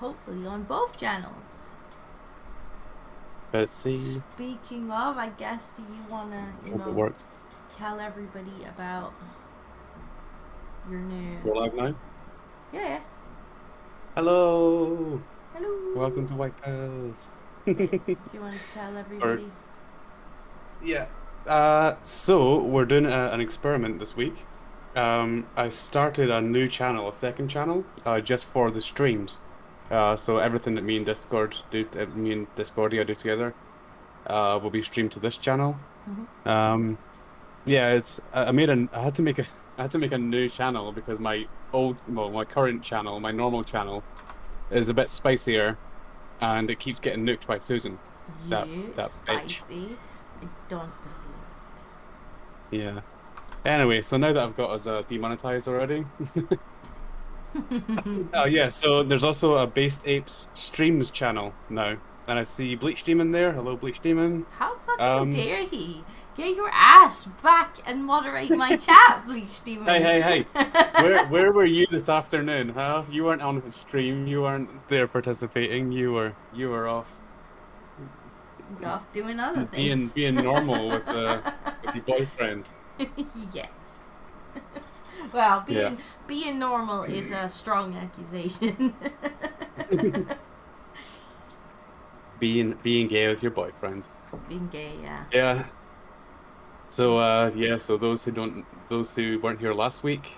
hopefully on both channels. Let's see. Speaking of, I guess, do you want to, Hope it works. tell everybody about your new... We're live now? Yeah. Hello! Hello! Welcome to White Pals. Do you want to tell everybody? Yeah. So we're doing an experiment this week. I started a new channel, a second channel, just for the streams. So everything that me and Discordia do together, will be streamed to this channel. Mm-hmm. Yeah, I had to make a new channel because my current channel, my normal channel, is a bit spicier, and it keeps getting nuked by Susan. That bitch. Spicy. I don't believe Yeah. Anyway, so now that I've got us demonetized already. Oh yeah, so there's also a Based Apes streams channel now. And I see Bleach Demon there. Hello, Bleach Demon. How fucking dare he? Get your ass back and moderate my chat, Bleach Demon. Hey. Where were you this afternoon, huh? You weren't on the stream, you weren't there participating, you were off. Off doing other things. Being normal with your boyfriend. Yes. Well, being normal is a strong accusation. Being gay with your boyfriend. Being gay, yeah. Yeah. So so those who weren't here last week,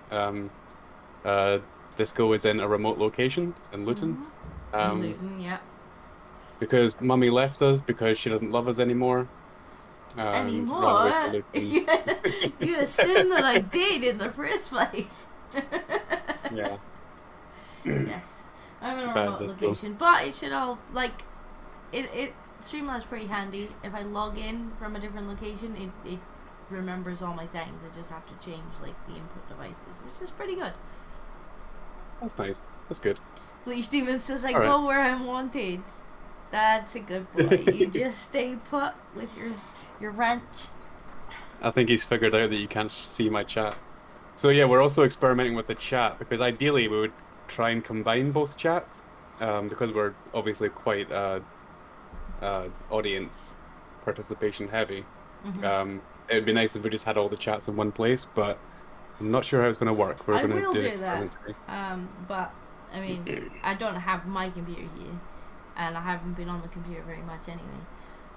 Disco is in a remote location in Luton. In Luton, yeah. Because Mummy left us because she doesn't love us anymore. Anymore? You assume that I did in the first place. Yeah. Yes. I'm in a remote location, but it should all, like, it Streamlab's pretty handy. If I log in from a different location, it remembers all my settings. I just have to change, like, the input devices, which is pretty good. That's nice. That's good. Bleach Demon says I go where I'm wanted. That's a good boy. You just stay put with your wrench. I think he's figured out that you can't see my chat. So yeah, we're also experimenting with the chat because ideally we would try and combine both chats, because we're obviously quite audience participation heavy. Mm-hmm. It would be nice if we just had all the chats in one place, but I'm not sure how it's going to work. I will do that. But I mean, I don't have my computer here, and I haven't been on the computer very much anyway.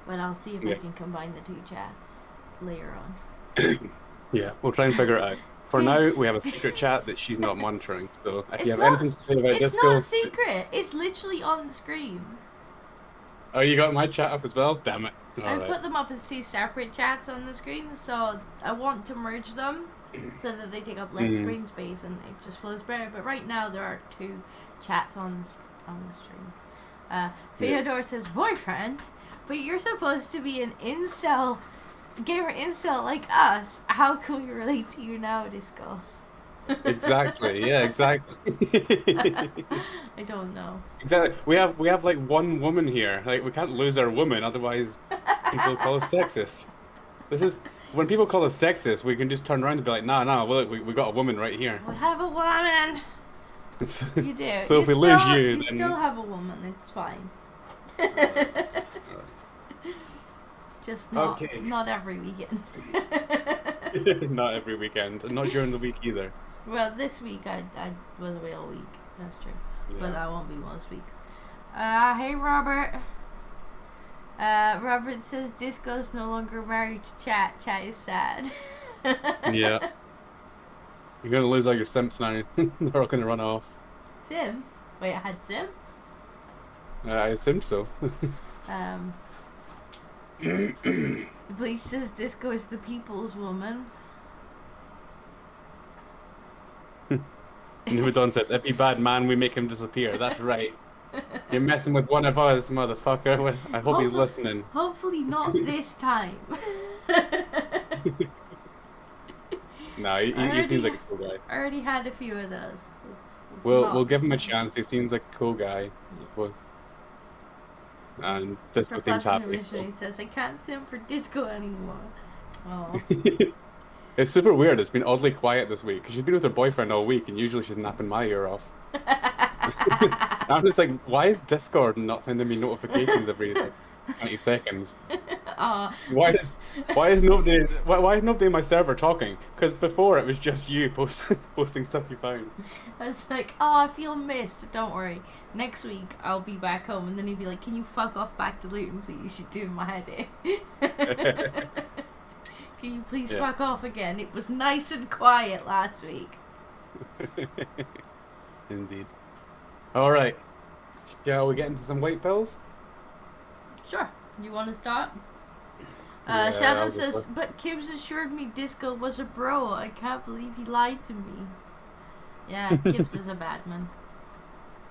But I'll see if I can combine the two chats later on. Yeah, we'll try and figure it out. For now, we have a secret chat that she's not monitoring. So if you have anything to say about Disco... It's not a secret. It's literally on the screen. Oh, you got my chat up as well? Damn it. I put them up as two separate chats on the screen, so I want to merge them so that they take up less screen space and it just flows better. But right now there are two chats on the stream. Theodore says boyfriend, but you're supposed to be an incel, gamer incel like us. How can we relate to you now, Disco? Exactly. Yeah, exactly. I don't know. Exactly. We have like one woman here. Like we can't lose our woman, otherwise people call us sexist. This is when people call us sexist, we can just turn around and be like, nah, look, we got a woman right here. We have a woman. You do. So if we lose you, you still have a woman. It's fine. Just not every weekend. Not every weekend, and not during the week either. Well, this week I was away all week. That's true. Yeah. But that won't be most weeks. Hey Robert. Robert says Disco's no longer married to Chat. Chat is sad. Yeah. You're gonna lose all your simps now. They're all gonna run off. Sims? Wait, I had Sims? I assume so. Bleach says Disco is the people's woman. Newdon says, if he bad man, we make him disappear. That's right. You're messing with one of us, motherfucker. I hope he's listening. Hopefully not this time. No, he seems like a cool guy. I already had a few of those. We'll give him a chance. He seems like a cool guy. Yes. And Disco seems happy. He says, I can't sim for Disco anymore. Oh. It's super weird. It's been oddly quiet this week. She's been with her boyfriend all week, and usually she's napping my ear off. I'm just like, why is Discord not sending me notifications every like 20 seconds? Oh, Why is why is nobody in my server talking? Because before it was just you posting stuff you found. I was like, oh, I feel missed. Don't worry. Next week I'll be back home, and then he'd be like, "Can you fuck off back to Luton, please? You're doing my head in." Can you please Yeah. fuck off again? It was nice and quiet last week. Indeed. All right. Shall we get into some white pills? Sure. You want to start? Yeah, Shadow I'll go says, first. but Kibbs assured me Disco was a bro. I can't believe he lied to me. Yeah, Kibbs is a bad man.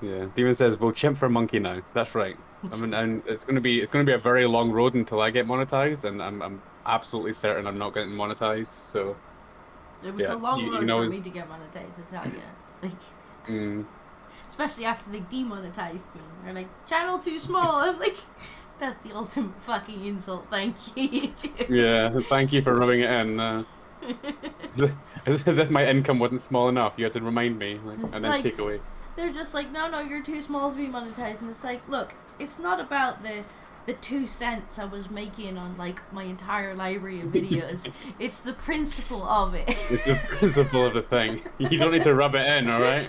Yeah. Demon says we'll chimp for monkey now. That's right. I mean, and it's gonna be a very long road until I get monetized, and I'm absolutely certain I'm not getting monetized. So It was yeah, a long you road know, for it's, me to get monetized, I tell you. Like, mm, especially after they demonetized me. They're like, channel too small. I'm like, that's the ultimate fucking insult. Thank you, YouTube. yeah. Thank you for rubbing it in. As if my income wasn't small enough, you had to remind me, like, It's and then like, take away. they're just like, no, you're too small to be monetized. And it's like, look, it's not about the 2 cents I was making on like my entire library of videos. It's the principle of it. It's the principle of the thing. You don't need to rub it in, all right?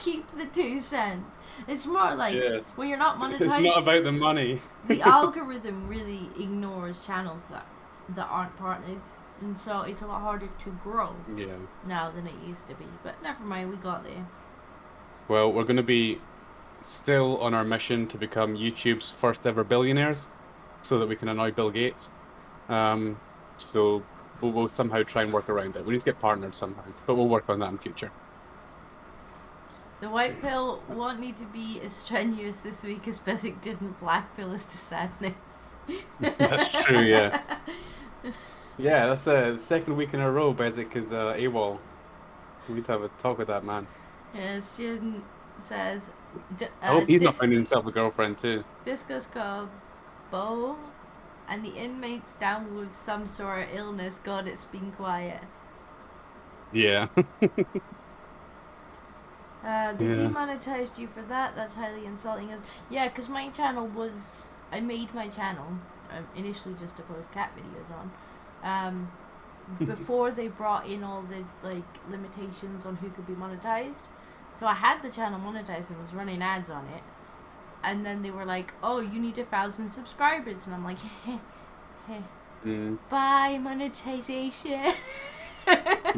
Keep the 2 cents. It's more like Yeah. when you're not It's monetized, not about the money. the algorithm really ignores channels that aren't partnered, and so it's a lot harder to grow Yeah. now than it used to be. But never mind, we got there. Well, we're going to be still on our mission to become YouTube's first ever billionaires so that we can annoy Bill Gates. So we'll somehow try and work around it. We need to get partnered somehow, but we'll work on that in future. The white pill won't need to be as strenuous this week as Besic didn't black pill us to sadness. That's true, yeah. Yeah, that's the second week in a row Bezic is AWOL. We need to have a talk with that man. Yeah, student says, I hope he's not finding himself a girlfriend too. Disco's got a bow, and the inmates down with some sort of illness. God, it's been quiet. Yeah. They Yeah. demonetized you for that. That's highly insulting. Yeah, because my channel was... I made my channel initially just to post cat videos on. Before they brought in all the like limitations on who could be monetized. So I had the channel monetized and was running ads on it. And then they were like, oh, you need 1,000 subscribers. And I'm like, bye, monetization.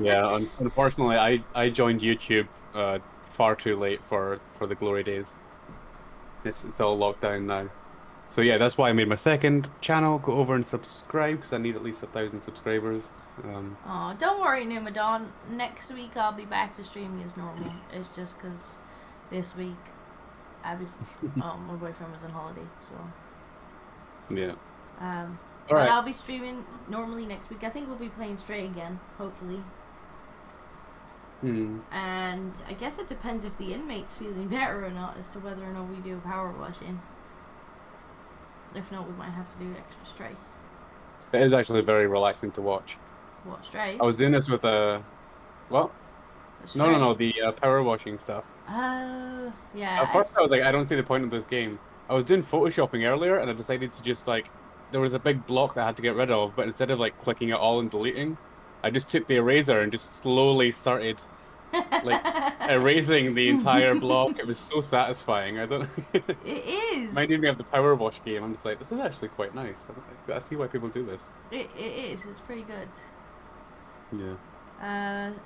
Yeah, unfortunately, I joined YouTube far too late for the glory days. It's all locked down now. So yeah, that's why I made my second channel. Go over and subscribe because I need at least 1,000 subscribers. Oh, don't worry, Numadon. Next week I'll be back to streaming as normal. It's just because this week I was, my boyfriend was on holiday, so. Yeah. But Alright. I'll be streaming normally next week. I think we'll be playing Stray again, hopefully. And I guess it depends if the inmate's feeling better or not as to whether or not we do power washing. If not, we might have to do extra Stray. It is actually very relaxing to watch. What, Stray? I was doing this with what? Stray. No, the power washing stuff. Oh, yeah. At first I was like, I don't see the point of this game. I was doing photoshopping earlier and I decided to just like, there was a big block that I had to get rid of, but instead of like clicking it all and deleting, I just took the eraser and just slowly started like erasing the entire block. It was so satisfying. I don't It is. Reminded me of the power wash game. I'm just like, this is actually quite nice. I see why people do this. It is. It's pretty good. Yeah.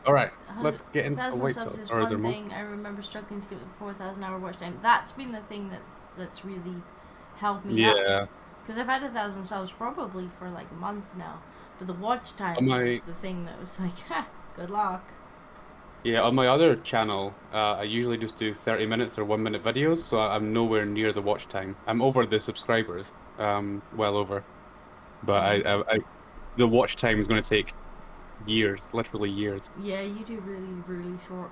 All right, let's get into the 1,000 white subs pill. is Or is one there more? thing. I remember struggling to get the 4,000 hour watch time. That's been the thing that's really helped me out. Yeah. Because I've had 1,000 subs probably for like months now, but the watch time On my- was the thing that was like, good luck. Yeah, on my other channel, I usually just do 30 minutes or 1 minute videos, so I'm nowhere near the watch time. I'm over the subscribers, well over. But I the watch time is going to take years, literally years. Yeah, you do really short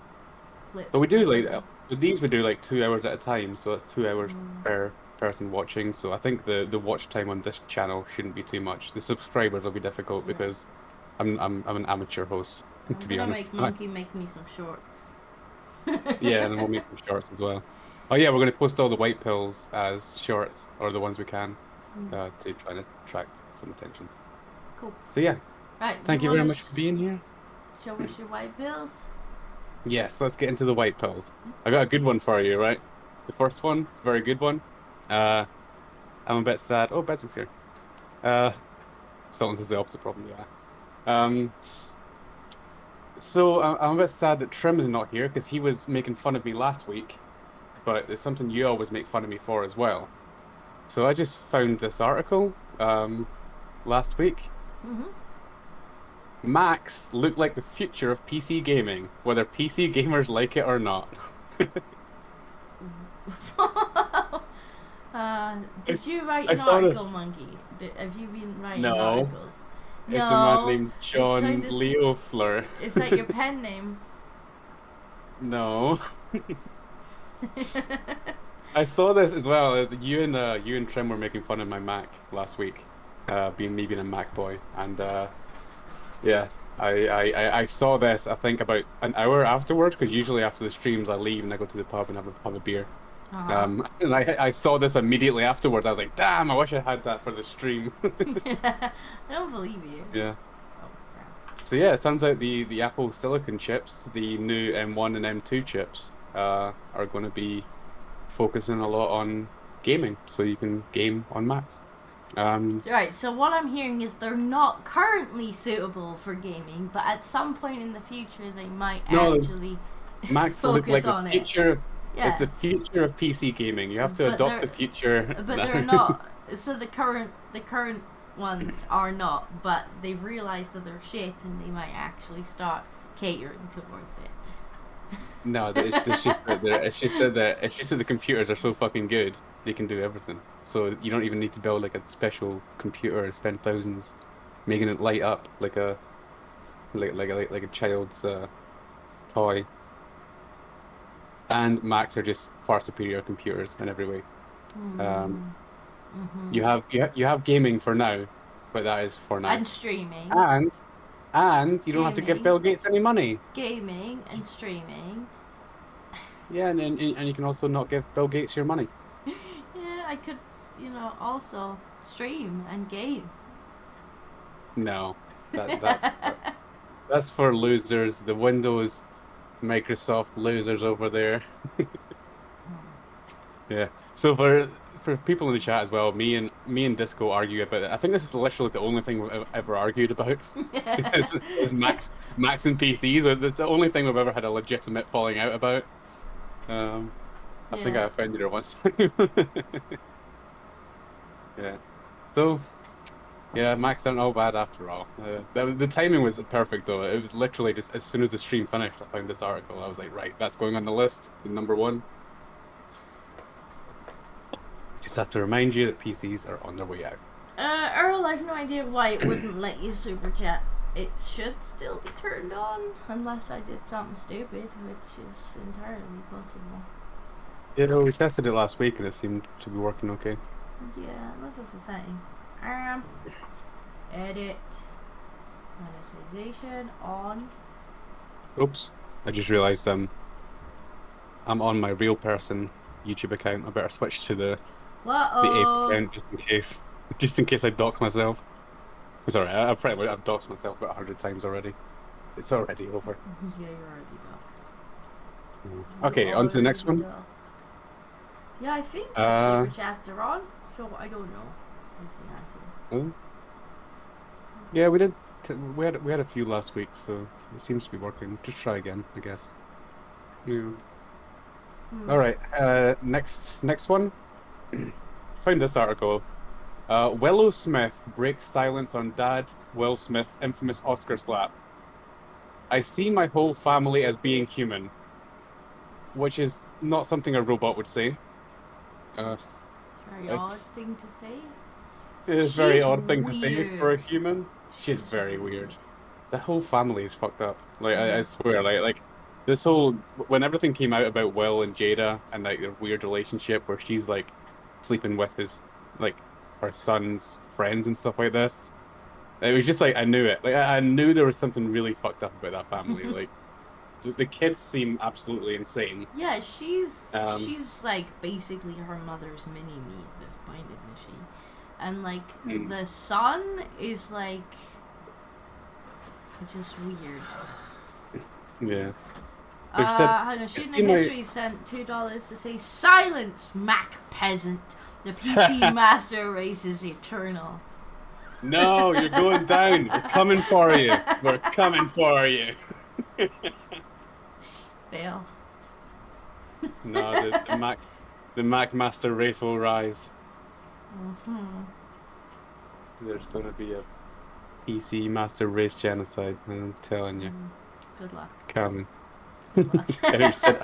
clips. But we do like like, with these we do like 2 hours at a time, so that's 2 hours Mm. per person watching. So I think the watch time on this channel shouldn't be too much. The subscribers will be difficult Yeah. because I'm an amateur host, I'm to be gonna honest. make Monkey make me some shorts. Yeah, and then we'll make some shorts as well. Oh yeah, we're gonna post all the white pills as shorts, or the ones we can, Mm, to try to attract some attention. cool. So yeah, Right, you thank you want very to much for being here. show us your white pills? Yes, let's get into the white pills. I got a good one for you, right? The first one, it's a very good one. Uh, I'm a bit sad. Oh, Bedsix here. Uh, Sultan says the opposite problem. Yeah. Um, so I'm a bit sad that Trim is not here because he was making fun of me last week, but it's something you always make fun of me for as well. So I just found this article last week. Mm-hmm. Macs look like the future of PC gaming, whether PC gamers like it or not. I, Did s- you write I an saw article, this. Monkey? Have you been writing No, articles? it's a man No, named it John kind of Leo Fleur. is that your pen name? No. I saw this as well. You and Trim were making fun of my Mac last week, being me being a Mac boy, and yeah, I saw this. I think about an hour afterwards, because usually after the streams I leave and I go to the pub and have a beer. Uh-huh. And I saw this immediately afterwards. I was like, damn, I wish I had that for the stream. I don't believe you. Yeah. Oh, crap. So yeah, it turns out the Apple Silicon chips, the new M1 and M2 chips, are going to be focusing a lot on gaming, so you can game on Macs. Right, so what I'm hearing is they're not currently suitable for gaming, but at some point in the future they might No, actually Macs look like focus the on it. future of it's Yeah, the future of PC gaming. You have to but adopt the they're future but they're now. not. So the current ones are not, but they've realized that they're shit and they might actually start catering towards it. No, it's just that it's just that the computers are so fucking good, they can do everything. So you don't even need to build like a special computer and spend thousands making it light up like a child's toy. And Macs are just far superior computers in every way. Um, Mm, mm-hmm. you have gaming for now, but that is for now. And streaming, And you don't have to give gaming, Bill Gates any money. gaming, and streaming. Yeah, and you can also not give Bill Gates your money. Yeah, I could, also stream and game. No, that's for losers. The Windows, Microsoft losers over there. Yeah. So for people in the chat as well, me and Disco argue about it. I think this is literally the only thing we've ever argued about is Macs and PCs. That's the only thing we've ever had a legitimate falling out about. Um, I think I Yeah. offended her once. Yeah. So yeah, Macs aren't all bad after all. The timing was perfect though. It was literally just as soon as the stream finished, I found this article. I was like, right, that's going on the list, the number one. Just have to remind you that PCs are on their way out. Earl, I've no idea why it wouldn't let you super chat. It should still be turned on, unless I did something stupid, which is entirely possible. You know, we tested it last week and it seemed to be working okay. Yeah, that's just a setting. Edit. Monetization on. Oops. I just realized I'm on my real person YouTube account. I better switch to the Ape Uh-oh. account just in case I dox myself. It's alright. I've doxed myself about 100 times already. It's already over. Yeah, you're already doxed. Okay, on to the next one. Yeah, I think Uh, super chats are on, so I don't know. What's the answer? oh, yeah, we did. We had a few last week, so it seems to be working. Just try again, I guess. Yeah. All right. Next one. Found this article. Willow Smith breaks silence on Dad Will Smith's infamous Oscar slap. I see my whole family as being human, which is not something a robot would say. Uh, It's a very it, odd thing to say. it is a very She's odd thing to say for a weird. human. She's She's very weird. weird. The whole family is fucked up. Like I Yeah. swear, like this whole when everything came out about Will and Jada and like their weird relationship where she's like sleeping with his like her son's friends and stuff like this. It was just like I knew it. Like I knew there was something really fucked up about that family. Like the kids seem absolutely insane. Yeah, she's Um, like basically her mother's mini me at this point, isn't she? And like mm, the son is like just weird. yeah. They've said, Hang on, I Shooting see in my History sent $2 to say silence, Mac peasant. The PC master race is eternal. no, you're going down. We're coming for you. We're coming for you. Fail. No, the Mac Master race will rise. Mm-hmm. There's gonna be a PC Master race genocide. I'm telling you, Good luck. coming. Good luck. And he said,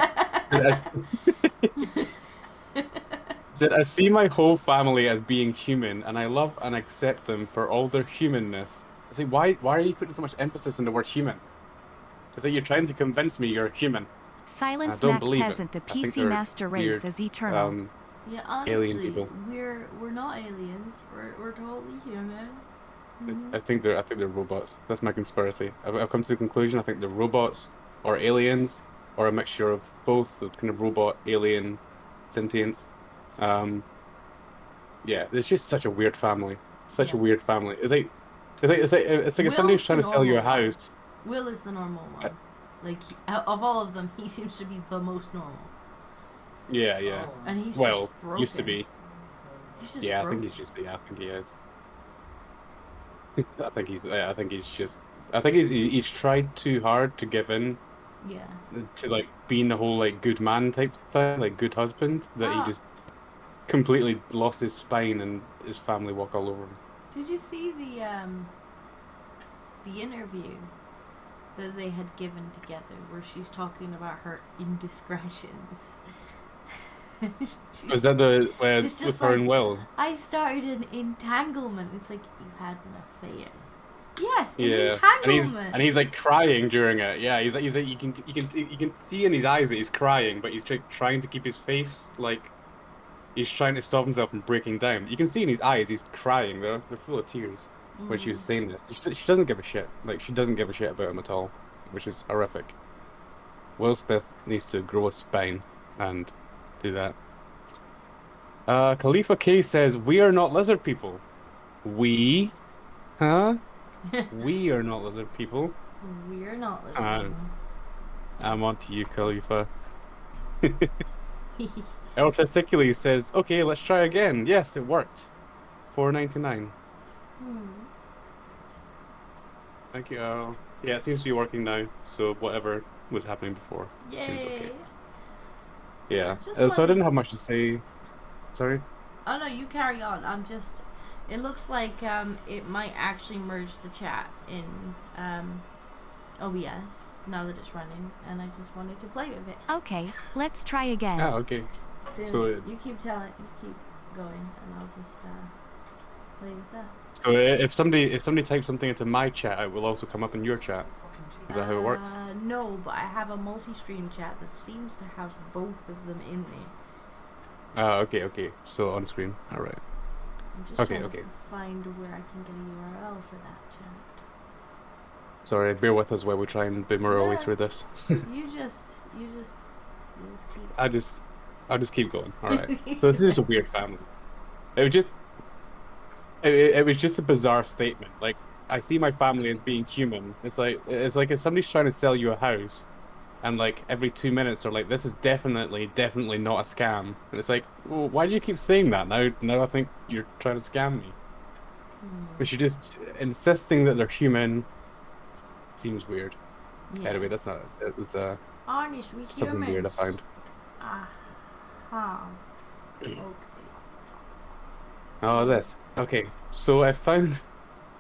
said, I see my whole family as being human, and I love and accept them for all their humanness. I say, why are you putting so much emphasis on the word human? It's like you're trying to convince me you're human. Silence, I don't Mac believe peasant. it. The I think PC they're master race weird, is eternal. Yeah, alien honestly, people. we're not aliens. We're totally human. I think they're robots. That's my conspiracy. I've come to the conclusion. I think they're robots or aliens or a mixture of both. The kind of robot, alien, sentience. Yeah, it's just such a weird family. Such a Yeah. weird family. It's like if somebody's Will's trying the to sell you a normal one. house. Will is the normal one. Like of all of them, he seems to be the most normal. Yeah, yeah. And he's Well, just broken. used to be. He's just Yeah, broken. I think he's just. Yeah, I think he is. I think he's. I think he's just. I think he's tried too hard to give in Yeah. to like being the whole like good man type thing, like good husband, that he Ah. just completely lost his spine and his family walk all over him. Did you see the interview that they had given together where she's talking about her indiscretions? Was that the where she's with just her like, and Will? I started an entanglement. It's like you had an affair. Yes, an Yeah, entanglement. and he's like crying during it. Yeah, he's like you can see in his eyes that he's crying, but he's trying to keep his face like he's trying to stop himself from breaking down. You can see in his eyes he's crying. They're full of tears when she was saying this. She doesn't give a shit. Like she doesn't give a shit about him at all, which is horrific. Will Smith needs to grow a spine and do that. Khalifa K says we are not lizard people. We, huh? We are not lizard people. We're not listening. I'm on to you, Khalifa. El Testiculi says, okay, let's try again. Yes, it worked. $4.99. Thank you, Earl. Yeah, it seems to be working now, so whatever was happening before seems okay. Yay. Yeah, Just so I wanted- didn't have much to say. Sorry? Oh no, you carry on. It looks like it might actually merge the chat in OBS now that it's running, and I just wanted to play with it. Okay, let's try again. Oh, okay. So you keep going, and I'll just play with that. So if somebody types something into my chat, it will also come up in your chat. Is that how it works? No, but I have a multi-stream chat that seems to have both of them in there. Okay. So on screen. All right. I'm just trying to find where I can get a URL for that chat. Sorry, bear with us while we try and boomer our way through this. You just keep. I'll just keep going. All right. So this is just a weird family. It was just a bizarre statement. Like I see my family as being human. It's like if somebody's trying to sell you a house, and like every 2 minutes they're like, "This is definitely not a scam." And it's like, well, why do you keep saying that? Now I think you're trying to scam me. But you're just insisting that they're human. Seems weird. Yeah. Anyway, that's not. It was Honest, we something humans. weird I found. Okay. Oh, this. Okay, so I found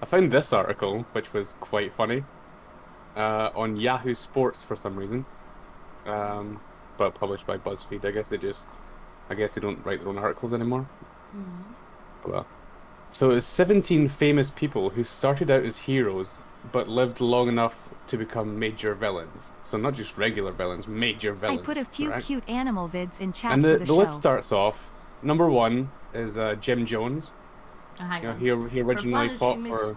this article, which was quite funny, on Yahoo Sports for some reason, but published by BuzzFeed. I guess they don't write their own articles anymore. Well, so it's 17 famous people who started out as heroes, but lived long enough to become major villains. So not just regular villains, major villains. I put a few right? cute animal vids in chat And for the the list show. starts off. Number 1 is Jim Jones. Hang on. He originally fought for.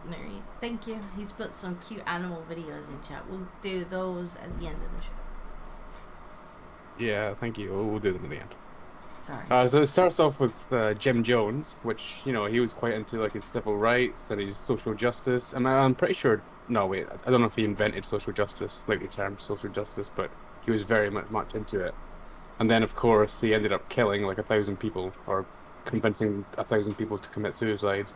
Thank you. He's put some cute animal videos in chat. We'll do those at the end of the show. Yeah, thank you. We'll do them at the end. Sorry. So it starts off with Jim Jones, which, you know, he was quite into like his civil rights and his social justice. And I'm pretty sure, no, wait, I don't know if he invented social justice, like the term social justice, but he was very much into it. And then, of course, he ended up killing like 1,000 people or convincing 1,000 people to commit suicide.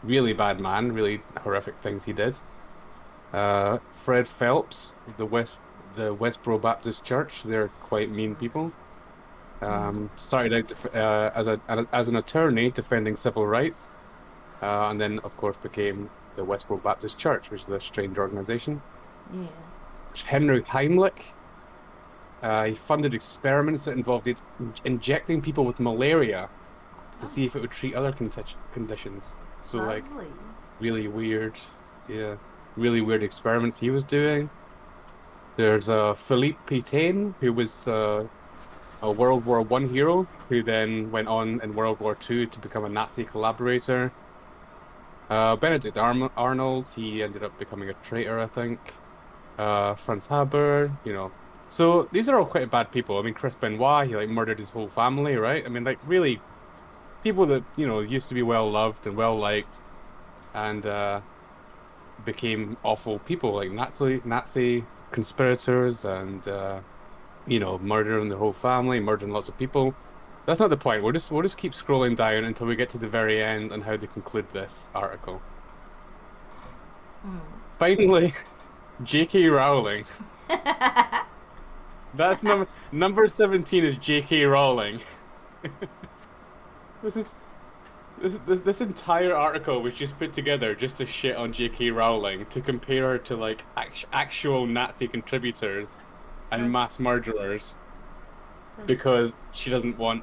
Really bad man, really horrific things he did. Fred Phelps, the Westboro Baptist Church, they're quite mean people. Started out as an attorney defending civil rights, and then of course became the Westboro Baptist Church, which is a strange organization. Yeah. Henry Heimlich, he funded experiments that involved injecting people with malaria to see if it would treat other conditions. So like Lovely. really weird, yeah, really weird experiments he was doing. There's Philippe Pétain, who was a World War One hero who then went on in World War Two to become a Nazi collaborator. Benedict Arnold, he ended up becoming a traitor, I think. Franz Haber, you know. So these are all quite bad people. I mean, Chris Benoit, he like murdered his whole family, right? I mean, like really people that, you know, used to be well loved and well liked and became awful people like Nazi conspirators and you know, murdering the whole family, murdering lots of people. That's not the point. We'll just keep scrolling down until we get to the very end on how they conclude this article. Finally, J.K. Rowling. That's number 17 is J.K. Rowling. This entire article was just put together just to shit on J.K. Rowling to compare her to like actual Nazi contributors and mass murderers because she doesn't want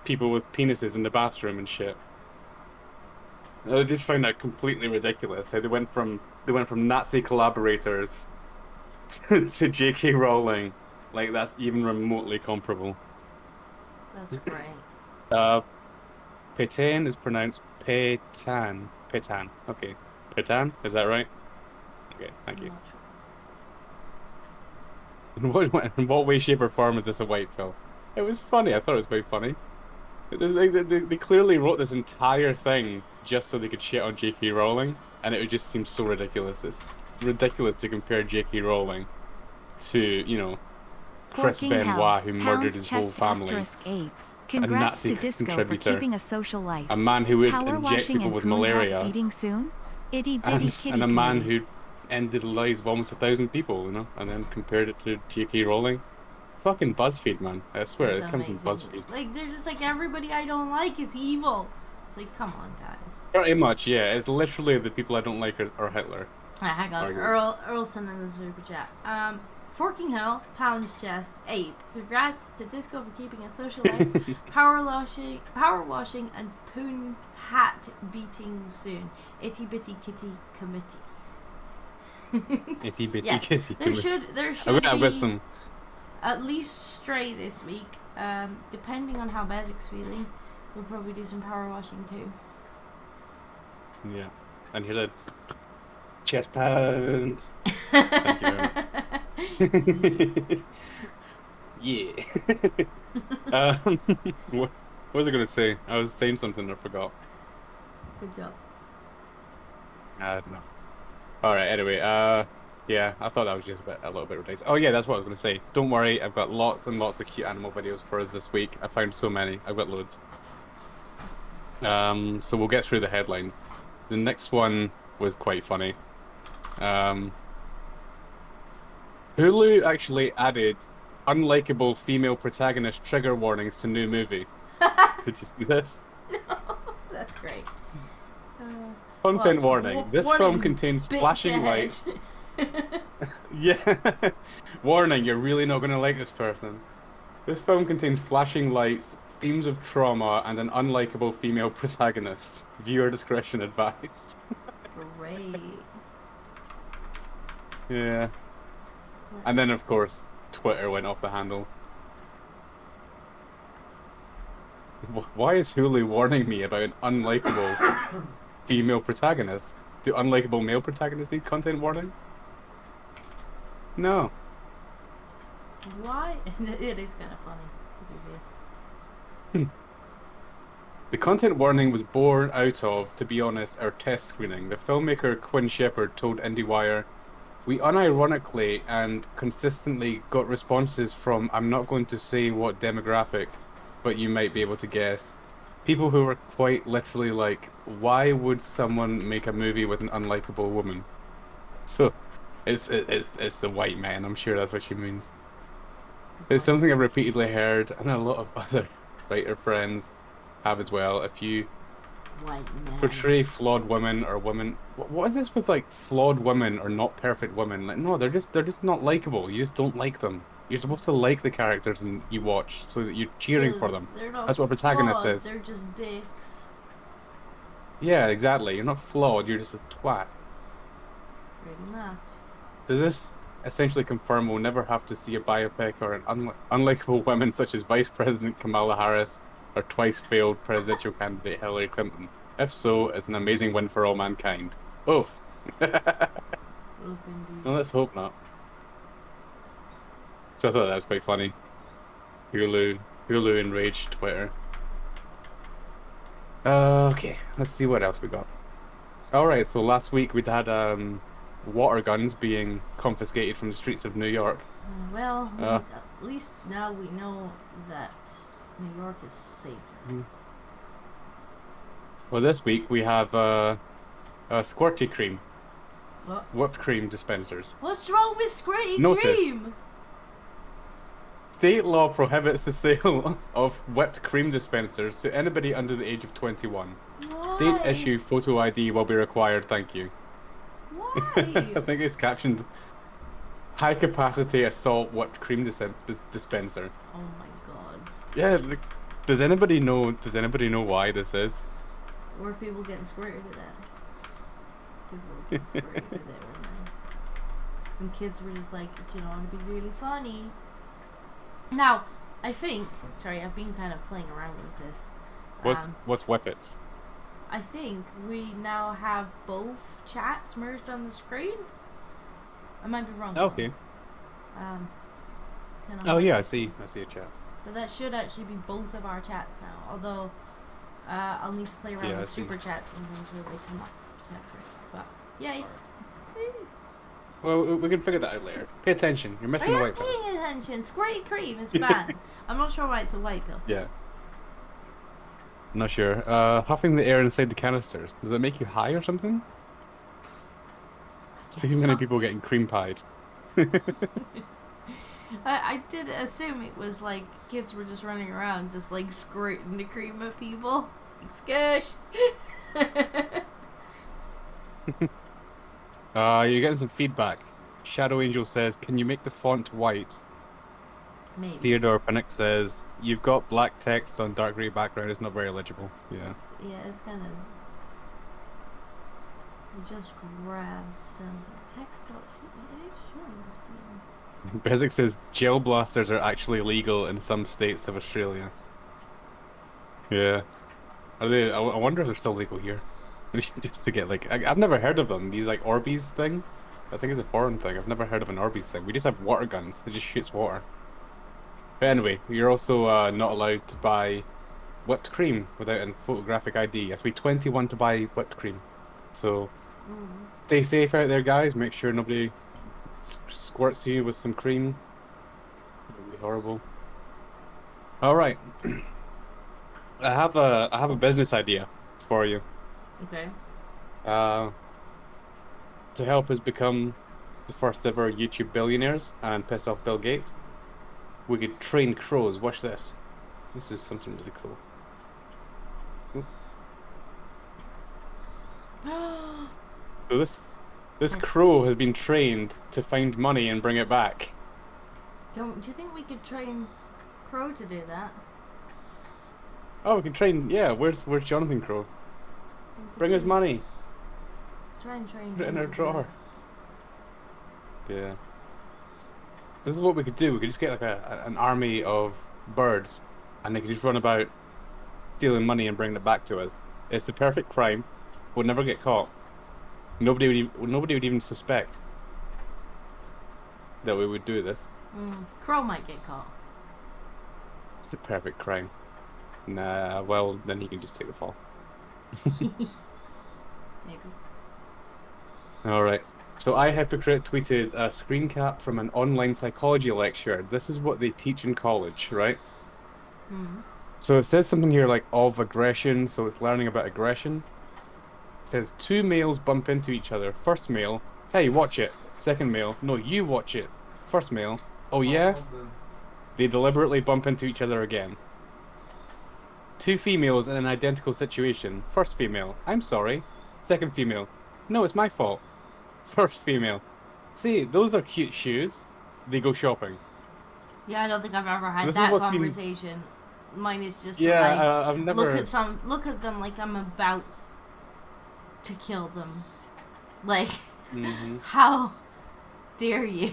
people with penises in the bathroom and shit. I just find that completely ridiculous. How they went from Nazi collaborators to J.K. Rowling, like that's even remotely comparable. That's great. Pétain is pronounced Pétan. Pétan. Okay. Pétan, is that right? Okay, thank you. In what way, shape, or form is this a white pill? It was funny. I thought it was quite funny. They clearly wrote this entire thing just so they could shit on J.K. Rowling, and it would just seem so ridiculous. It's ridiculous to compare J.K. Rowling to, you know, Chris Benoit, who murdered his whole family, a Nazi contributor, a man who would inject people with malaria, and a man who ended the lives of almost 1,000 people, you know, and then compared it to J.K. Rowling. Fucking BuzzFeed, man. I swear, it comes from BuzzFeed. Like, they're just like, everybody I don't like is evil. It's like, come on, guys. Pretty much, yeah. It's literally the people I don't like are Hitler. Hang on. Earl sent in the super chat. Forking Hell, Pounds Chest, Ape. Congrats to Disco for keeping a social life. Power washing, and poon hat beating soon. Itty bitty kitty committee. Itty bitty yes, kitty committee. There should I've be got some. At least Stray this week. Depending on how Basic's feeling, we'll probably do some power washing too. Yeah. And here's a chest pound. Thank you very much. Yeah. What was I going to say? I was saying something I forgot. Good job. I don't know. Alright, anyway, yeah, I thought that was just a little bit ridiculous. Oh yeah, that's what I was going to say. Don't worry, I've got lots and lots of cute animal videos for us this week. I found so many. I've got loads. So we'll get through the headlines. The next one was quite funny. Hulu actually added unlikable female protagonist trigger warnings to new movie. Did you see this? No, that's great. Content warning. This film contains flashing lights. Yeah. Warning, you're really not going to like this person. This film contains flashing lights, themes of trauma, and an unlikable female protagonist. Viewer discretion advised. Great. Yeah. And then, of course, Twitter went off the handle. Why is Hulu warning me about an unlikable female protagonist? Do unlikable male protagonists need content warnings? No. Why? It is kind of funny, to be fair. The content warning was born out of, to be honest, our test screening. The filmmaker Quinn Shepard told IndieWire, "We unironically and consistently got responses from, I'm not going to say what demographic, but you might be able to guess. People who were quite literally like, why would someone make a movie with an unlikable woman?" So, it's the white man, I'm sure that's what she means. It's something I've repeatedly heard, and a lot of other writer friends have as well. If you White man. portray flawed women or women, what is this with like flawed women or not perfect women? Like, no, they're just not likable. You just don't like them. You're supposed to like the characters and you watch so that you're cheering for them. That's what a protagonist flawed, is. They're just dicks. Yeah, exactly. You're not flawed. You're just a twat. Pretty much. Does this essentially confirm we'll never have to see a biopic or an unlikable women such as Vice President Kamala Harris or twice failed presidential candidate Hillary Clinton? If so, it's an amazing win for all mankind. Oof. Oof, indeed. Well, let's hope not. So I thought that was quite funny. Hulu enraged Twitter. Okay, let's see what else we got. Alright, so last week we'd had water guns being confiscated from the streets of New York. Well, at least now we know that New York is safer. Well, this week we have squirty cream. What? Whipped cream dispensers. What's wrong with squirty Notice. cream? State law prohibits the sale of whipped cream dispensers to anybody under the age of 21. Why? State issue photo ID will be required, thank you. Why? I think it's captioned high capacity assault whipped cream dispenser. Oh my god. Yeah, does anybody know why this is? Or people getting squirted with that. People were getting squirted with it, weren't they? Some kids were just like, you know, it'd be really funny. Now, I think, sorry, I've been kind of playing around with this. What's whippets? I think we now have both chats merged on the screen. I might be wrong. Okay. Kinda Oh yeah, I hard. see a chat. But that should actually be both of our chats now. Although, I'll need to play around Yeah, I with see. super chats and things so they come up separate. But yay! Well, we can figure that out later. Pay attention. You're missing the I am white pills. paying attention. Squirty cream is banned. I'm not sure why it's a white pill. Yeah. Not sure. Huffing the air inside the canisters. Does it make you high or something? Too many people getting cream pied. I did assume it was like kids were just running around, just like squirting the cream at people. Like, Skush! You're getting some feedback. Shadow Angel says, "Can you make the font white?" Maybe. Theodore Pinnock says, "You've got black text on dark grey background. It's not very legible." Yeah. Yeah, it's kind of. Just grab some text.ch. Sure, Bezic says, "Gel blasters are actually legal in some states of Australia." Yeah. Are they? I wonder if they're still legal here. Just to get like, I've never heard of them. These like Orbeez thing. I think it's a foreign thing. I've never heard of an Orbeez thing. We just have water guns. It just shoots water. But anyway, you're also not allowed to buy whipped cream without a photographic ID. You have to be 21 to buy whipped cream. So stay safe out there, guys. Make sure nobody squirts you with some cream. It would be horrible. All right. I have a business idea for you. Okay. To help us become the first ever YouTube billionaires and piss off Bill Gates, we could train crows. Watch this. This is something really cool. So this crow has been trained to find money and bring it back. Do you think we could train Crow to do that? Oh, we can train. Yeah, where's Jonathan Crow? Bring us money. Try and train Put it in him our to do drawer. Yeah. This is what we could do. We could just get like an army of birds, and they could just run about stealing money and bringing it back to us. It's the perfect crime. We'll never get caught. Nobody would even suspect that we would do this. Crow might get caught. It's the perfect crime. Nah, well, then he can just take the fall. Maybe. Alright. So iHypocrite tweeted a screen cap from an online psychology lecture. This is what they teach in college, right? So it says something here like of aggression, so it's learning about aggression. It says 2 males bump into each other. First male, hey, watch it. Second male, no, you watch it. First male, oh yeah? They deliberately bump into each other again. 2 females in an identical situation. First female, I'm sorry. Second female, no, it's my fault. First female, see, those are cute shoes. They go shopping. Yeah, I don't think I've ever had This is that what's been- conversation. Mine is just Yeah, to, like, I've never. look at them like I'm about to kill them. Like, how dare you?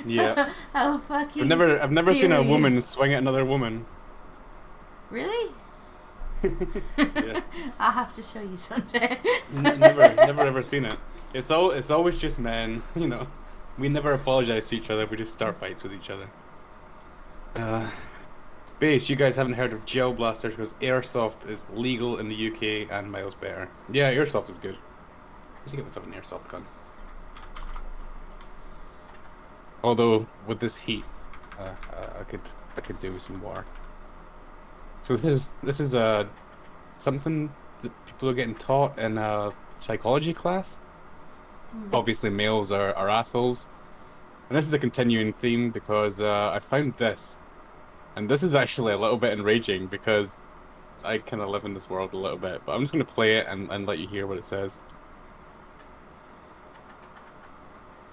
Yeah. How fucking I've never seen a dare you. woman swing at another woman. Really? Yeah. I'll have to show you someday. Never ever seen it. It's always just men, you know. We never apologize to each other. We just start fights with each other. Base, you guys haven't heard of gel blasters because airsoft is legal in the UK and miles better. Yeah, airsoft is good. I think it was an airsoft gun. Although with this heat, I could do with some water. So this is something that people are getting taught in a psychology class. Obviously, males are assholes, and this is a continuing theme because I found this, and this is actually a little bit enraging because I kind of live in this world a little bit. But I'm just gonna play it and let you hear what it says.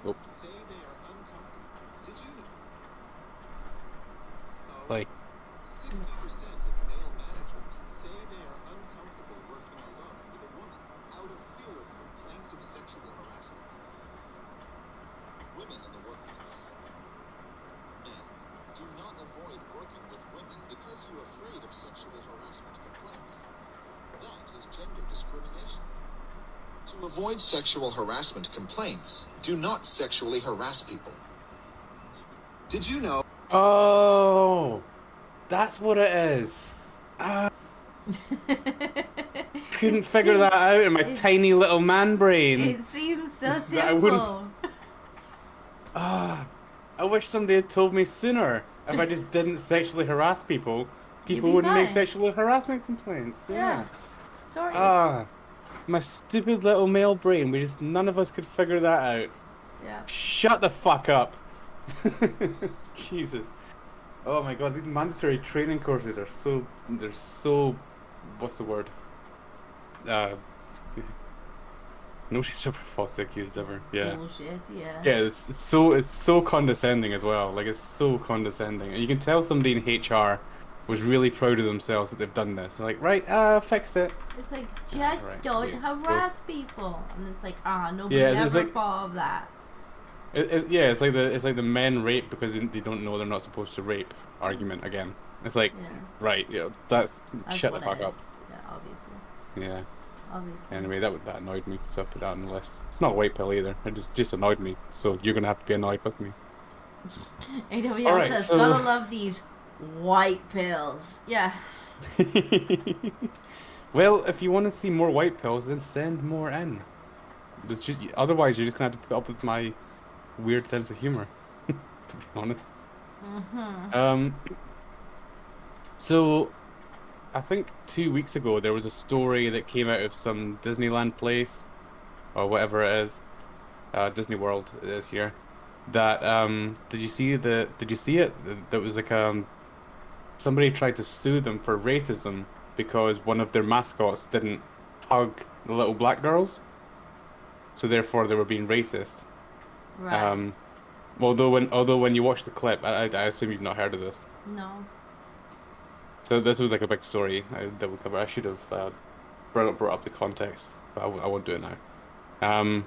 Oh. Say they are uncomfortable. Did you know? Like, 60% of male managers say they are uncomfortable working alone with a woman out of fear of complaints of sexual harassment. Women in the workplace. Men, do not avoid working with women because you're afraid of sexual harassment complaints. That is gender discrimination. To avoid sexual harassment complaints, do not sexually harass people. Did you know? oh, that's what it is. Couldn't figure that out in my tiny little man brain. It seems so That I wouldn't- simple. I wish somebody had told me sooner. If I just didn't sexually harass people, people be wouldn't make fine. sexual harassment complaints. Yeah. Sorry. My stupid little male brain. None of us could figure that out. Yeah. Shut the fuck up. Jesus. Oh my god, these mandatory training courses are they're so, what's the word? No shit's ever false accused ever. Yeah. Bullshit. Yeah. Yeah, it's so condescending as well. Like, it's so condescending. And you can tell somebody in HR was really proud of themselves that they've done this. They're like, right, fixed it. It's like, just right, don't yeah, so- harass people. And it's like, nobody Yeah, it's ever like- thought of that. Yeah, it's like the men rape because they don't know they're not supposed to rape argument again. It's like, Yeah. right, that's That's shut the what fuck it up. is. Yeah, obviously. Yeah. Obviously. Anyway, that annoyed me, so I put that on the list. It's not a white pill either. It just annoyed me. So you're gonna have to be annoyed with me. AWL Alright, says, so- gotta love these white pills. Yeah. Well, if you want to see more white pills, then send more in. Otherwise, you're just gonna have to put up with my weird sense of humor. To be honest. So, I think 2 weeks ago there was a story that came out of some Disneyland place, or whatever it is, Disney World it is here. That did you see it? That was like somebody tried to sue them for racism because one of their mascots didn't hug the little black girls, so therefore they were being racist. Right. Although when you watch the clip, I assume you've not heard of this. No. So this was like a big story that we cover. I should have brought up the context, but I won't do it now.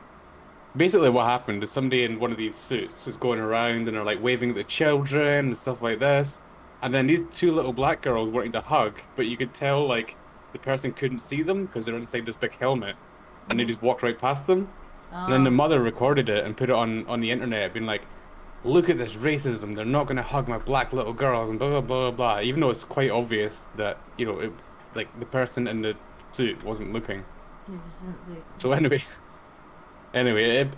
Basically what happened is somebody in one of these suits is going around and they're like waving at the children and stuff like this. And then these 2 little black girls wanting to hug, but you could tell like the person couldn't see them because they're inside this big helmet. And they just walked right past them. And then the Oh. mother recorded it and put it on the internet, being like, "Look at this racism. They're not gonna hug my black little girls and blah blah blah blah blah." Even though it's quite obvious that like the person in the suit wasn't looking. He just didn't see it. So anyway,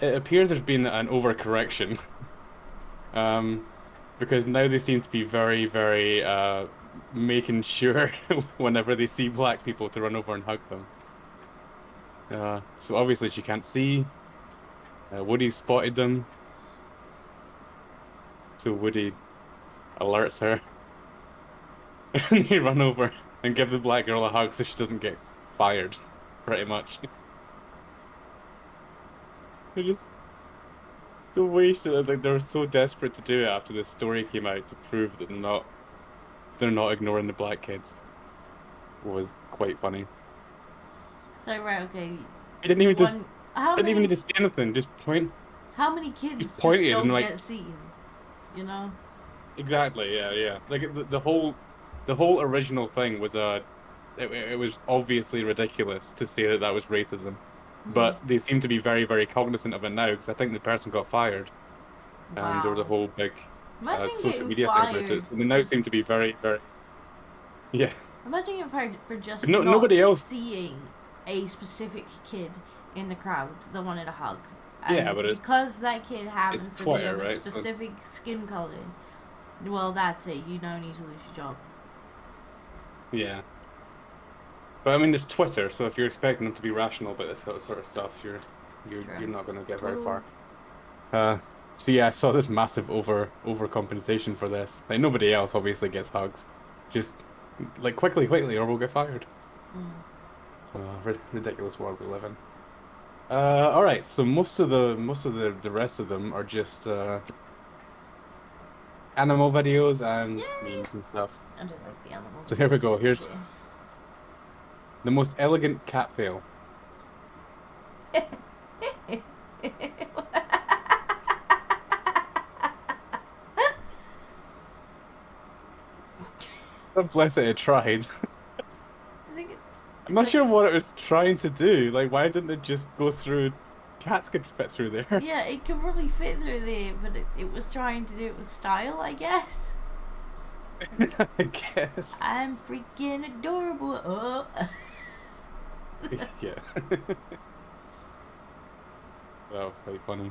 it appears there's been an overcorrection. Because now they seem to be very, very making sure whenever they see black people to run over and hug them. So obviously she can't see. Woody spotted them. So Woody alerts her. And they run over and give the black girl a hug so she doesn't get fired, pretty much. They're just the way like they were so desperate to do it after this story came out to prove that they're not ignoring the black kids was quite funny. So right, okay. He didn't even just How didn't even many? need to say anything. Just point. How many kids Just just pointed don't and, like- get seen? You know. Exactly. Yeah. Like the whole original thing was it was obviously ridiculous to say that was racism, but they seem to be very, very cognizant of it now because I think the person got fired, and there was a Wow. whole big Imagine social getting media thing about fired. it. So they now seem to be very, very. Yeah. Imagine getting fired for just No- not nobody else- seeing a specific kid in the crowd that wanted a hug. Yeah, And but it's- because that kid happens to Twitter, be of a right? So- specific skin color, well, that's it. You now need to lose your job. Yeah. But I mean, it's Twitter, so if you're expecting them to be rational about this sort of stuff, you're True. not going to get very True. far. So yeah, I saw this massive overcompensation for this. Like nobody else obviously gets hugs. Just like quickly, or we'll get fired. Ridiculous world we live in. All right, so most of the rest of them are just animal videos and memes and stuff. I don't like the animals. So here we go, here's- Stupid. The most elegant cat fail. God bless it tried. I think I'm not sure what it was trying to do. Like, why didn't it just go through? Cats could fit through there. Yeah, it could probably fit through there, but it was trying to do it with style, I guess. I guess. I'm freaking adorable. Oh. Yeah. That was quite funny.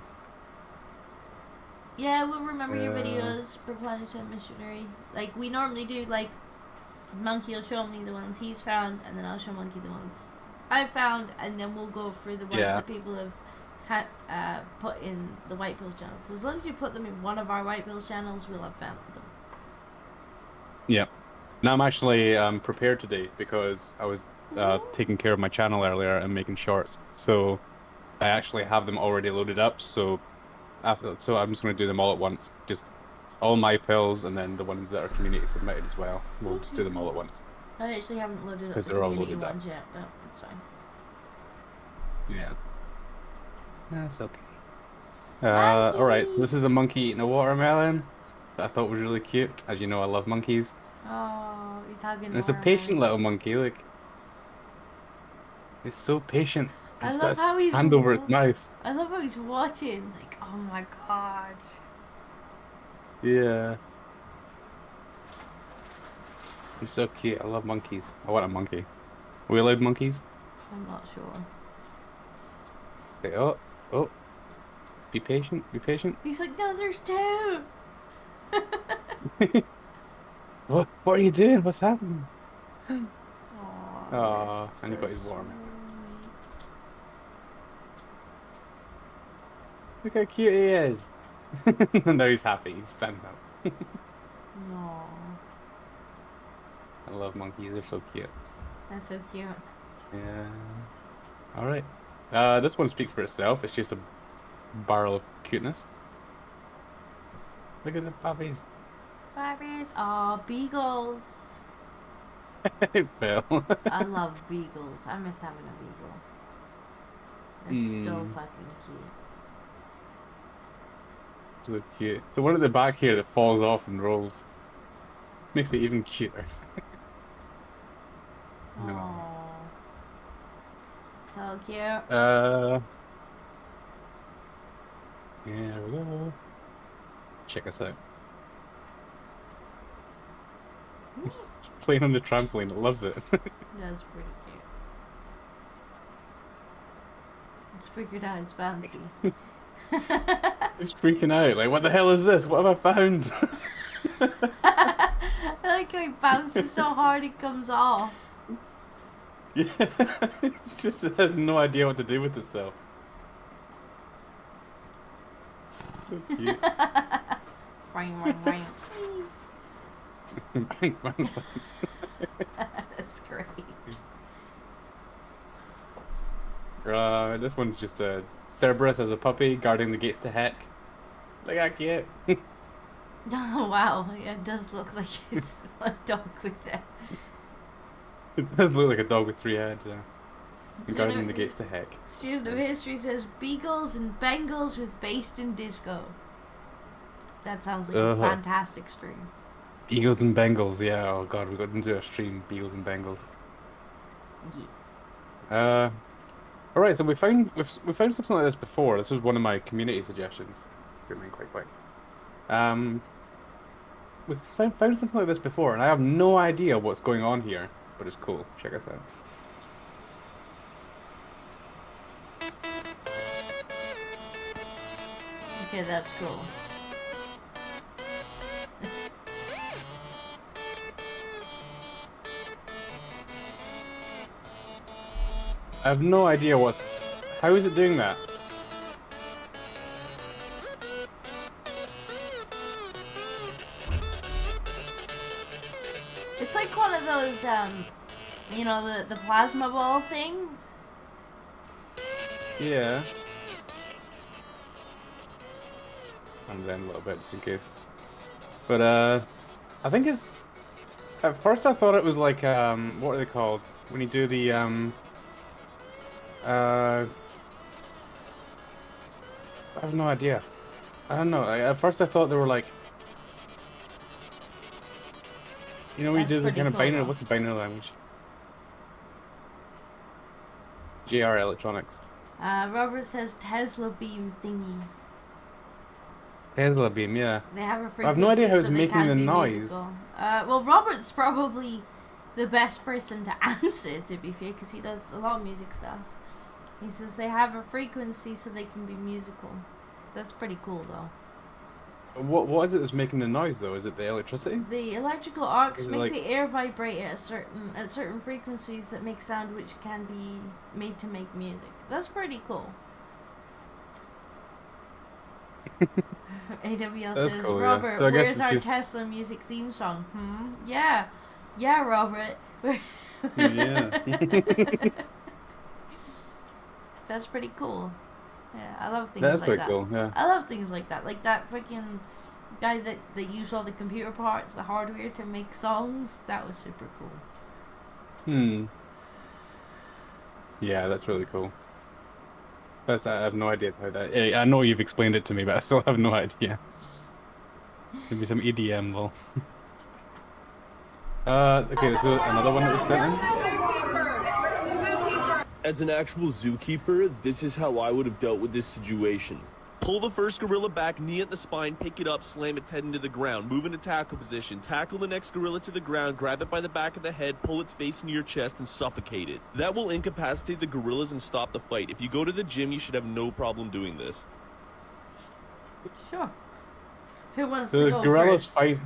Yeah, we'll remember your Uh, videos, Replenisher Missionary. Like, we normally do, like, Monkey will show me the ones he's found, and then I'll show Monkey the ones I've found, and then we'll go through the ones Yeah. that people have put in the White Pills channel. So as long as you put them in one of our White Pills channels, we'll have found them. Yeah. Now I'm actually prepared today because I was taking care of my channel earlier and making shorts. So I actually have them already loaded up. So so I'm just going to do them all at once. Just all my pills and then the ones that are community submitted as well. We'll just do them all at once. I actually haven't loaded up Because the they're all community loaded up. ones yet, but it's fine. Yeah. That's okay. Monkey! Alright, so this is a monkey eating a watermelon that I thought was really cute. As you know, I love monkeys. Oh, he's hugging And it's a Laura. patient little monkey, like. It's so patient. I It's love got how its he's hand over its mouth. I love how he's watching. Like, oh my god. Yeah. He's so cute. I love monkeys. I want a monkey. Are we allowed monkeys? I'm not sure. Okay, oh. Be patient, be patient. He's like, no, there's two. What are you doing? What's happening? Aw, Aw, they're and he got his so watermelon. sweet. Look how cute he is. Now he's happy. He's standing up. Aw, I love monkeys. They're so cute. that's so cute. Yeah. All right. This one speaks for itself. It's just a barrel of cuteness. Look at the puppies. Barbies. Aw, beagles. It fell. I love beagles. I miss having a beagle. They're so Mm. fucking cute. So cute. So one at the back here that falls off and rolls. Makes it even cuter. No. Aw. So cute. There we go. Check us out. Playing on the trampoline, it loves it. That's pretty cute. Just figured out it's bouncy. It's freaking out. Like, what the hell is this? What have I found? I like how it bounces so hard it comes off. Yeah, it has no idea what to do with itself. So cute. Ring, ring, ring. Bang, bang, bang. That's great. This one's just Cerberus as a puppy guarding the gates to heck. Look how cute. Oh wow, it does look like it's a dog with that. It does look like a dog with 3 heads, yeah. Guarding the Student- gates to heck. Student of history says Beagles and Bengals with Based in Disco. That sounds like a fantastic stream. Eagles and Bengals, yeah. Oh god, we got into a stream. Beagles and Bengals. Yeah. All right. So we found something like this before. This was one of my community suggestions. Remain quite quick. We found something like this before, and I have no idea what's going on here, but it's cool. Check us out. Okay, that's cool. I have no idea what's. How is it doing that? It's like one of those, you know, the plasma ball things. Yeah. I'm down a little bit just in case. But I think it's. At first, I thought it was like what are they called when you do the I have no idea. I don't know. At first, I thought they were like. You know, we That's do the pretty kind of cool, binary. though. What's the binary language? JR Electronics. Robert says Tesla beam thingy. Tesla beam, yeah. They have a frequency I have no idea how it's so they making can the be noise. musical. Well, Robert's probably the best person to answer, to be fair, because he does a lot of music stuff. He says they have a frequency so they can be musical. That's pretty cool, though. What is it that's making the noise though? Is it the electricity? The electrical arcs Is it make like- the air vibrate at certain frequencies that make sound which can be made to make music. That's pretty cool. AWL That's says, cool, yeah. Robert, So I guess where's it's our just- Tesla music theme song? Yeah. Yeah, Robert. Yeah. That's pretty cool. Yeah, I love things That's like quite that. cool, yeah. I love things like that. Like that freaking guy that used all the computer parts, the hardware to make songs. That was super cool. Yeah, that's really cool. I have no idea how that. I know you've explained it to me, but I still have no idea. Maybe some EDM, though. Okay, this is another one that was sent in. As an actual zookeeper, this is how I would have dealt with this situation. Pull the first gorilla back, knee at the spine, pick it up, slam its head into the ground, move into tackle position, tackle the next gorilla to the ground, grab it by the back of the head, pull its face into your chest, and suffocate it. That will incapacitate the gorillas and stop the fight. If you go to the gym, you should have no problem doing this. Sure. Who wants The to go gorillas first? fight.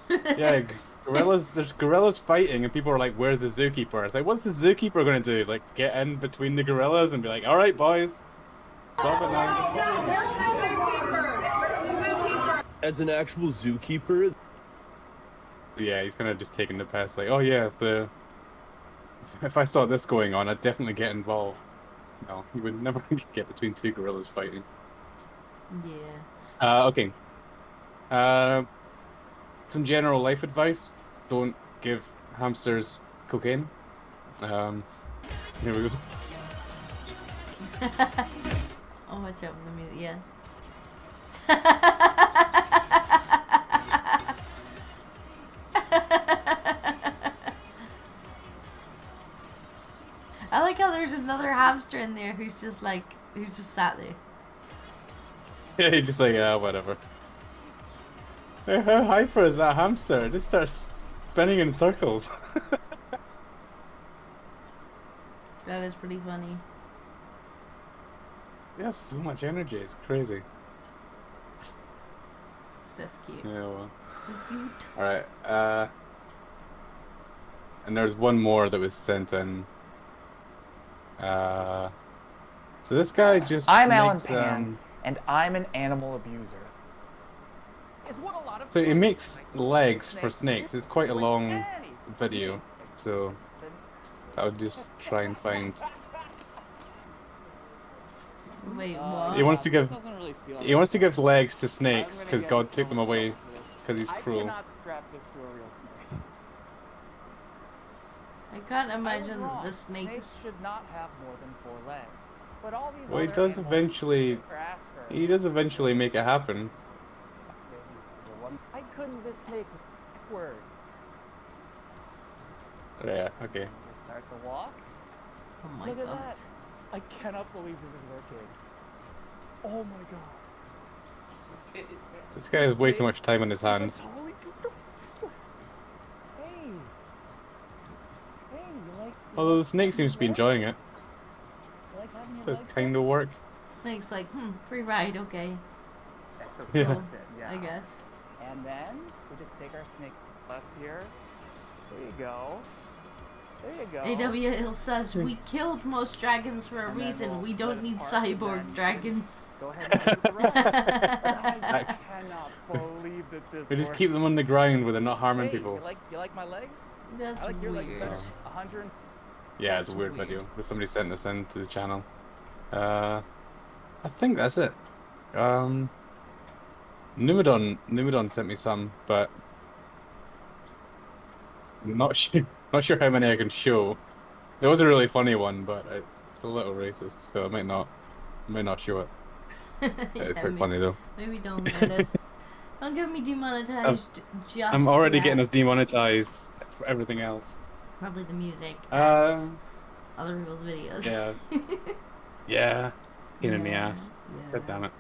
Yeah, gorillas. There's gorillas fighting, and people are like, "Where's the zookeeper?" It's like, what's the zookeeper gonna do? Like, get in between the gorillas and be like, "All right, boys, stop it now." As an actual zookeeper, So yeah, he's kind of just taking the piss. Like, oh yeah, if I saw this going on, I'd definitely get involved. No, you would never get between two gorillas fighting. Yeah. Okay. Some general life advice: don't give hamsters cocaine. Here we go. Oh, watch out for the music. Yeah. I like how there's another hamster in there who's just sat there. Yeah, he's just like, yeah, whatever. Hey, how hyper is that hamster? It just starts spinning in circles. That is pretty funny. They have so much energy, it's crazy. That's cute. Yeah, well. That's cute. Alright, and there's one more that was sent in. So this guy just I'm Alan makes, Pan, and I'm an animal abuser. so he makes legs for snakes. It's quite a long video, so I would just try and find. Wait, what? He wants to give Doesn't really feel he wants to give legs to snakes because God took them away because he's cruel. I cannot strap this to a real snake. I can't I was imagine wrong. the snakes. should not have more than 4 legs. But all these Well, he other does animals eventually. for ass fur. He does eventually make it happen. I couldn't this snake backwards. Yeah. Okay. Just start to walk. Oh my Look at god. that. I cannot believe this is working. Oh my god. This guy has way too much time on his hands. Hey. Hey, you like... Although the snake seems to be enjoying it. You like having your Does legs kind of work. Snake's like, free ride, okay. Yeah. Cool, I guess. And then we just take our snake left here. There you go. There you go. AWL says, we killed most dragons for a And then reason. we'll We split don't need apart and cyborg then- dragons. Go ahead and take the run. I cannot believe that this We just worked. keep them on the ground where they're not harming Hey, people. You like my legs? That's I like your legs weird. better. 100. Yeah, it's a That's weird weird. video. But somebody sent this in to the channel. I think that's it. Numidon sent me some, but I'm not sure. Not sure how many I can show. There was a really funny one, but it's a little racist, so I might not show it. It's quite funny though. Maybe don't let us. Don't get me demonetized just I'm already yet. getting us demonetized for everything else. Probably the music and Um, other people's videos. yeah, yeah, pain in the Yeah, ass. yeah. God damn it.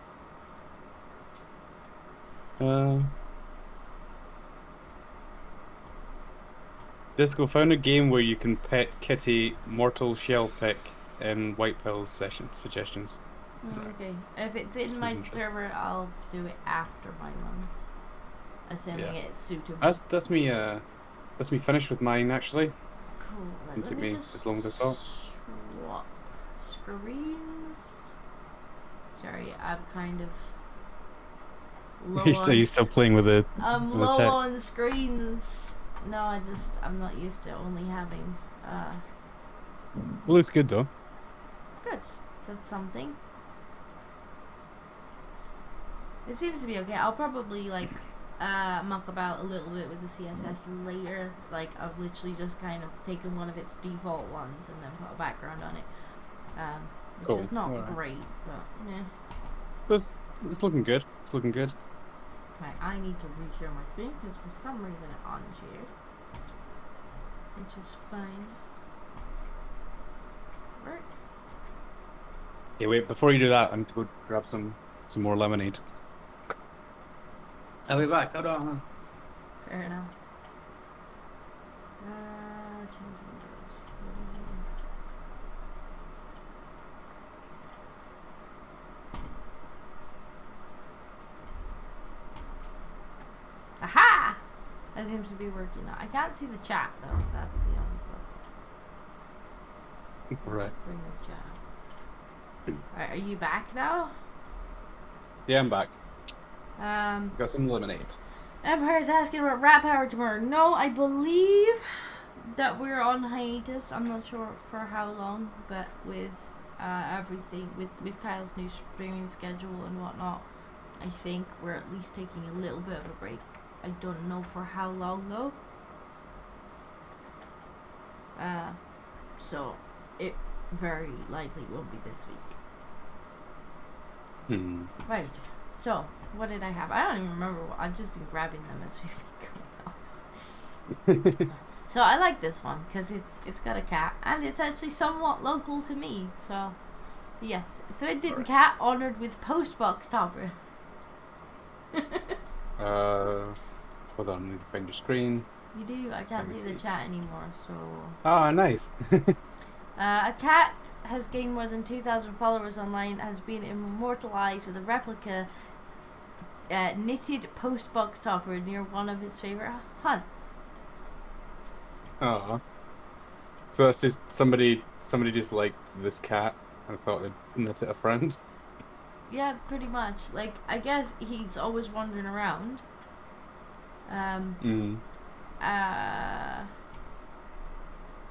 Disco found a game where you can pet Kitty Mortal Shell Pick in White Pills suggestions. Okay. If it's in Sounds my interesting. server, I'll do it after my ones. Assuming Yeah. it's suitable. That's me finished with mine actually. Cool. Right, Didn't let take me me just as long as I thought. swap screens. Sorry, I'm kind of low He's still playing with it. I'm with the low tech. on screens. No, I'm not used to only having It looks good though. good. That's something. It seems to be okay. I'll probably like muck about a little bit with the CSS later. Like I've literally just kind of taken one of its default ones and then put a background on it. Which Cool. is not Alright. great, but yeah. It's looking good. It's looking good. Right, I need to reshare my screen because for some reason it unshared. Which is fine. Work. Hey, wait! Before you do that, I need to go grab some more lemonade. I'll be back. Hold on. Fair enough. Change windows. Aha! That seems to be working now. I can't see the chat though. That's the only problem. Right. Bring the chat. Alright, are you back now? Yeah, I'm back. Um, Got some lemonade. Empire's asking about Rat Power tomorrow. No, I believe that we're on hiatus. I'm not sure for how long, but with everything, with Kyle's new streaming schedule and whatnot, I think we're at least taking a little bit of a break. I don't know for how long though. So it very likely won't be this week. Right. So, what did I have? I don't even remember. I've just been grabbing them as we've been going. So I like this one because it's got a cat and it's actually somewhat local to me. So yes. So it did cat honored with postbox topper. Hold on, I need to find your screen. You do? I can't see the chat anymore, so... Ah, nice. A cat has gained more than 2,000 followers online, has been immortalized with a replica knitted postbox topper near one of his favorite hunts. Oh. So that's just somebody just liked this cat and thought they'd knit it a friend. Yeah, pretty much. Like, I guess he's always wandering around.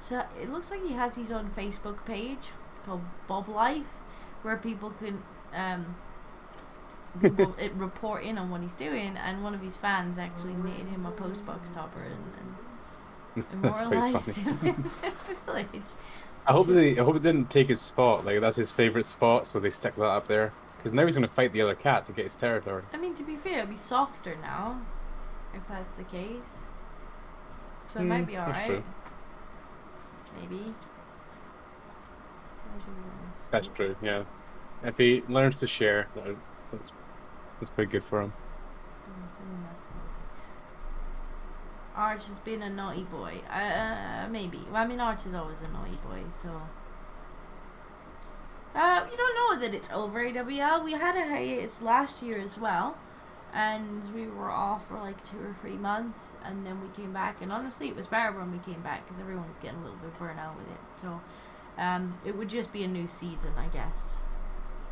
So it looks like he has his own Facebook page called Bob Life, where people can report in on what he's doing, and one of his fans actually knitted him a postbox topper and immortalized him in the village. I hope it didn't take his spot. Like that's his favorite spot, so they stick that up there. Because now he's gonna fight the other cat to get his territory. I mean, to be fair, it'll be softer now, if that's the case. So it might be alright. Maybe. That's true. Yeah. If he learns to share, that's pretty good for him. Arch has been a naughty boy. Maybe. Well, I mean, Arch is always a naughty boy, so... you don't know that it's over, AWL. We had a hiatus last year as well. And we were off for like 2 or 3 months. And then we came back. And honestly, it was better when we came back. Because everyone was getting a little bit burnt out with it. So, it would just be a new season, I guess.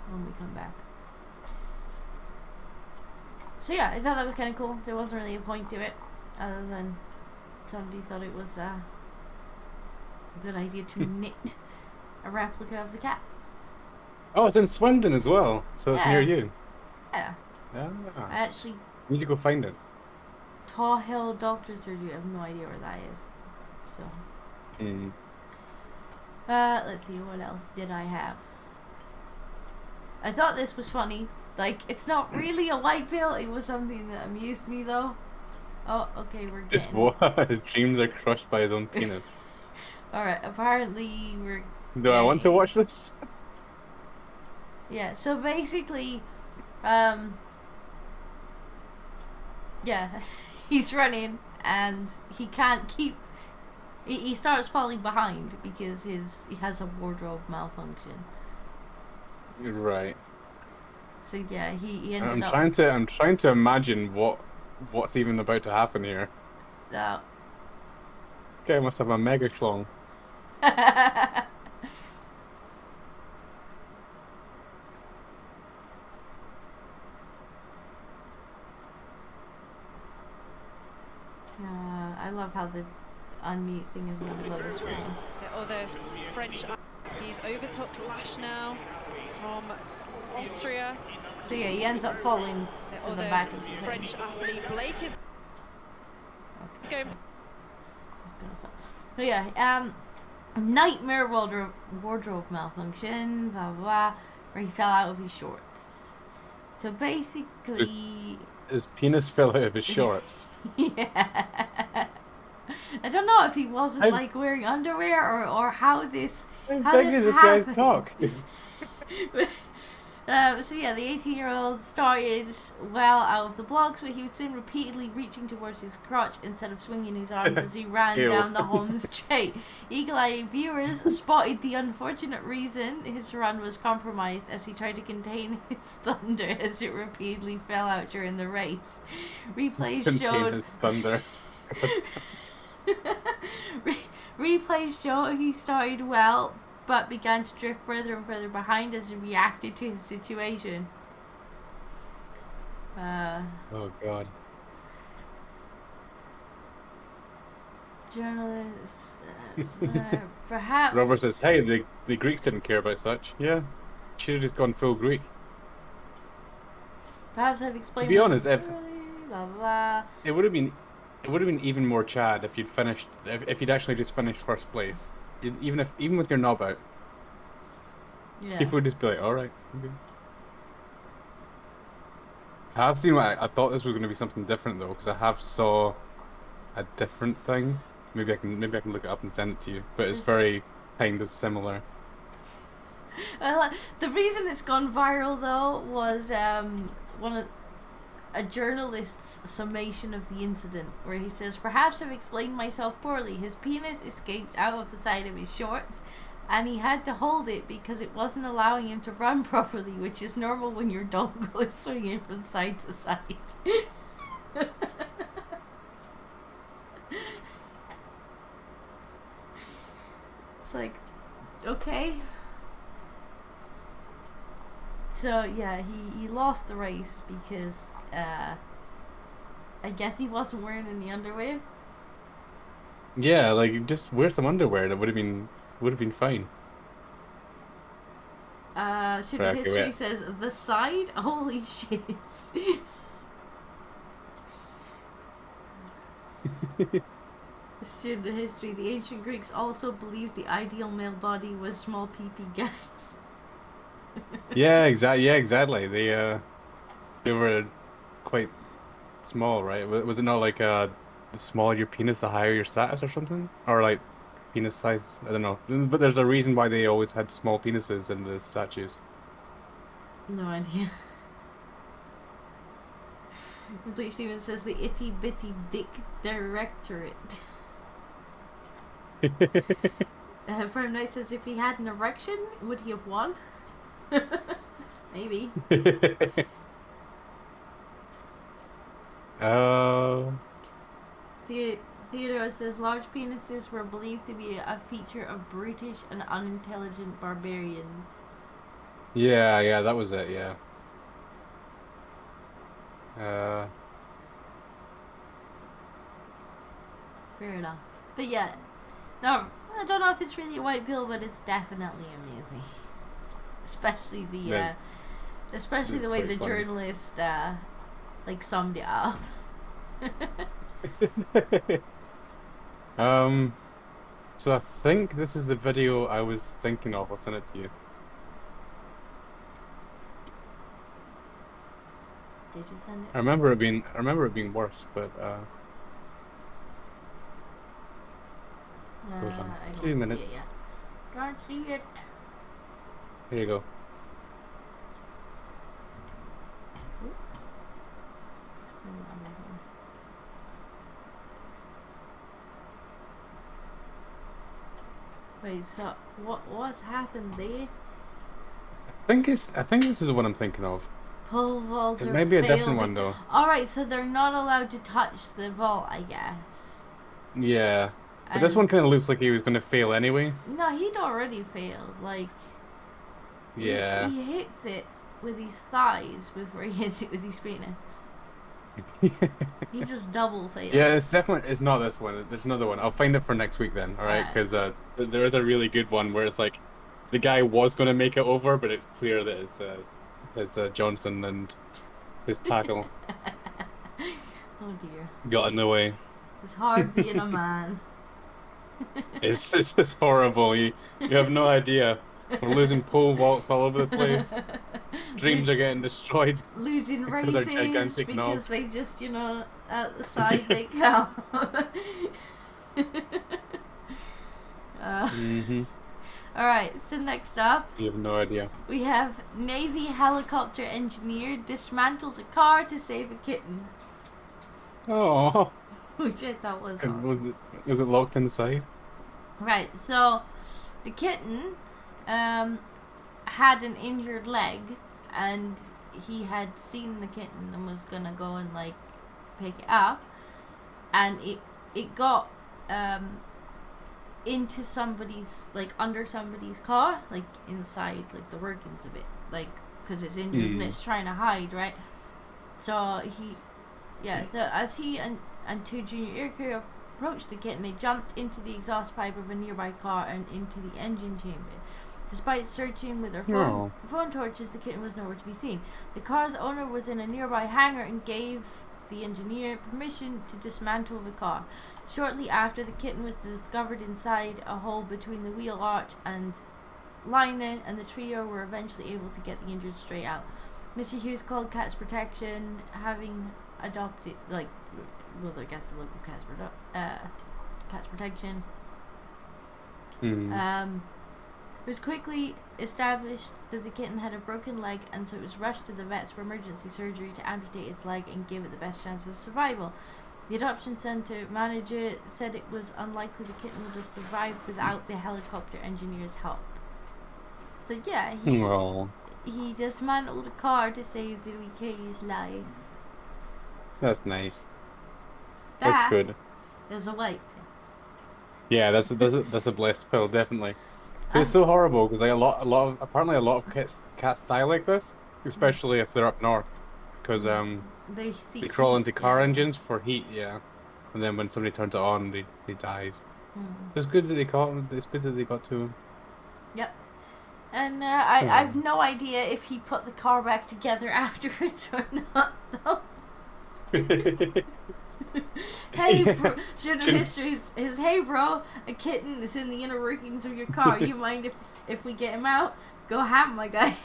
When we come back. So yeah, I thought that was kind of cool. There wasn't really a point to it. Other than somebody thought it was a good idea to knit a replica of the cat. Oh, it's in Swindon as well, so it's near you. Yeah. Ah. I actually... Need to go find it. Taw Hill Doctor Surgery. I have no idea where that is. So... let's see, what else did I have? I thought this was funny. Like, it's not really a white pill. It was something that amused me, though. Oh, okay, we're getting... Just what? His dreams are crushed by his own penis. Alright, apparently we're... Do I want to watch this? Yeah, so basically, yeah, he's running and he can't keep... He starts falling behind because he has a wardrobe malfunction. Right. So yeah, he ended up... I'm trying to imagine what's even about to happen here. This guy must have a mega schlong. I love how the unmute thing is in the middle of the screen. The other French, he's overtook Lash now from Austria. So yeah, he ends up falling to the back of the thing. French athlete Blake is going. Just gonna stop. So yeah, nightmare wardrobe malfunction, blah blah blah, where he fell out of his shorts. So basically, his penis fell out of his shorts. Yeah. I don't know if he wasn't like wearing underwear or how this guy's cock. So yeah, the 18-year-old started well out of the blocks, but he was soon repeatedly reaching towards his crotch instead of swinging his arms as he ran down the home straight. Eagle-eyed viewers spotted the unfortunate reason his run was compromised as he tried to contain his thunder as it repeatedly fell out during the race. Replays showed his thunder. Replays show he started well, but began to drift further and further behind as he reacted to his situation. Oh God. Journalists, perhaps... Robert says, hey, the Greeks didn't care about such. Yeah, should have just gone full Greek. Perhaps I've explained... To be honest, blah, blah, blah. It would have been even more Chad if you'd finished, if you'd actually just finished first place. Even with your knob out, Yeah. people would just be like, "All right, okay." I have seen what I thought this was going to be something different though, because I have saw a different thing. Maybe I can look it up and send it to you. But it's very kind of similar. The reason it's gone viral though was a journalist's summation of the incident, where he says, "Perhaps I've explained myself poorly. His penis escaped out of the side of his shorts, and he had to hold it because it wasn't allowing him to run properly, which is normal when your dongle is swinging from side to side." It's like, okay. So yeah, he lost the race because I guess he wasn't wearing any underwear. Yeah, like just wear some underwear. That would have been fine. Student Okay, history wait. says the side. Holy shit. Student history. The ancient Greeks also believed the ideal male body was small pee-pee guy. Yeah, exactly. Yeah, exactly. They were quite small, right? Was it not like the smaller your penis, the higher your status or something? Or like penis size? I don't know. But there's a reason why they always had small penises in the statues. No idea. Bleach Steven says the itty bitty dick directorate. Firm Knight says if he had an erection, would he have won? Maybe. Uh, Theodore says large penises were believed to be a feature of brutish and unintelligent barbarians. yeah, that was it. Yeah. Fair enough. But yeah, no, I don't know if it's really a white pill, but it's definitely amusing. Especially That's- especially the that's way quite the funny. journalist like summed it up. So I think this is the video I was thinking of. I'll send it to you. Did you send it? I remember it being worse, but hold on. I 2 don't minutes. see it yet. Don't see it. Here you go. Wait, so what's happened there? I think this is what I'm thinking of. Pole vaulter It may be a different failed one it. though. Alright, so they're not allowed to touch the vault, I guess. Yeah. But this And- one kind of looks like he was going to fail anyway. No, he'd already failed. Like, Yeah. he hits it with his thighs before he hits it with his penis. He just double failed. Yeah, it's not this one. There's another one. I'll find it for next week then, alright? Alright. Because there is a really good one where it's like the guy was going to make it over, but it's clear that it's Johnson and his tackle Oh dear. got in the way. It's hard being a man. It's just horrible. You have no idea. We're losing pole vaults all over the place. Streams are getting destroyed. Losing Because they're races gigantic because knobs. they just, at the side they come. Mm-hmm. Alright, so next up, You have no idea. we have Navy helicopter engineer dismantles a car to save a kitten. Oh, Which I thought was awesome. was it locked inside? Right, so the kitten had an injured leg, and he had seen the kitten and was gonna go and like pick it up, and it got into somebody's, like under somebody's car, like inside like the workings of it, like because it's injured and it's trying to hide, right? So so as he and two junior aircrew approached the kitten, they jumped into the exhaust pipe of a nearby car and into the engine chamber. Despite searching with their phone torches, the kitten was nowhere to be seen. The car's owner was in a nearby hangar and gave the engineer permission to dismantle the car. Shortly after, the kitten was discovered inside a hole between the wheel arch and liner, and the trio were eventually able to get the injured straight out. Mr. Hughes called Cats Protection, having adopted, I guess the local Cats Protection. was quickly established that the kitten had a broken leg, and so it was rushed to the vets for emergency surgery to amputate its leg and give it the best chance of survival. The adoption centre manager said it was unlikely the kitten would have survived without the helicopter engineer's help. So yeah, Oh, he dismantled a car to save the wee kitty's life. that's nice. That That's good. is a white Yeah, that's a blessed pill, definitely. It's so horrible because like apparently a lot of cats die like this, especially if they're up north, because they see they crawl into car yeah. engines for heat, yeah, and then when somebody turns it on, they dies. Mm. It's good that they caught. It's good that they got to him. Yep. And I've no idea if he put the car back together afterwards or not, though. Hey, bro. Student of history is, hey, bro, a kitten is in the inner workings of your car. You mind if we get him out? Go ham, my guy.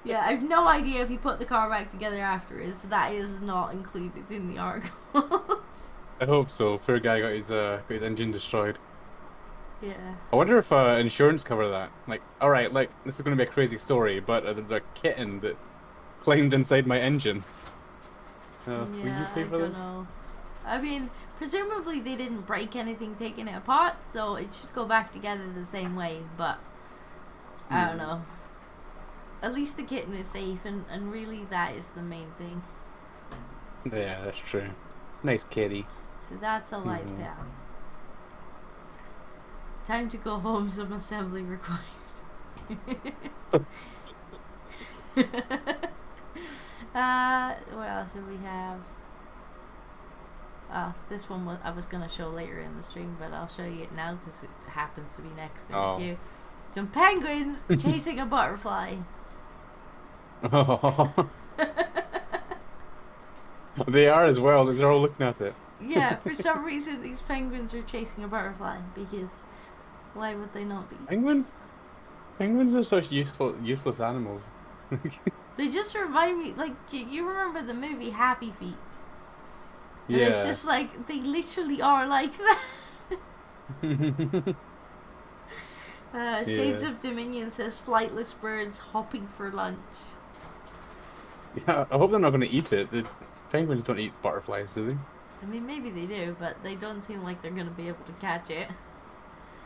Yeah, I have no idea if he put the car back together afterwards. That is not included in the articles. I hope so. Poor guy got his engine destroyed. Yeah. I wonder if insurance cover that. Like, all right, like this is going to be a crazy story, but there's a kitten that climbed inside my engine. Would you Yeah, pay I for don't this? know. I mean, presumably they didn't break anything taking it apart, so it should go back together the same way, but I don't know. At least the kitten is safe, and really that is the main thing. Yeah, that's true. Nice kitty. So that's a light down. Time to go home, some assembly required. What else do we have? This one I was gonna show later in the stream, but I'll show you it now because it happens to be next in the queue. Some penguins chasing a butterfly. They are as well. They're all looking at it. Yeah, for some reason these penguins are chasing a butterfly because why would they not be? Penguins are such useless animals. They just remind me, like, you remember the movie Happy Feet? And Yeah. it's just like, they literally are like that. Shades of Dominion says flightless birds hopping for lunch. Yeah, I hope they're not going to eat it. The penguins don't eat butterflies, do they? I mean, maybe they do, but they don't seem like they're going to be able to catch it.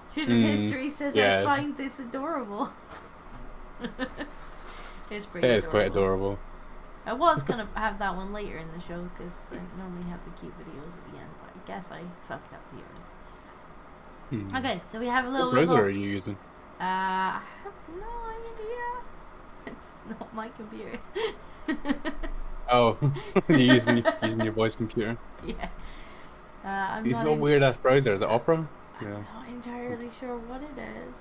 Student of History says, I find this adorable. It's pretty adorable. It's quite adorable. I was going to have that one later in the show, because I normally have the cute videos at the end, but I guess I fucked up the order. Okay, so we have a little What browser are you using? I have no idea. It's not my computer. Oh, you're using your boy's computer. Yeah. I'm He's not got a weird ass browser. Is it Opera? I'm not entirely sure what it is.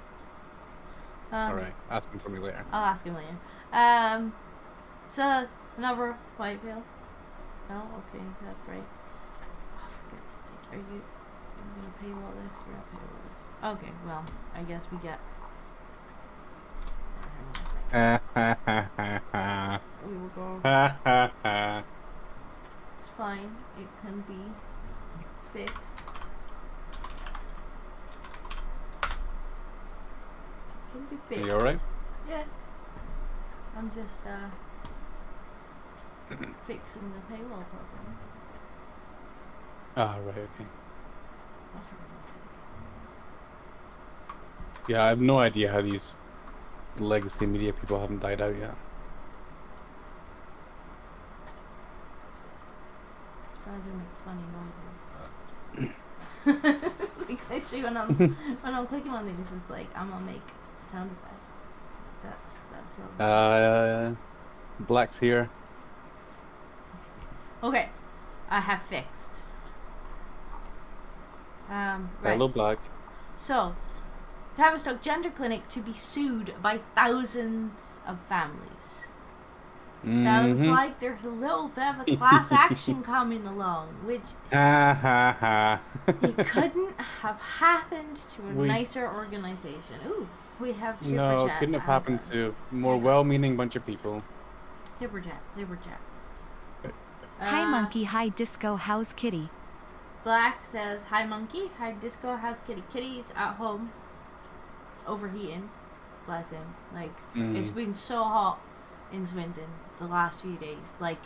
Alright, ask him for me later. I'll ask him later. So another white bill. No, okay, that's great. Oh, for goodness sake, are you gonna pay all this? You're gonna pay all this. Okay, well, I guess we get. We will go. It's fine. It can be fixed. It can be Are fixed. you alright? Yeah. I'm just fixing the payroll program. Ah, right, okay. Oh, for goodness sake. Yeah, I have no idea how these legacy media people haven't died out yet. This browser makes funny noises. Like literally when I'm clicking on these, it's like I'm gonna make sound effects. That's lovely. Black's here. Okay, I have fixed. Right. Hello, Black. So, Tavistock Gender Clinic to be sued by thousands of families. Sounds like there's a little bit of a class action coming along, which it couldn't have happened to a nicer organization. Ooh, we have super No, chat. couldn't have happened to a more well-meaning bunch of people. Super chat. Hi monkey, hi disco, how's kitty? Black says, hi monkey, hi disco, how's kitty? Kitty's at home. overheating. Bless him. Like, it's been so hot in Swindon the last few days. Like,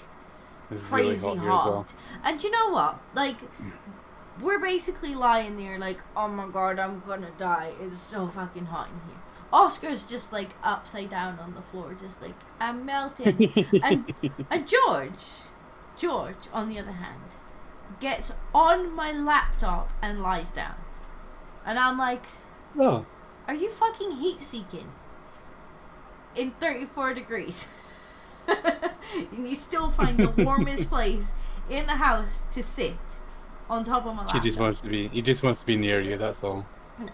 It's crazy really hot here hot. as well. And you know what? Like, we're basically lying there like, oh my god, I'm gonna die. It's so fucking hot in here. Oscar's just like upside down on the floor, just like, I'm melting. and George, on the other hand, gets on my laptop and lies down. And I'm like, Oh. are you fucking heat seeking? In 34 degrees. And you still find the warmest place in the house to sit on top of my laptop. He just wants to be near you, that's all.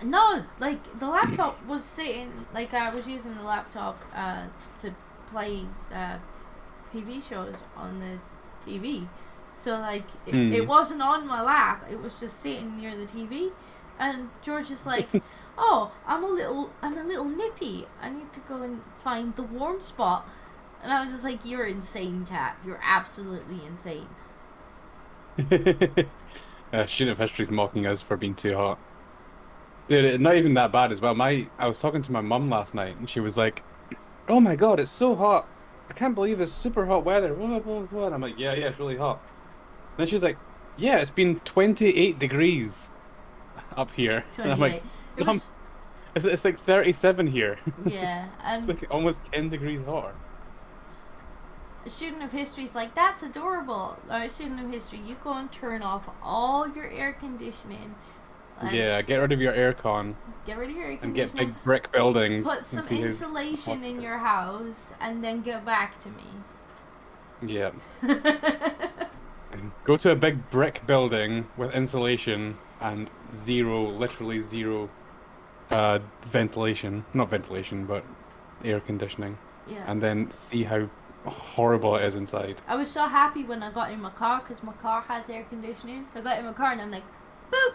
No, like, the laptop was sitting, like, I was using the laptop to play TV shows on the TV. So, like, it wasn't on my lap, it was just sitting near the TV. And George is like, oh, I'm a little nippy. I need to go and find the warm spot. And I was just like, you're insane, cat. You're absolutely insane. Student of History's mocking us for being too hot. Dude, not even that bad as well. I was talking to my mum last night, and she was like, "Oh my god, it's so hot! I can't believe it's super hot weather." Blah, blah, blah. And I'm like, "Yeah, it's really hot." And then she's like, "Yeah, it's been 28 degrees up here." And I'm like, It "Mum, was, it's like 37 here." yeah, and It's like almost 10 degrees hotter. a student of history's like, that's adorable. A student of history, you go and turn off all your air conditioning. Like, Yeah, get rid of your aircon get rid of your air and get conditioning. big brick buildings. Put and some see how insulation hot in it your is. house, and then get back to me. Yeah. Go to a big brick building with insulation and literally zero ventilation. Not ventilation, but air conditioning. Yeah. And then see how horrible it is inside. I was so happy when I got in my car because my car has air conditioning. So I got in my car and I'm like, boop.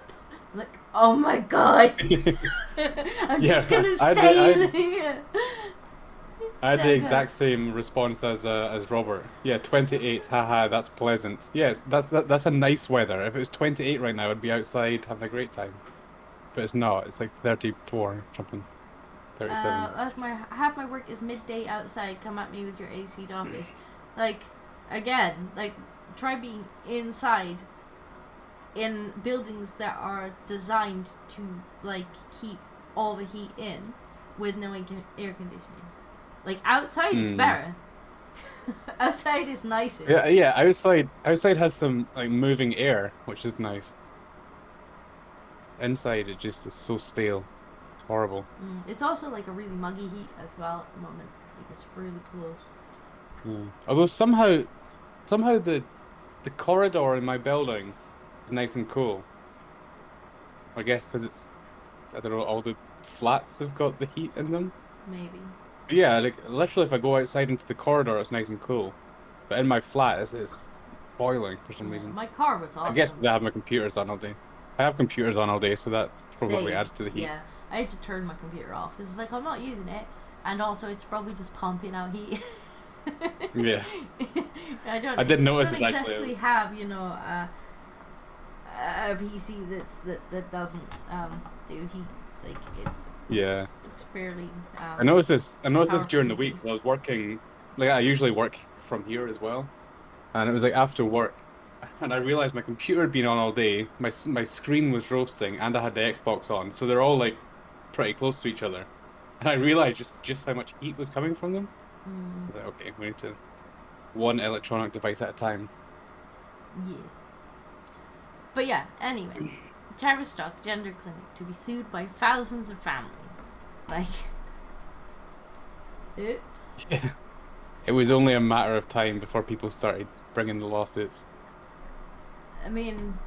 I'm like, oh my god. I'm just Yeah, gonna I stay did- in here. I had So the good. exact same response as Robert. Yeah, 28. Haha, that's pleasant. Yes, that's a nice weather. If it was 28 right now, I'd be outside having a great time. But it's not. It's like 34 something. 37. Half my work is midday outside. Come at me with your AC office. Like, again, like, try being inside in buildings that are designed to, like, keep all the heat in with no air conditioning. Like, outside is better. Outside is nicer. Yeah. Outside has some like moving air, which is nice. Inside, it just is so stale. It's horrible. It's also like a really muggy heat as well at the moment. Like, it's really close. Although somehow the corridor in my building is nice and cool. I guess because it's, I don't know, all the flats have got the heat in them. Maybe. Yeah, like literally, if I go outside into the corridor, it's nice and cool. But in my flat, it's boiling for some reason. My car was awesome. I guess 'cause I have my computers on all day. I have computers on all day, so that probably Same. adds to the heat. Yeah, I had to turn my computer off. It's like, I'm not using it. And also, it's probably just pumping out heat. Yeah. I did notice don't this, actually. exactly have, you know, a PC that doesn't do heat. Like, it's fairly. I noticed this during the powerful week. PC. 'Cause I was working, like I usually work from here as well, and it was like after work, and I realized my computer had been on all day. My screen was roasting, and I had the Xbox on, so they're all like pretty close to each other. And I realized just how much heat was coming from them. I was like, okay, we need to one electronic device at a time. Yeah. But yeah, anyway. Tavistock Gender Clinic to be sued by thousands of families. Like, oops. Yeah. It was only a matter of time before people started bringing the lawsuits. I mean,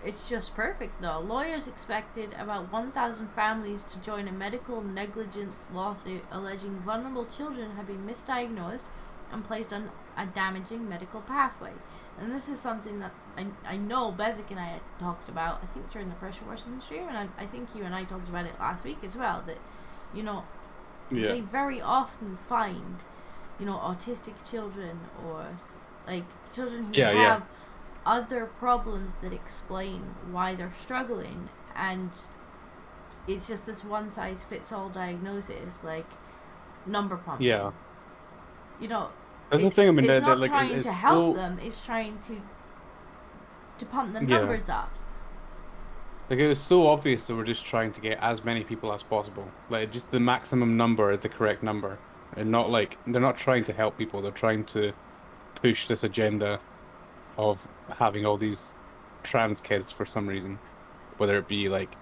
it's just perfect though. Lawyers expected about 1,000 families to join a medical negligence lawsuit alleging vulnerable children have been misdiagnosed and placed on a damaging medical pathway. And this is something that I know Bezic and I had talked about, I think during the pressure washing stream, and I think you and I talked about it last week as well, that, you know, Yeah. they very often find, you know, autistic children or, like, children who have other problems that explain why they're struggling, and it's just this one size fits all diagnosis, like number pumping. Yeah. You know, That's the thing. I mean, it's that not like trying it's to help so, them. It's trying to pump the Yeah. numbers up. like it was so obvious that we're just trying to get as many people as possible. Like just the maximum number is the correct number, and not like they're not trying to help people. They're trying to push this agenda of having all these trans kids for some reason, whether it be like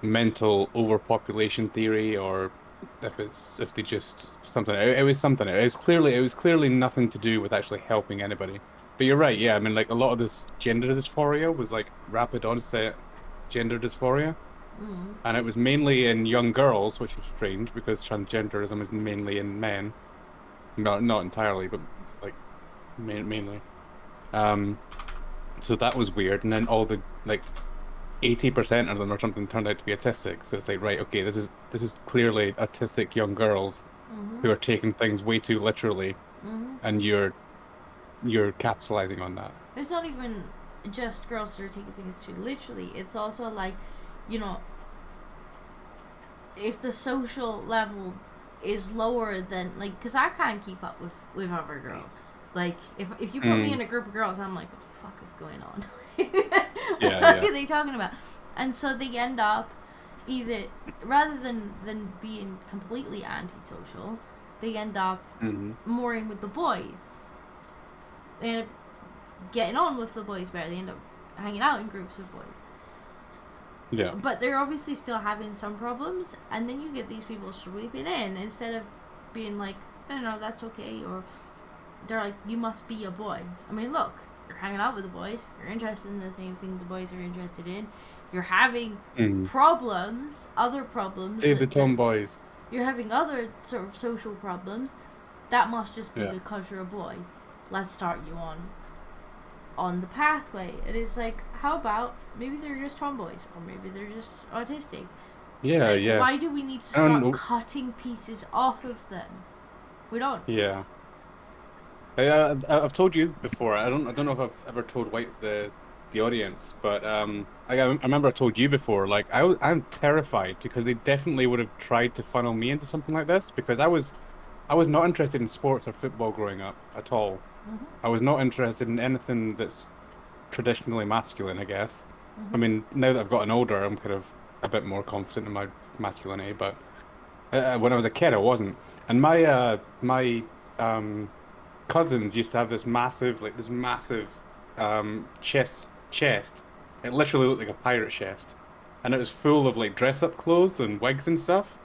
mental overpopulation theory or if they just something. It was something. It was clearly nothing to do with actually helping anybody. But you're right. Yeah, I mean, like a lot of this gender dysphoria was like rapid onset gender dysphoria, and it was mainly in young girls, which is strange because transgenderism is mainly in men. Not entirely, but like mainly. So that was weird, and then all the like 80% of them or something turned out to be autistic. So it's like, right, okay, this is clearly autistic young girls who are taking things way too literally, and you're capitalizing on that. It's not even just girls that are taking things too literally. It's also like, you know, if the social level is lower than, like, because I can't keep up with other girls. Like, if you put me in a group of girls, I'm like, what the fuck is going on? What are they talking about? And so they end up either, rather than being completely antisocial, they end up more in with the boys. They end up getting on with the boys better. They end up hanging out in groups of boys. Yeah. But they're obviously still having some problems, and then you get these people sweeping in instead of being like, no, that's okay, or they're like, you must be a boy. I mean, look, you're hanging out with the boys, you're interested in the same thing the boys are interested in, you're having problems, other problems. Save the tomboys. You're having other sort of social problems. That must just be because you're a boy. Let's start you on the pathway. It is like, how about maybe they're just tomboys, or maybe they're just autistic. Yeah, like, yeah. Why do we need to start cutting pieces off of them? We don't. Yeah. I've told you before. I don't know if I've ever told the audience, but I remember I told you before. Like I'm terrified because they definitely would have tried to funnel me into something like this because I was not interested in sports or football growing up at all. I was not interested in anything that's traditionally masculine, I guess. I mean, now that I've gotten older, I'm kind of a bit more confident in my masculinity, but when I was a kid, I wasn't. And my cousins used to have this massive chest. It literally looked like a pirate chest, and it was full of like dress-up clothes and wigs and stuff.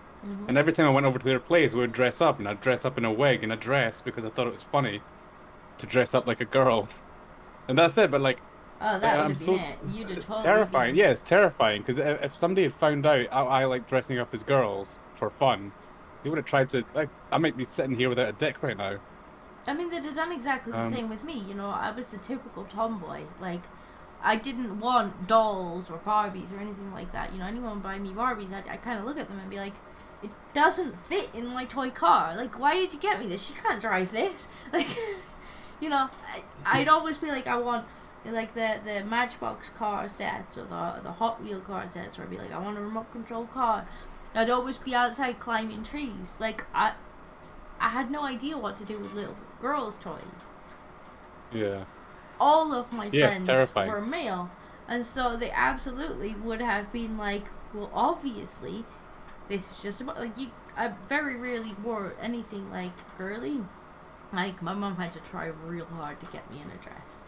And every time I went over to their place, we would dress up, and I'd dress up in a wig and a dress because I thought it was funny to dress up like a girl. And that's it. But like, oh, that would have been it. You'd have totally terrifying. been... Yeah, it's terrifying because if somebody had found out I like dressing up as girls for fun, they would have tried to. Like, I might be sitting here without a dick right now. I mean, they'd have done exactly the same with me. You know, I was the typical tomboy. Like, I didn't want dolls or Barbies or anything like that. You know, anyone would buy me Barbies, I kind of look at them and be like, it doesn't fit in my toy car. Like, why did you get me this? She can't drive this. Like, you know, I'd always be like, I want, like, the Matchbox car sets or the Hot Wheel car sets, or I'd be like, I want a remote control car. I'd always be outside climbing trees. Like, I had no idea what to do with little girls' toys. Yeah. All of my friends terrifying. were male, and so they absolutely would have been like, well, obviously, this is just about, like, you. I very rarely wore anything like girly. Like, my mom had to try real hard to get me in a dress.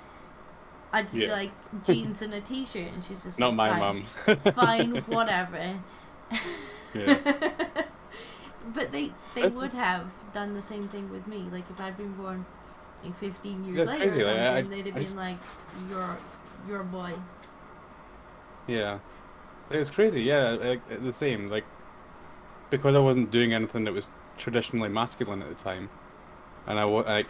I'd just be like jeans and a t-shirt, and she's just not like, my mum. Fine, whatever. Yeah. But they would have done the same thing with me. Like, if I'd been born like 15 years later crazy. or something, Like, they'd have been like, you're a boy. Yeah. It was crazy. Yeah, the same. Like, because I wasn't doing anything that was traditionally masculine at the time, and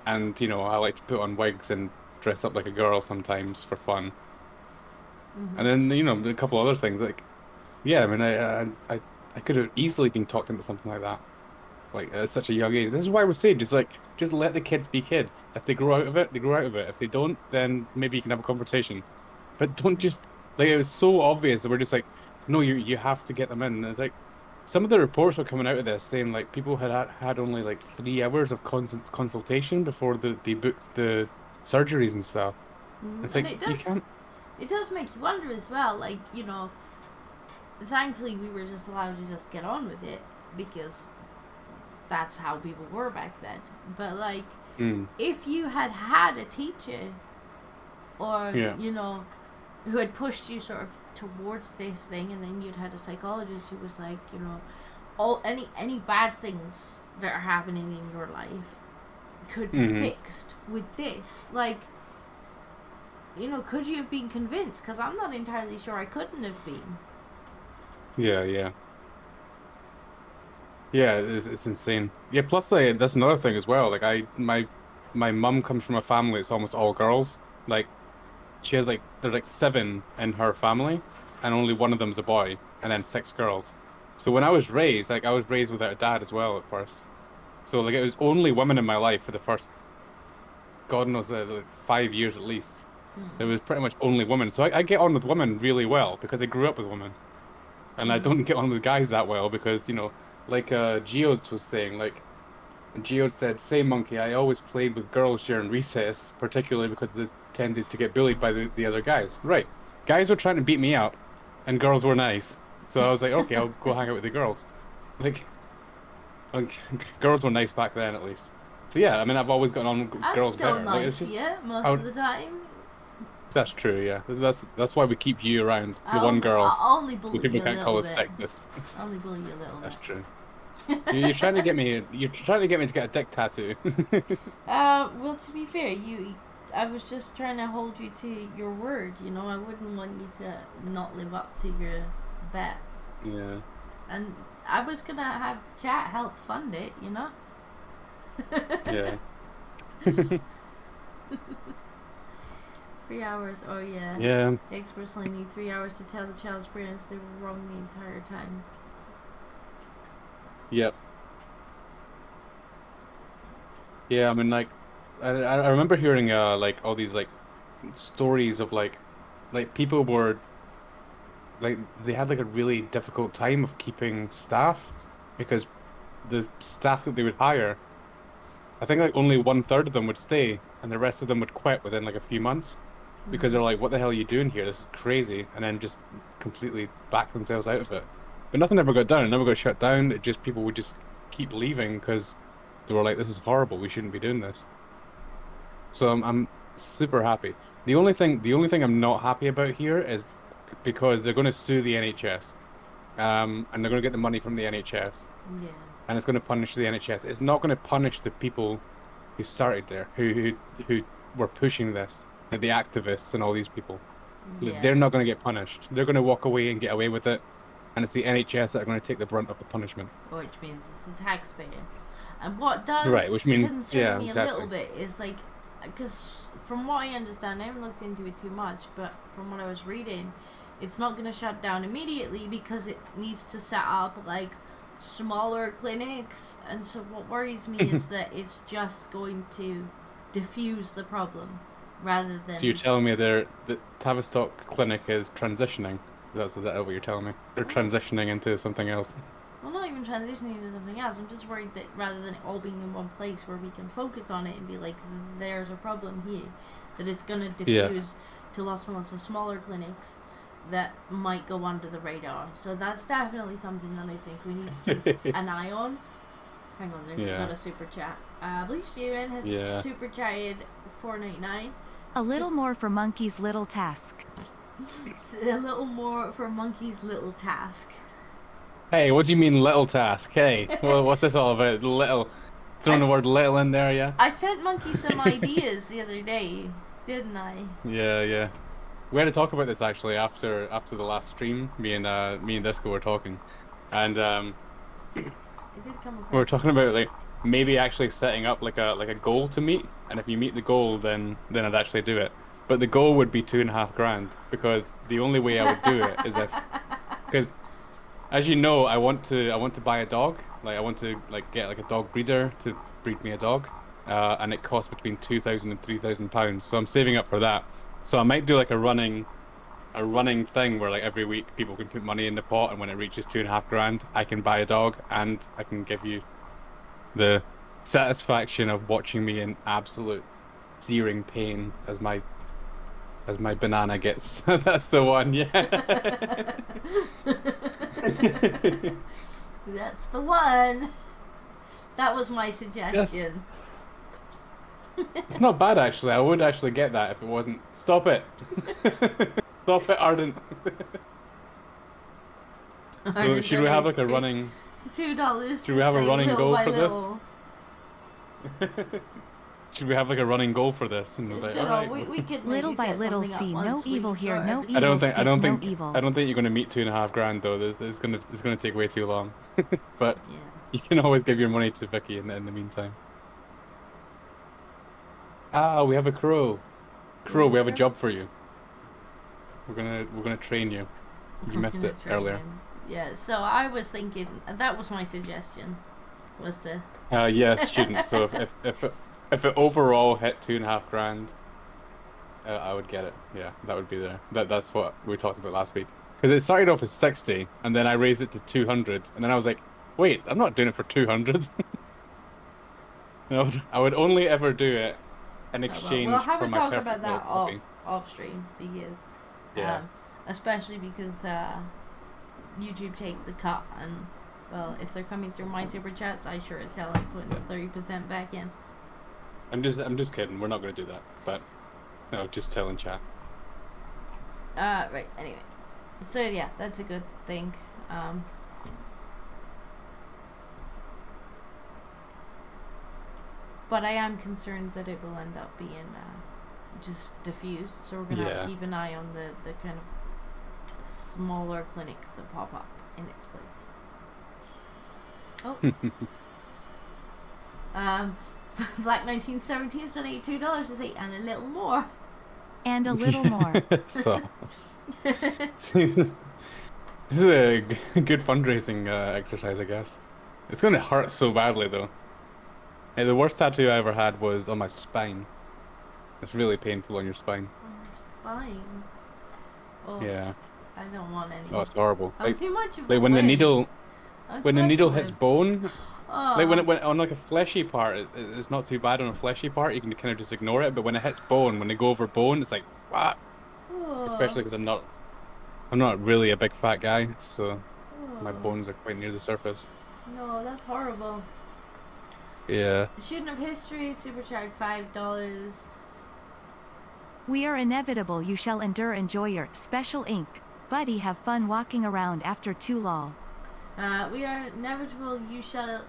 and you know, I like to put on wigs and dress up like a girl sometimes for fun. And then, you know, a couple other things like, yeah, I mean, I could have easily been talked into something like that, like at such a young age. This is why we're saying just let the kids be kids. If they grow out of it, they grow out of it. If they don't, then maybe you can have a conversation. But don't just, like, it was so obvious that we're just like, no, you have to get them in. And it's like some of the reports were coming out of this saying like people had only like 3 hours of consultation before they booked the surgeries and stuff. It's And like you can't. it does make you wonder as well. Like, you know, thankfully we were just allowed to just get on with it because that's how people were back then. But like, if you had had a teacher or you know, who had pushed you sort of towards this thing, and then you'd had a psychologist who was like, you know, any bad things that are happening in your life could be fixed with this. Like, you know, could you have been convinced? Because I'm not entirely sure I couldn't have been. Yeah. It's insane. Yeah, plus like that's another thing as well. Like my mum comes from a family it's almost all girls. Like she has like there's like 7 in her family, and only one of them's a boy, and then 6 girls. So when I was raised, like I was raised without a dad as well at first. So like it was only women in my life for the first, God knows, like 5 years at least. It was pretty much only women. So I get on with women really well because I grew up with women. And I don't get on with guys that well because, you know, like Geodes was saying, like, Geode said, "Say monkey, I always played with girls during recess, particularly because they tended to get bullied by the other guys." Right. Guys were trying to beat me up, and girls were nice. So I was like, okay, I'll go hang out with the girls. Like girls were nice back then, at least. So yeah, I mean, I've always gotten on with girls better. I'm still Like, nice just, to you most of the time. That's true, yeah. That's why we keep you around, the I one girl. I'll only So bully people you a can't little call us bit. sexist. I'll only bully you a little That's bit. true. You're trying to get me. You're trying to get me to get a dick tattoo. Well, to be fair, I was just trying to hold you to your word. You know, I wouldn't want you to not live up to your bet. Yeah. And I was gonna have chat help fund it. You know. Yeah. 3 hours. Oh yeah. Yeah. The experts only need 3 hours to tell the child's parents they were wrong the entire time. Yep. Yeah, I mean, like, I remember hearing like all these like stories of like people were like they had like a really difficult time of keeping staff because the staff that they would hire, I think like only 1/3 of them would stay and the rest of them would quit within like a few months because they're like, what the hell are you doing here? This is crazy, and then just completely back themselves out of it. But nothing ever got done. It never got shut down. It just people would just keep leaving because they were like, "This is horrible. We shouldn't be doing this." So I'm super happy. The only thing I'm not happy about here is because they're going to sue the NHS, and they're going to get the money from the NHS, Yeah. and it's going to punish the NHS. It's not going to punish the people who started there, who were pushing this, like the activists and all these people. Yeah. They're not going to get punished. They're going to walk away and get away with it. And it's the NHS that are going to take the brunt of the punishment. Which means it's the taxpayer. And what does Which means, concern me exactly. a little bit is like, because from what I understand, I haven't looked into it too much, but from what I was reading, it's not going to shut down immediately because it needs to set up like smaller clinics. And so what worries me is that it's just going to diffuse the problem rather than... So you're telling me that Tavistock Clinic is transitioning? That's what you're telling me. They're transitioning into something else. Well, not even transitioning into something else. I'm just worried that rather than it all being in one place where we can focus on it and be like, there's a problem here, that it's going to diffuse to lots and lots of smaller clinics that might go under the radar. So that's definitely something that I think we need to keep an eye on. Hang on, there's got a super chat. Bleach Steven has super chatted $4.99. A little more for Monkey's little task. A little more for Monkey's little task. Hey, what do you mean little task? Hey, well, what's this all about? Little, throwing the word little in there, yeah? I sent Monkey some ideas the other day, didn't I? Yeah. We had to talk about this actually after the last stream. Me and Disco were talking, and It did come across. we were talking about like maybe actually setting up like a goal to meet, and if you meet the goal, then I'd actually do it. But the goal would be $2.5 grand because the only way I would do it is because as you know, I want to buy a dog. Like I want to like get like a dog breeder to breed me a dog, and it costs between £2,000 and £3,000. So I'm saving up for that. So I might do like a running a running thing where like every week people can put money in the pot, and when it reaches 2.5 grand, I can buy a dog, and I can give you the satisfaction of watching me in absolute searing pain as my banana gets. That's the one, yeah. That's the one. That was my suggestion. It's not bad actually. I would actually get that if it wasn't. Stop it. Stop it, Ardent. So should we have like a running? $2. Should we have a running goal for this? Should we have like a running goal for this? And like, all right. We could Little maybe by set little, something up see, no once we evil here, sort no everything. I don't evil think stick, you're gonna meet 2.5 grand though. This it's gonna take way too long. But Yeah. you can always give your money to Vicky in the meantime. Ah, we have a crow. Crow, we have a job for you. We're gonna train you. You missed it earlier. Yeah, so I was thinking that was my suggestion, was to. Yeah, student. So if it overall hit 2.5 grand, I would get it. Yeah, that would be there. That's what we talked about last week. Because it started off as 60, and then I raised it to 200, and then I was like, wait, I'm not doing it for 200. No, I would only ever do it in exchange We'll have for a my talk perfect about that little puppy. off stream because, Yeah. especially because YouTube takes a cut, and well, if they're coming through my super chats, I sure as hell ain't putting the 30% back in. I'm just kidding. We're not gonna do that. But no, just telling chat. Right. Anyway, so yeah, that's a good thing. But I am concerned that it will end up being just diffused. So we're gonna have Yeah. to keep an eye on the kind of smaller clinics that pop up in its place. Oh. Black 1917's donated $2 to say and a little more. And a little more. So this is a good fundraising exercise, I guess. It's gonna hurt so badly though. Hey, the worst tattoo I ever had was on my spine. It's really painful on your spine. On your spine. Oh, Yeah. I don't want any. Oh, it's horrible. I'm Like, too much of a like when the wimp. needle I'm when too the much needle of a hits wimp. bone, Oh. like when it went on like a fleshy part, it's not too bad on a fleshy part. You can kind of just ignore it. But when it hits bone, when they go over bone, it's like fuck. Oh. Especially because I'm not really a big fat guy, so my bones are quite near the surface. No, that's horrible. Yeah. Student of History, supercharged $5. We are inevitable, you shall endure, enjoy your special ink. Buddy, have fun walking around after too lol. We are inevitable, you shall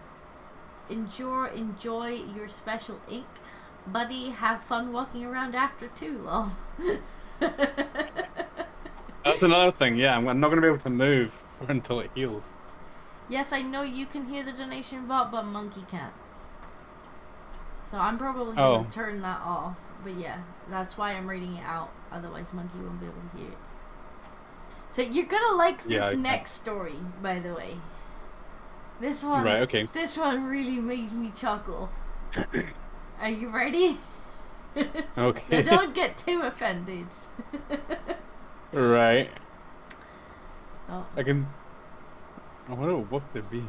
enjoy your special ink. Buddy, have fun walking around after too, lol. That's another thing. Yeah, I'm not gonna be able to move until it heals. Yes, I know you can hear the donation bot, but Monkey can't. So I'm probably going to turn that off. But yeah, that's why I'm reading it out. Otherwise, Monkey won't be able to hear it. So you're going to like this next story, by the way. This one, right, okay. This one really made me chuckle. Are you ready? Okay. Now don't get too offended. Right. Oh. I wonder what could it be.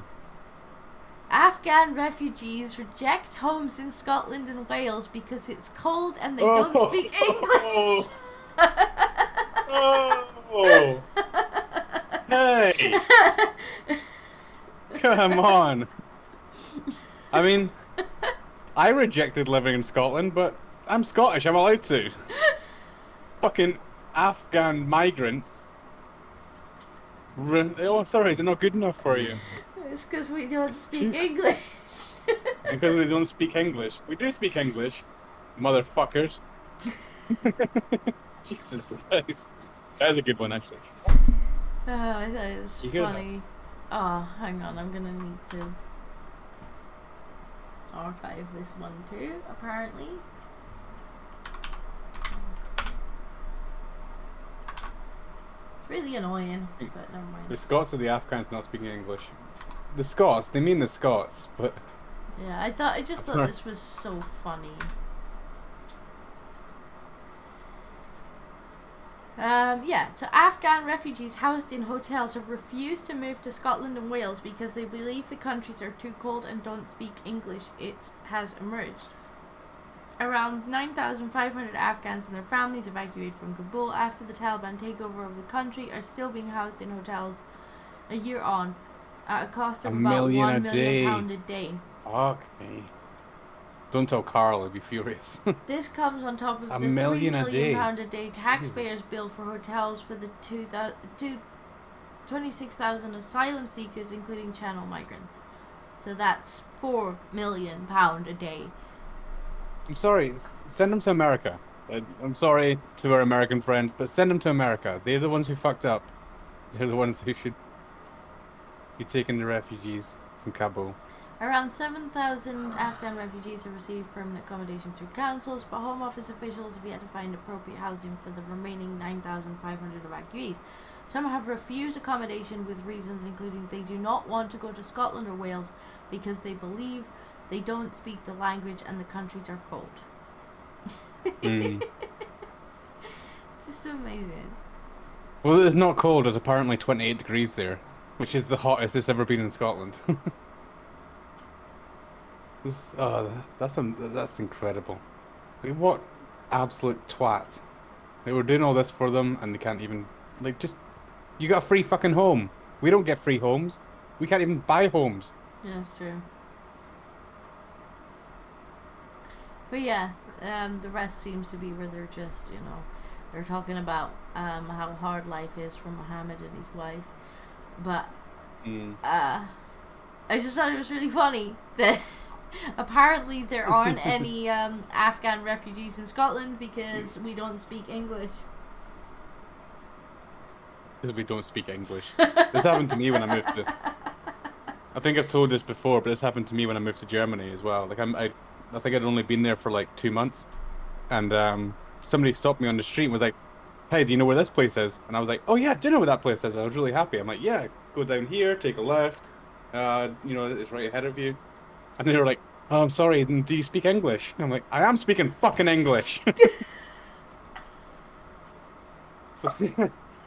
Afghan refugees reject homes in Scotland and Wales because it's cold and they don't speak English. Oh. Hey. Come on. I mean, I rejected living in Scotland, but I'm Scottish. I'm allowed to. Fucking Afghan migrants. Oh, sorry, is it not good enough for you? It's because we don't speak English. Because we don't speak English. We do speak English, motherfuckers. Jesus Christ. That's a good one, actually. Oh, I thought it was You hear funny. Oh, hang on, I'm gonna need to archive this one too, apparently. It's really annoying, but never mind. The Scots or the Afghans not speaking English? The Scots, they mean the Scots, but... Yeah, I just thought this was so funny. Yeah, so Afghan refugees housed in hotels have refused to move to Scotland and Wales because they believe the countries are too cold and don't speak English. It has emerged. Around 9,500 Afghans and their families evacuated from Kabul after the Taliban takeover of the country are still being housed in hotels a year on at a cost of about £1 million a day. Fuck me. Don't tell Carl, he'll be furious. This comes on top of the £3 million a day taxpayers' bill for hotels for the 26,000 asylum seekers, including Channel migrants. So that's £4 million a day. I'm sorry, send them to America. I'm sorry to our American friends, but send them to America. They're the ones who fucked up. They're the ones who should be taking the refugees from Kabul. Around 7,000 Afghan refugees have received permanent accommodation through councils, but Home Office officials have yet to find appropriate housing for the remaining 9,500 evacuees. Some have refused accommodation with reasons including they do not want to go to Scotland or Wales because they believe they don't speak the language and the countries are cold. Mm. Just amazing. Well, it's not cold. It's apparently 28 degrees there, which is the hottest it's ever been in Scotland. That's incredible. Like, what absolute twats. They were doing all this for them and they can't even, like, just, you got a free fucking home. We don't get free homes. We can't even buy homes. Yeah, that's true. But yeah, the rest seems to be where they're just, they're talking about how hard life is for Mohammed and his wife. But I just thought it was really funny that apparently there aren't any Afghan refugees in Scotland because we don't speak English. Because we don't speak English. This happened to me when I moved to... I think I've told this before, but this happened to me when I moved to Germany as well. Like I think I'd only been there for like 2 months, and somebody stopped me on the street and was like, "Hey, do you know where this place is?" And I was like, "Oh yeah, I do know where that place is." I was really happy. I'm like, "Yeah, go down here, take a left. It's right ahead of you." And they were like, "Oh, I'm sorry, do you speak English?" And I'm like, "I am speaking fucking English." So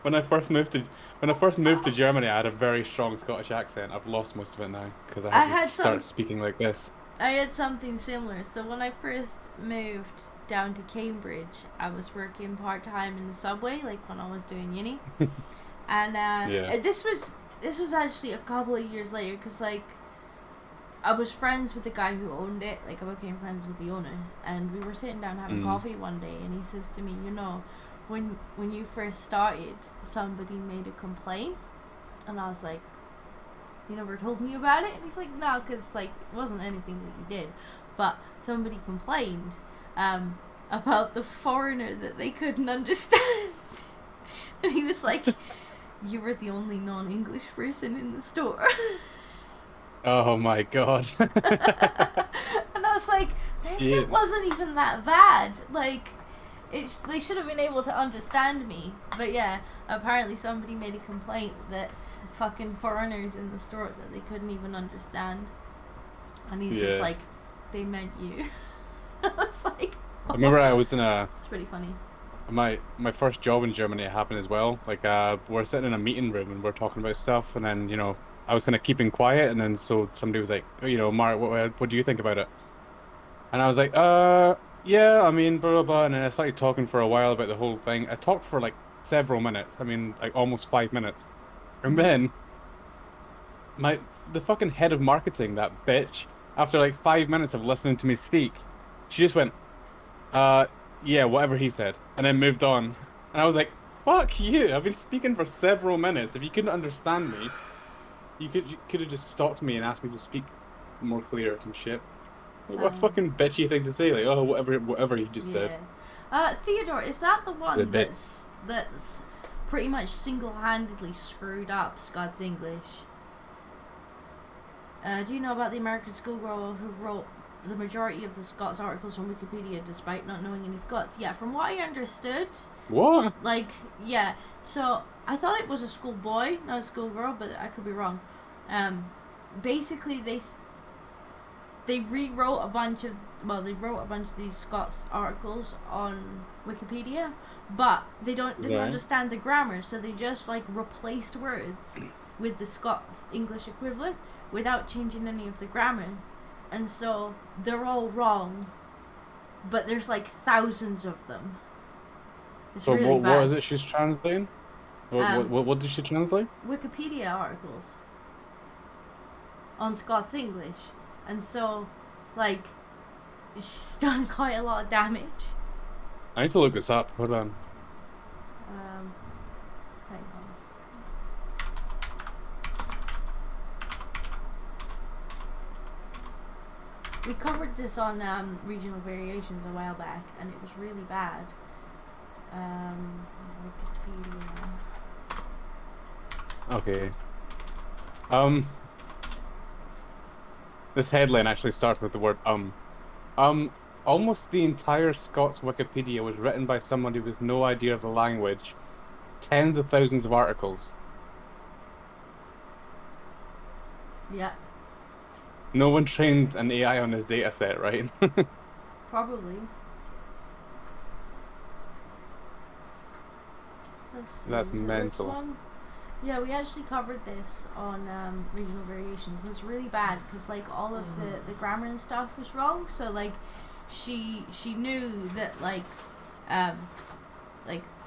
when I first moved to Germany, I had a very strong Scottish accent. I've lost most of it now because I had to start speaking like this. I had something similar. So when I first moved down to Cambridge, I was working part-time in the subway, like when I was doing uni. And this was actually a couple of years later, because like I was friends with the guy who owned it. Like I became friends with the owner, and we were sitting down having coffee one day, and he says to me, when you first started, somebody made a complaint. And I was like, "You never told me about it?" And he's like, "No, because like it wasn't anything that you did, but somebody complained about the foreigner that they couldn't understand." And he was like, "You were the only non-English person in the store." Oh my god. And I was like, it wasn't even that bad. Like, they should have been able to understand me. But yeah, apparently somebody made a complaint that fucking foreigners in the store that they couldn't even understand. And he's just like, "They meant you." I was like, I remember I was in it's pretty funny. My first job in Germany happened as well. Like we're sitting in a meeting room and we're talking about stuff, and then I was kind of keeping quiet, and then so somebody was like, "Oh, Mark, what do you think about it?" And I was like, yeah, I mean, blah blah blah. And then I started talking for a while about the whole thing. I talked for like several minutes. I mean, like almost 5 minutes. And then the fucking head of marketing, that bitch, after like 5 minutes of listening to me speak, she just went, yeah, whatever he said, and then moved on. And I was like, fuck you, I've been speaking for several minutes. If you couldn't understand me, you could have just stopped me and asked me to speak more clear or some shit. Like, what fucking bitchy thing to say, like, oh, whatever you just said. Theodore, is that the one that's pretty much single-handedly screwed up Scots English? Do you know about the American schoolgirl who wrote the majority of the Scots articles on Wikipedia despite not knowing any Scots? Yeah, from what I understood... What? Like, yeah, so I thought it was a schoolboy, not a schoolgirl, but I could be wrong. Basically, they rewrote a bunch of they wrote a bunch of these Scots articles on Wikipedia, but they didn't Right. understand the grammar, so they just like replaced words with the Scots English equivalent without changing any of the grammar, and so they're all wrong, but there's like thousands of them. It's So really bad. what is it she's translating? What did she translate? Wikipedia articles on Scots English, and so like she's done quite a lot of damage. I need to look this up. Hold on. Hang on a second. We covered this on regional variations a while back, and it was really bad. Wikipedia. Okay. This headline actually starts with the word almost the entire Scots Wikipedia was written by somebody with no idea of the language. Tens of thousands of articles. Yeah, No one trained an AI on this data set, right? probably. Let's see, That's was it this mental. one? Yeah, we actually covered this on regional variations. It's really bad because like all of the grammar and stuff was wrong. So like she knew that like a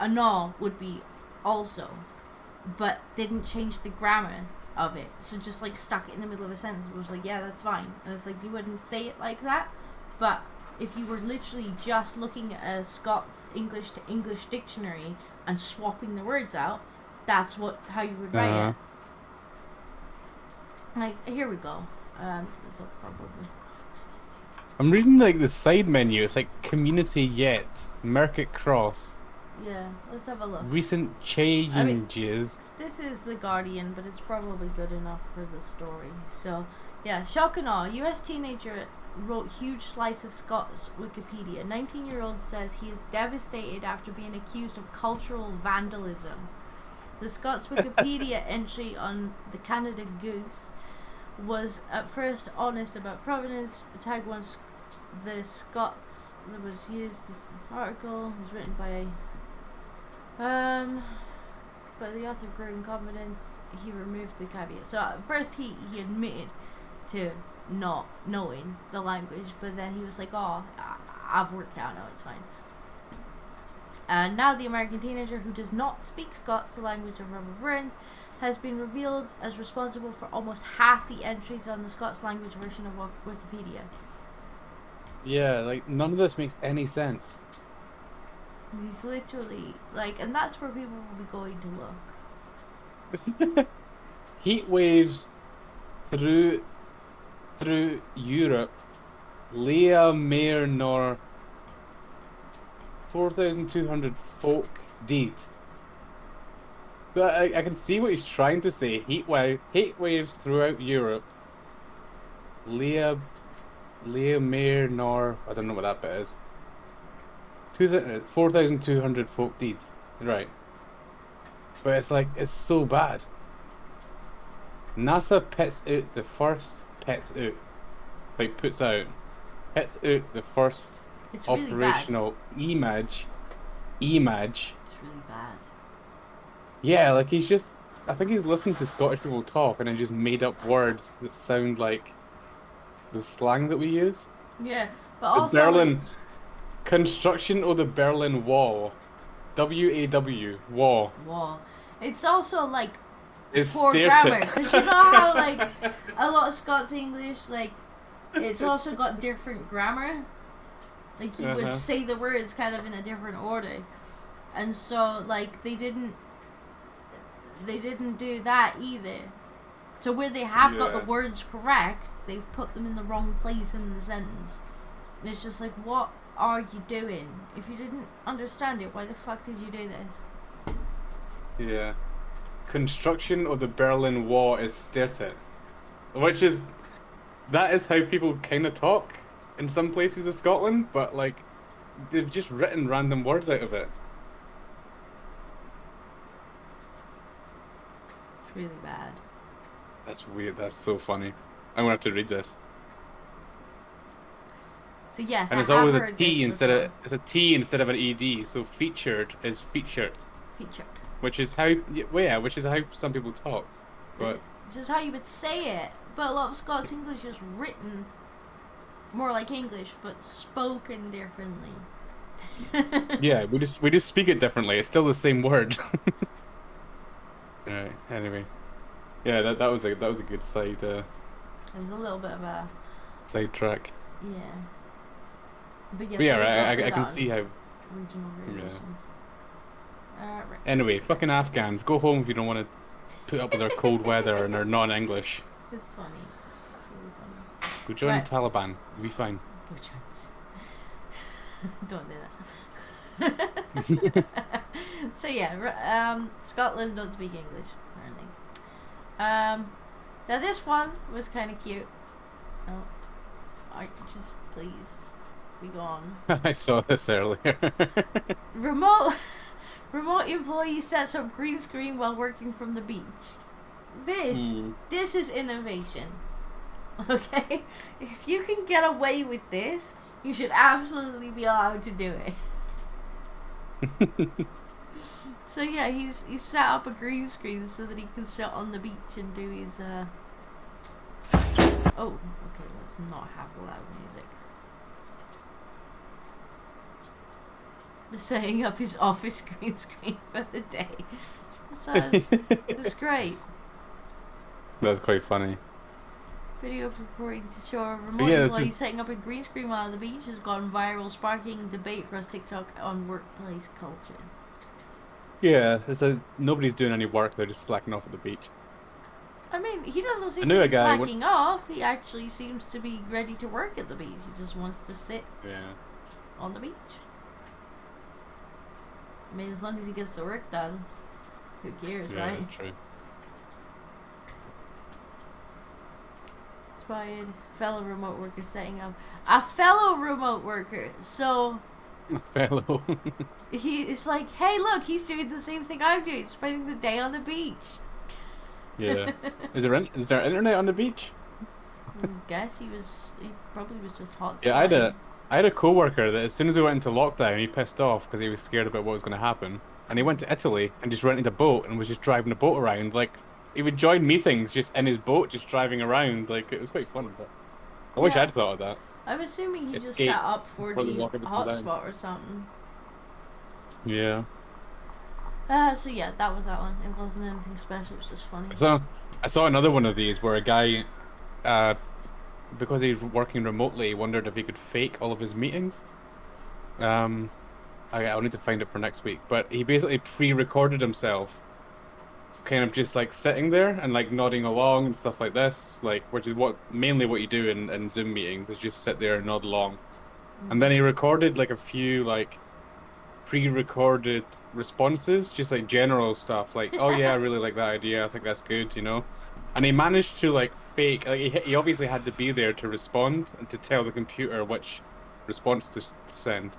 no would be also, but didn't change the grammar of it. So just like stuck it in the middle of a sentence. It was like, yeah, that's fine. And it's like you wouldn't say it like that, but if you were literally just looking at a Scots English to English dictionary and swapping the words out, that's how you would write it. Like, here we go. This will probably... I'm reading like the side menu. It's like community yet, Market Cross, Yeah, let's have a look. recent changes. This is The Guardian, but it's probably good enough for the story. So, yeah, shock and awe. US teenager wrote huge slice of Scots Wikipedia. 19-year-old says he is devastated after being accused of cultural vandalism. The Scots Wikipedia entry on the Canada Goose was at first honest about provenance. The tag was the Scots that was used. This article was written by but the author grew in confidence. He removed the caveat. So at first he admitted to not knowing the language, but then he was like, "Oh, I've worked out now. It's fine." Now the American teenager who does not speak Scots, the language of rubber burns, has been revealed as responsible for almost half the entries on the Scots language version of Wikipedia. Yeah, like none of this makes any sense. He's literally like, and that's where people will be going to look. Heat waves through Europe. Leah Mayer nor 4,200 folk deed. But I can see what he's trying to say. Heat waves throughout Europe. Leah Mayer nor I don't know what that bit is. 4,200 folk deed. Right. But it's like it's so bad. NASA puts out the first pets out the first It's really operational image. It's really bad. Yeah, like I think he's listened to Scottish people talk and then just made up words that sound like the slang that we use. Yeah, but The also Berlin construction of the Berlin Wall. WAW wall. wall. It's also like It's poor grammar, because you know how like a lot of Scots English, like it's also got different grammar. Like you would say the words kind of in a different order, and so like they didn't do that either. So where they have got the words correct, they've put them in the wrong place in the sentence. And it's just like, what are you doing? If you didn't understand it, why the fuck did you do this? Yeah. Construction of the Berlin Wall is started. That is how people kind of talk in some places of Scotland, but like, they've just written random words out of it. It's really bad. That's weird, that's so funny. I'm gonna have to read this. So yes, And I it's have always a heard T this instead of before. it's a T instead of an ED. So featured is featured, Featured. which is how well, yeah, which is how some people talk. But It's just how you would say it. But a lot of Scots English is written more like English, but spoken differently. yeah, we just speak it differently. It's still the same word. Alright, anyway. Yeah, that was a good There's a little bit of a side track. yeah. But yes, But yeah, we'll go right, for I can that see how. regional variations. Right. Anyway, fucking Afghans, go home if you don't want to put up with our cold weather and our non-English. It's funny. It's really funny. Go join Right. the Taliban. You'll be fine. Go Chinese. Don't do that. So yeah, Scotland don't speak English apparently. Now this one was kind of cute. Oh, I just please be gone. I saw this earlier. Remote employee sets up green screen while working from the beach. This is innovation. Okay? If you can get away with this, you should absolutely be allowed to do it. So yeah, he's set up a green screen so that he can sit on the beach and do his oh, okay, let's not have loud music. Setting up his office green screen for the day. So it's great. That's quite funny. Video purporting to show a remote Yeah, employee setting up a green screen while on the beach has gone viral, sparking debate across TikTok on workplace culture. Yeah, nobody's doing any work. They're just slacking off at the beach. I mean, he doesn't seem knew to a be guy slacking off. He actually seems to be ready to work at the beach. He just wants to sit Yeah. on the beach. I mean, as long as he gets the work done, who cares, Yeah, right? true. Inspired fellow remote worker setting up a fellow remote worker. So Fellow. it's like, hey, look, he's doing the same thing I'm doing, spending the day on the beach. Yeah. Is there internet on the beach? I guess he probably was just hot. Yeah, I had a coworker that as soon as we went into lockdown, he pissed off because he was scared about what was going to happen, and he went to Italy and just rented a boat and was just driving the boat around. Like, he would join meetings just in his boat, just driving around. Like, it was quite fun. But I wish Yeah. I'd thought of that. I'm assuming he just Escape set up before 4G the rocket was down. hotspot or something. Yeah. So yeah, that was that one. It wasn't anything special. It was just funny. I saw another one of these where a guy, because he's working remotely, wondered if he could fake all of his meetings. I'll need to find it for next week. But he basically pre-recorded himself, kind of just like sitting there and like nodding along and stuff like this, like which is mainly what you do in Zoom meetings, is just sit there and nod along. And then he recorded like a few like pre-recorded responses, just like general stuff, like, oh yeah, I really like that idea, I think that's good, you know. And he managed to like fake, like he obviously had to be there to respond and to tell the computer which response to send.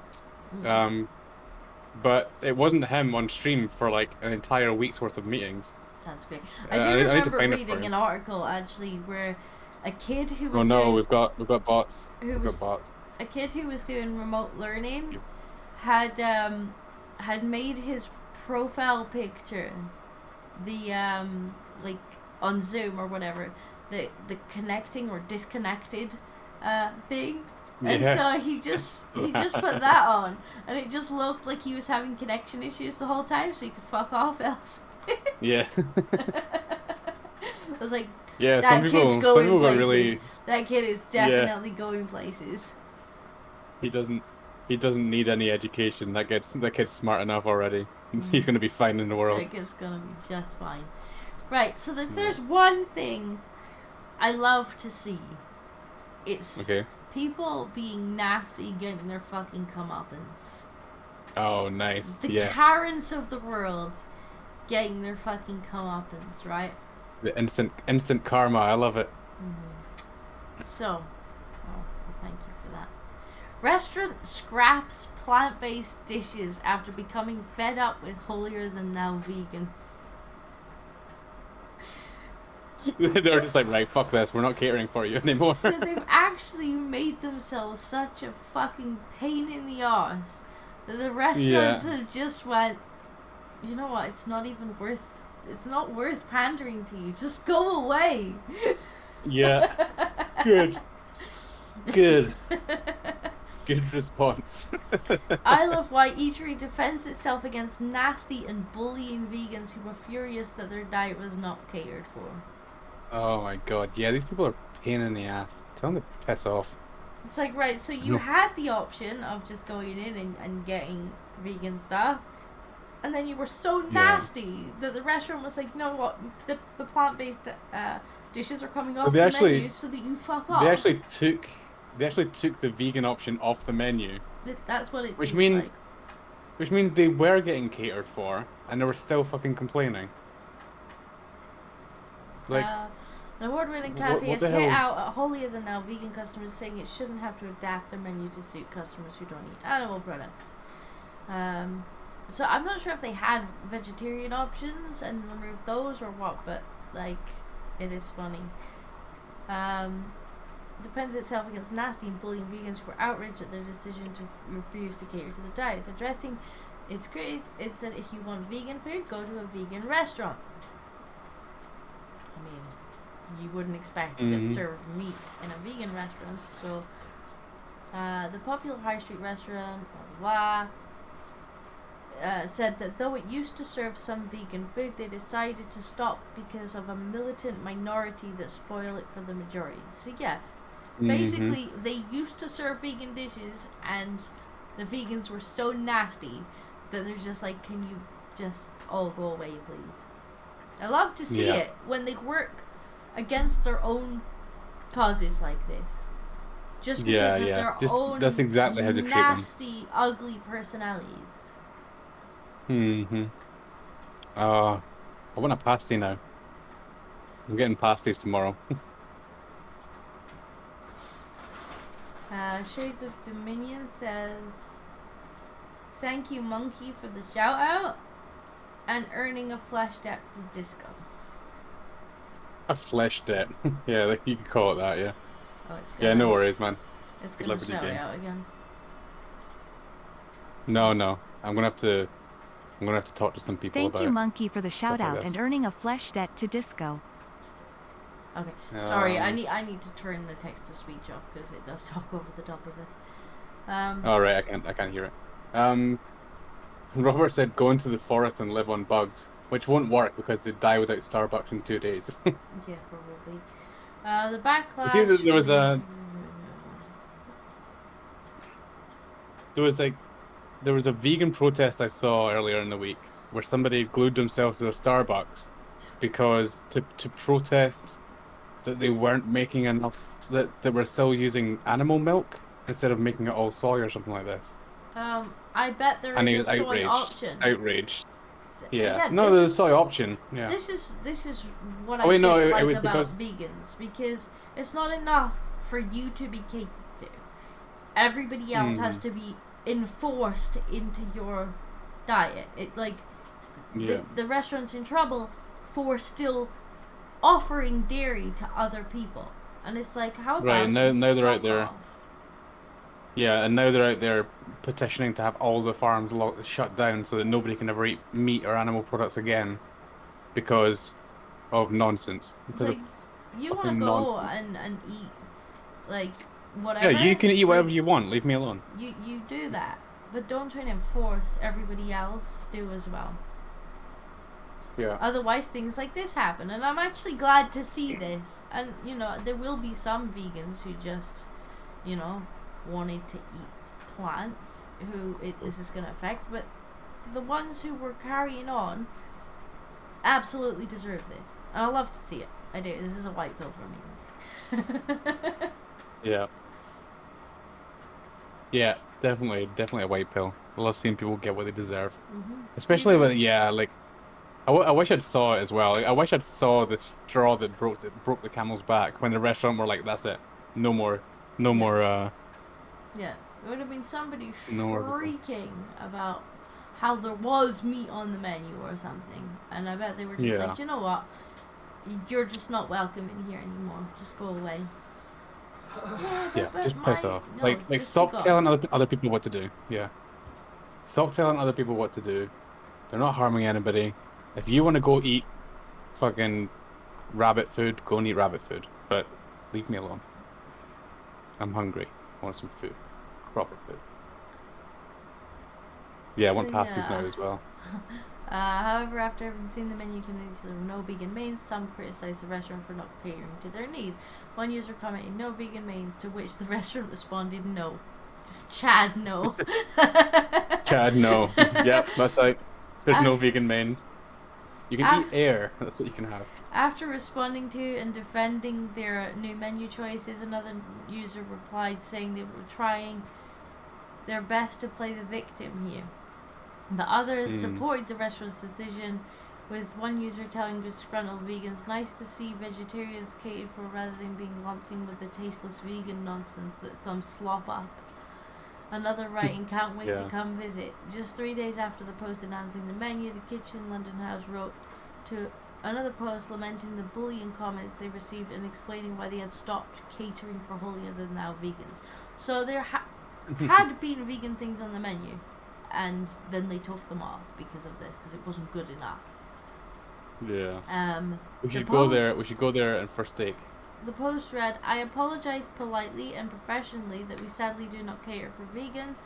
But it wasn't him on stream for like an entire week's worth of meetings. That's great. I do I need to remember find it for reading you. an article actually where a kid who was Oh no, doing, we've got bots. We've was- got bots. a kid who was doing remote learning had made his profile picture the like on Zoom or whatever, the connecting or disconnected thing. And Yeah. so he just put that on, and it just looked like he was having connection issues the whole time, so he could fuck off else. Yeah. I was like, Yeah, that kid's some going people got places. really. That kid is definitely going places. He doesn't need any education. That kid's smart enough already. He's gonna be fine in the world. That kid's gonna be just fine. Right, so if there's one thing I love to see, it's Okay. people being nasty, getting their fucking comeuppance. Oh, nice. The Yes. Karens of the world getting their fucking comeuppance, right? The instant karma. I love it. So, well, thank you for that. Restaurant scraps plant-based dishes after becoming fed up with holier-than-thou vegans. They're just like, right, fuck this, we're not catering for you anymore. So they've actually made themselves such a fucking pain in the arse that the restaurants have just went, you know what, it's not worth pandering to you. Just go away. Yeah. Good. Good response. I Love White Eatery defends itself against nasty and bullying vegans who were furious that their diet was not catered for. Oh my god, yeah, these people are a pain in the ass. Tell them to piss off. It's like, right, so you had the option of just going in and getting vegan stuff, and then you were so nasty that the restaurant was like, no, what, the plant-based dishes are coming off the menu so that you fuck off. They actually took the vegan option off the menu. That's what it Which means they were getting catered for, and they were still fucking complaining. Like, an award-winning cafe has what hit the hell? out at Holier Than Now vegan customers, saying it shouldn't have to adapt their menu to suit customers who don't eat animal products. So I'm not sure if they had vegetarian options and removed those or what, but like, it is funny. Defends itself against nasty and bullying vegans who were outraged at their decision to refuse to cater to the diets. Addressing its critics, it said if you want vegan food, go to a vegan restaurant. I mean, you wouldn't expect to get served meat in a vegan restaurant. So, the popular high street restaurant, blah, blah, said that though it used to serve some vegan food, they decided to stop because of a militant minority that spoil it for the majority. So yeah, basically they used to serve vegan dishes, and the vegans were so nasty that they're just like, can you just all go away, please? I love to see it when they work against their own causes like this. Just because of their own that's exactly how to treat them. nasty, ugly personalities. I want a pasty now. I'm getting pasties tomorrow. Shades of Dominion says, thank you, Monkey, for the shout out and earning a flesh debt to Disco. A flesh debt. Yeah, you could call it that, yeah. Oh, it's Yeah, no worries, man. It's Good gonna luck with your shout game. out again. No. I'm gonna have to talk to some people Thank about you, it. Monkey, for the shout like out this. and earning a flesh debt to Disco. Okay, sorry, I need to turn the text to speech off because it does talk over the top of this. Alright, I can't hear it. Robert said go into the forest and live on bugs, which won't work because they die without Starbucks in 2 days. Yeah, probably. The backlash. You see, there was a vegan protest I saw earlier in the week where somebody glued themselves to a Starbucks because to protest that they weren't making enough, that they were still using animal milk instead of making it all soy or something like this. I bet there And he is was a soy option. outraged. Yeah. Again, No, there's a soy option. Yeah. This is what I wait, no, it dislike was about because- vegans, because it's not enough for you to be catered to. Everybody else has to be enforced into your diet. It like the restaurant's in trouble for still offering dairy to other people, and it's like, how about Right, now they're out fuck there. off? Yeah, and now they're out there petitioning to have all the farms shut down so that nobody can ever eat meat or animal products again because of nonsense. Because Like, of you want to fucking go nonsense. and eat like whatever. Yeah, you can eat whatever like, you want. Leave me alone. You do that, but don't try and force everybody else do as well. Yeah. Otherwise, things like this happen, and I'm actually glad to see this. And you know, there will be some vegans who just, you know, wanted to eat plants who this is going to affect, but the ones who were carrying on absolutely deserve this, and I love to see it. I do. This is a white pill for me. Yeah. Yeah, definitely a white pill. I love seeing people get what they deserve. Especially when, like, I wish I'd saw it as well. Like, I wish I'd saw the straw that broke the camel's back when the restaurant were like, that's it. No more, Yeah, it would have been somebody No. shrieking about how there was meat on the menu or something, and I bet they were just like, you know what? you're just not welcome in here anymore. Just go away. Yeah, but just piss my- off. no, Like just stop be gone. telling other people what to do. Yeah. Stop telling other people what to do. They're not harming anybody. If you want to go eat fucking rabbit food, go and eat rabbit food. But leave me alone. I'm hungry. I want some food. Proper food. Yeah, I want pasties now Yeah. as well. However, after having seen the menu contains no vegan mains, some criticized the restaurant for not catering to their needs. One user commented, "No vegan mains," to which the restaurant responded, "No." Just Chad, no. Chad, no. Yep, that's like, there's no vegan mains. You can eat air. That's what you can have. After responding to and defending their new menu choices, another user replied saying they were trying their best to play the victim here. The others supported the restaurant's decision, with one user telling disgruntled vegans, "Nice to see vegetarians catered for rather than being lumped in with the tasteless vegan nonsense that some slop up." Another writing, "Can't wait to come visit." Just 3 days after the post announcing the menu, the Kitchen London House wrote to another post lamenting the bullying comments they received and explaining why they had stopped catering for holier than thou vegans. So there had been vegan things on the menu, and then they took them off because of this, because it wasn't good enough. Yeah. We should the go there. post- We should go there and for steak. The post read, "I apologize politely and professionally that we sadly do not cater for vegans.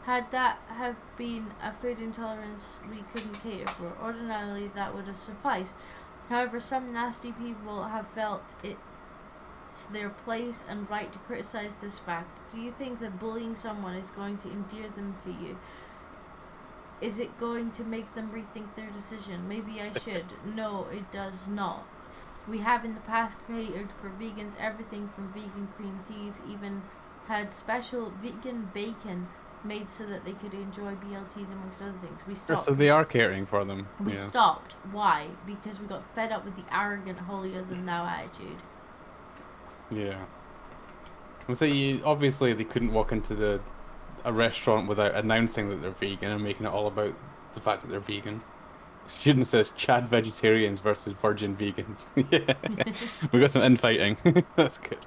Had that have been a food intolerance we couldn't cater for, ordinarily that would have sufficed. However, some nasty people have felt it's their place and right to criticize this fact. Do you think that bullying someone is going to endear them to you? Is it going to make them rethink their decision? Maybe I should." No, it does not. We have in the past catered for vegans everything from vegan cream teas, even had special vegan bacon made so that they could enjoy BLTs amongst other things. We stopped. So they are catering for them. We Yeah. stopped. Why? Because we got fed up with the arrogant, holier than thou attitude. Yeah. And so obviously they couldn't walk into a restaurant without announcing that they're vegan and making it all about the fact that they're vegan. Student says Chad vegetarians versus virgin vegans. Yeah. We got some infighting. That's good.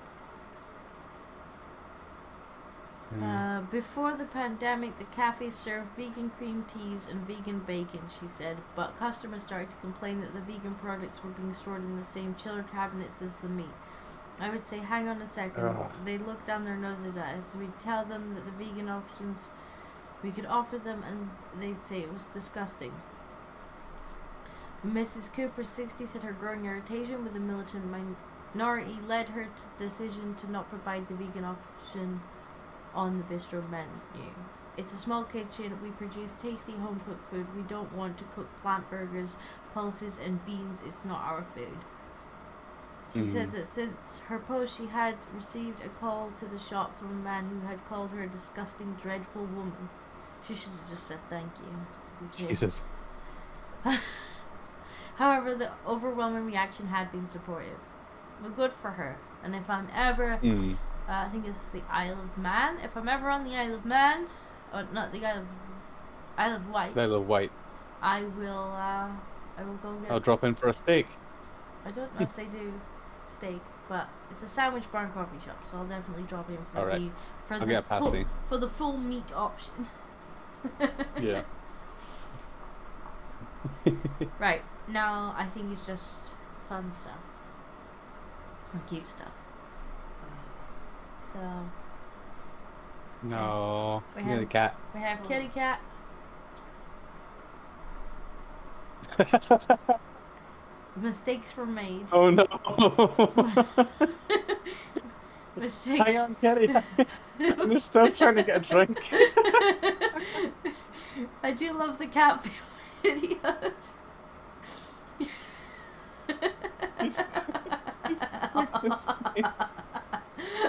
Before the pandemic, the cafe served vegan cream teas and vegan bacon, she said, but customers started to complain that the vegan products were being stored in the same chiller cabinets as the meat. I would say, "Hang on a second." Ugh. They looked down their noses at us. We'd tell them that the vegan options we could offer them, and they'd say it was disgusting. Mrs. Cooper, 60, said her growing irritation with the militant minority led her to decision to not provide the vegan option on the bistro menu. "It's a small kitchen. We produce tasty home-cooked food. We don't want to cook plant burgers, pulses, and beans. It's not our food." She said that since her post, she had received a call to the shop from a man who had called her a disgusting, dreadful woman. She should have just said thank you. To be clear. Jesus. However, the overwhelming reaction had been supportive. Well, good for her. And if I'm ever, I think it's the Isle of Man. If I'm ever on the Isle of Man, or not the Isle of Wight, Isle of Wight. I will go get. I'll drop in for a steak. I don't know if they do steak, but it's a sandwich bar and coffee shop, so I'll definitely drop in for Alright. I'll the get a pasty. for the full meat option. Yeah. Right, now I think it's just fun stuff. Or cute stuff. So No. We Look at have- the cat. we have kitty cat. Mistakes were made. Oh no. Mistakes. Hang on, Kitty. I'm still trying to get a drink. I do love the cat videos.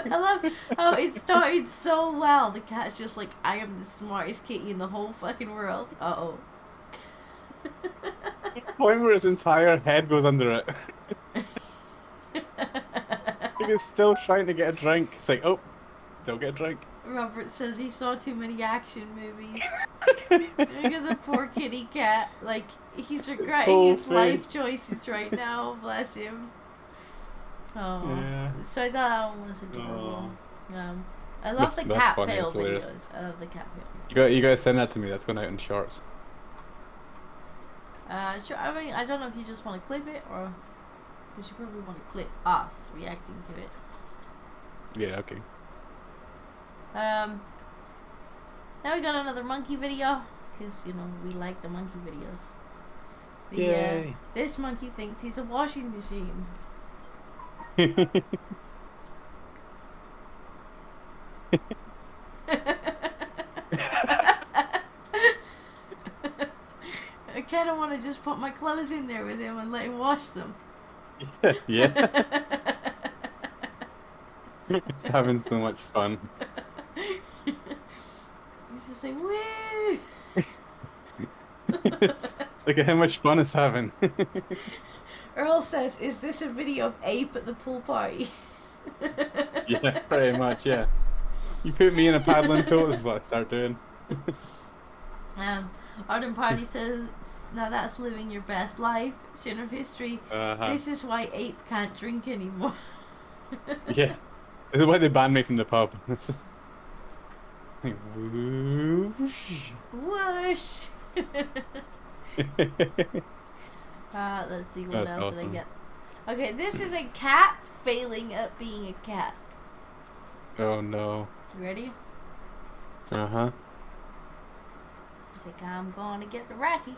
I love how it started so well. The cat's just like, "I am the smartest kitty in the whole fucking world." Uh-oh. Point where his entire head goes under it. He is still trying to get a drink. It's like, oh, still get a drink. Robert says he saw too many action movies. Look at the poor kitty cat. Like, he's regretting whole his life face. choices right now. Bless him. Oh. Yeah. So I thought that one was adorable. I love the That's cat funny, fail it's hilarious. videos. I love the cat fail. You gotta send that to me. That's going out in shorts. Sure. I mean, I don't know if you just want to clip it or because you probably want to clip us reacting to it. Yeah. Okay. Now we got another monkey video because you know we like the monkey videos. Yay. This monkey thinks he's a washing machine. I kind of want to just put my clothes in there with him and let him wash them. Yeah. It's having so much fun. He's just like, woo! Look at how much fun it's having. Earl says, is this a video of Ape at the pool party? Yeah, pretty much, yeah. You put me in a paddling pool, this is what I start doing. Arden Party says, now that's living your best life. Shin of history. This is why Ape can't drink anymore. Yeah. This is why they banned me from the pub. Whoosh. Whoosh! Let's see what That's else did I awesome. get. Okay, this is a cat failing at being a cat. Oh no. You ready? Uh-huh. It's like, I'm gonna get the ratty.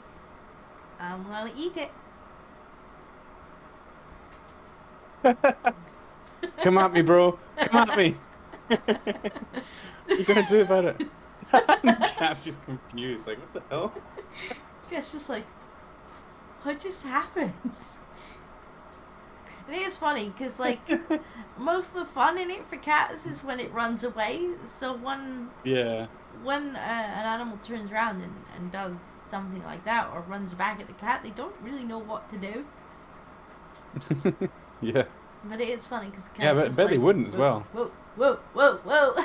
I'm gonna eat it. Come at me, bro. Come at me. What you gonna do about it? The cat's just confused, like, what the hell? It's just like, what just happened? It is funny because like most of the fun in it for cats is when it runs away. So when Yeah. an animal turns around and does something like that or runs back at the cat, they don't really know what to do. Yeah. But it is funny because the cat's Yeah, but I just bet they like, wouldn't as whoa, well. Whoa, whoa, whoa, whoa,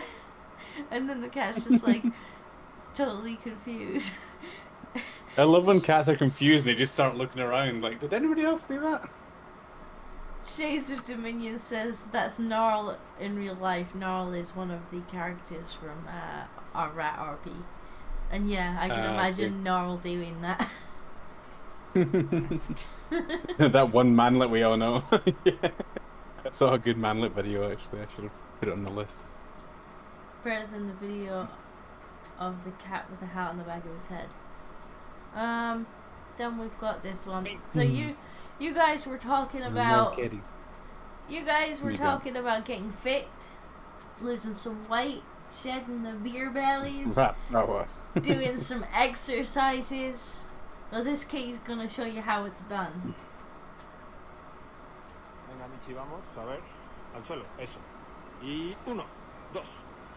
and then the cat's just like totally confused. I love when cats are confused and they just start looking around like, did anybody else see that? Shades of Dominion says that's Gnarl in real life. Gnarl is one of the characters from our Rat RP. And yeah, I can imagine Gnarl doing that. That one manlet we all know. Yeah. I saw a good manlet video actually. I should have put it on the list. Better than the video of the cat with the hat on the back of his head. Then we've got this one. So you guys were talking about about getting fit, losing some weight, shedding the beer bellies, doing some exercises. Well, this kid's gonna show you how it's done. Venga, Michi, vamos, a ver, al suelo, eso. Y 1, 2,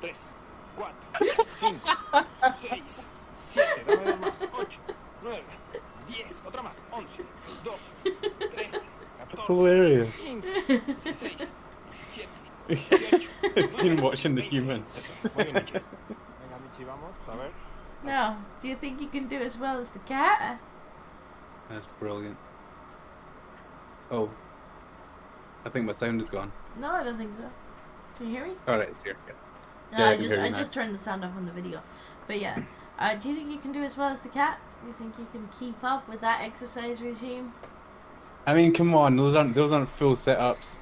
3, 4, 5, 6, 7, dame dos más, 8, 9, 10, otra más, 11, 12, 13, 14, Hilarious. 15, 16, 17, 18, It's been watching the humans. Eso, muy bien, Michi. Venga, Michi, vamos, a ver. Now, do you think you can do as well as the cat? That's brilliant. Oh. I think my sound is gone. No, I don't think so. Can you hear me? Alright, it's here. Yeah. No, Yeah, I I can just hear you now. turned the sound off on the video. But yeah, do you think you can do as well as the cat? Do you think you can keep up with that exercise regime? I mean, come on, those aren't full setups.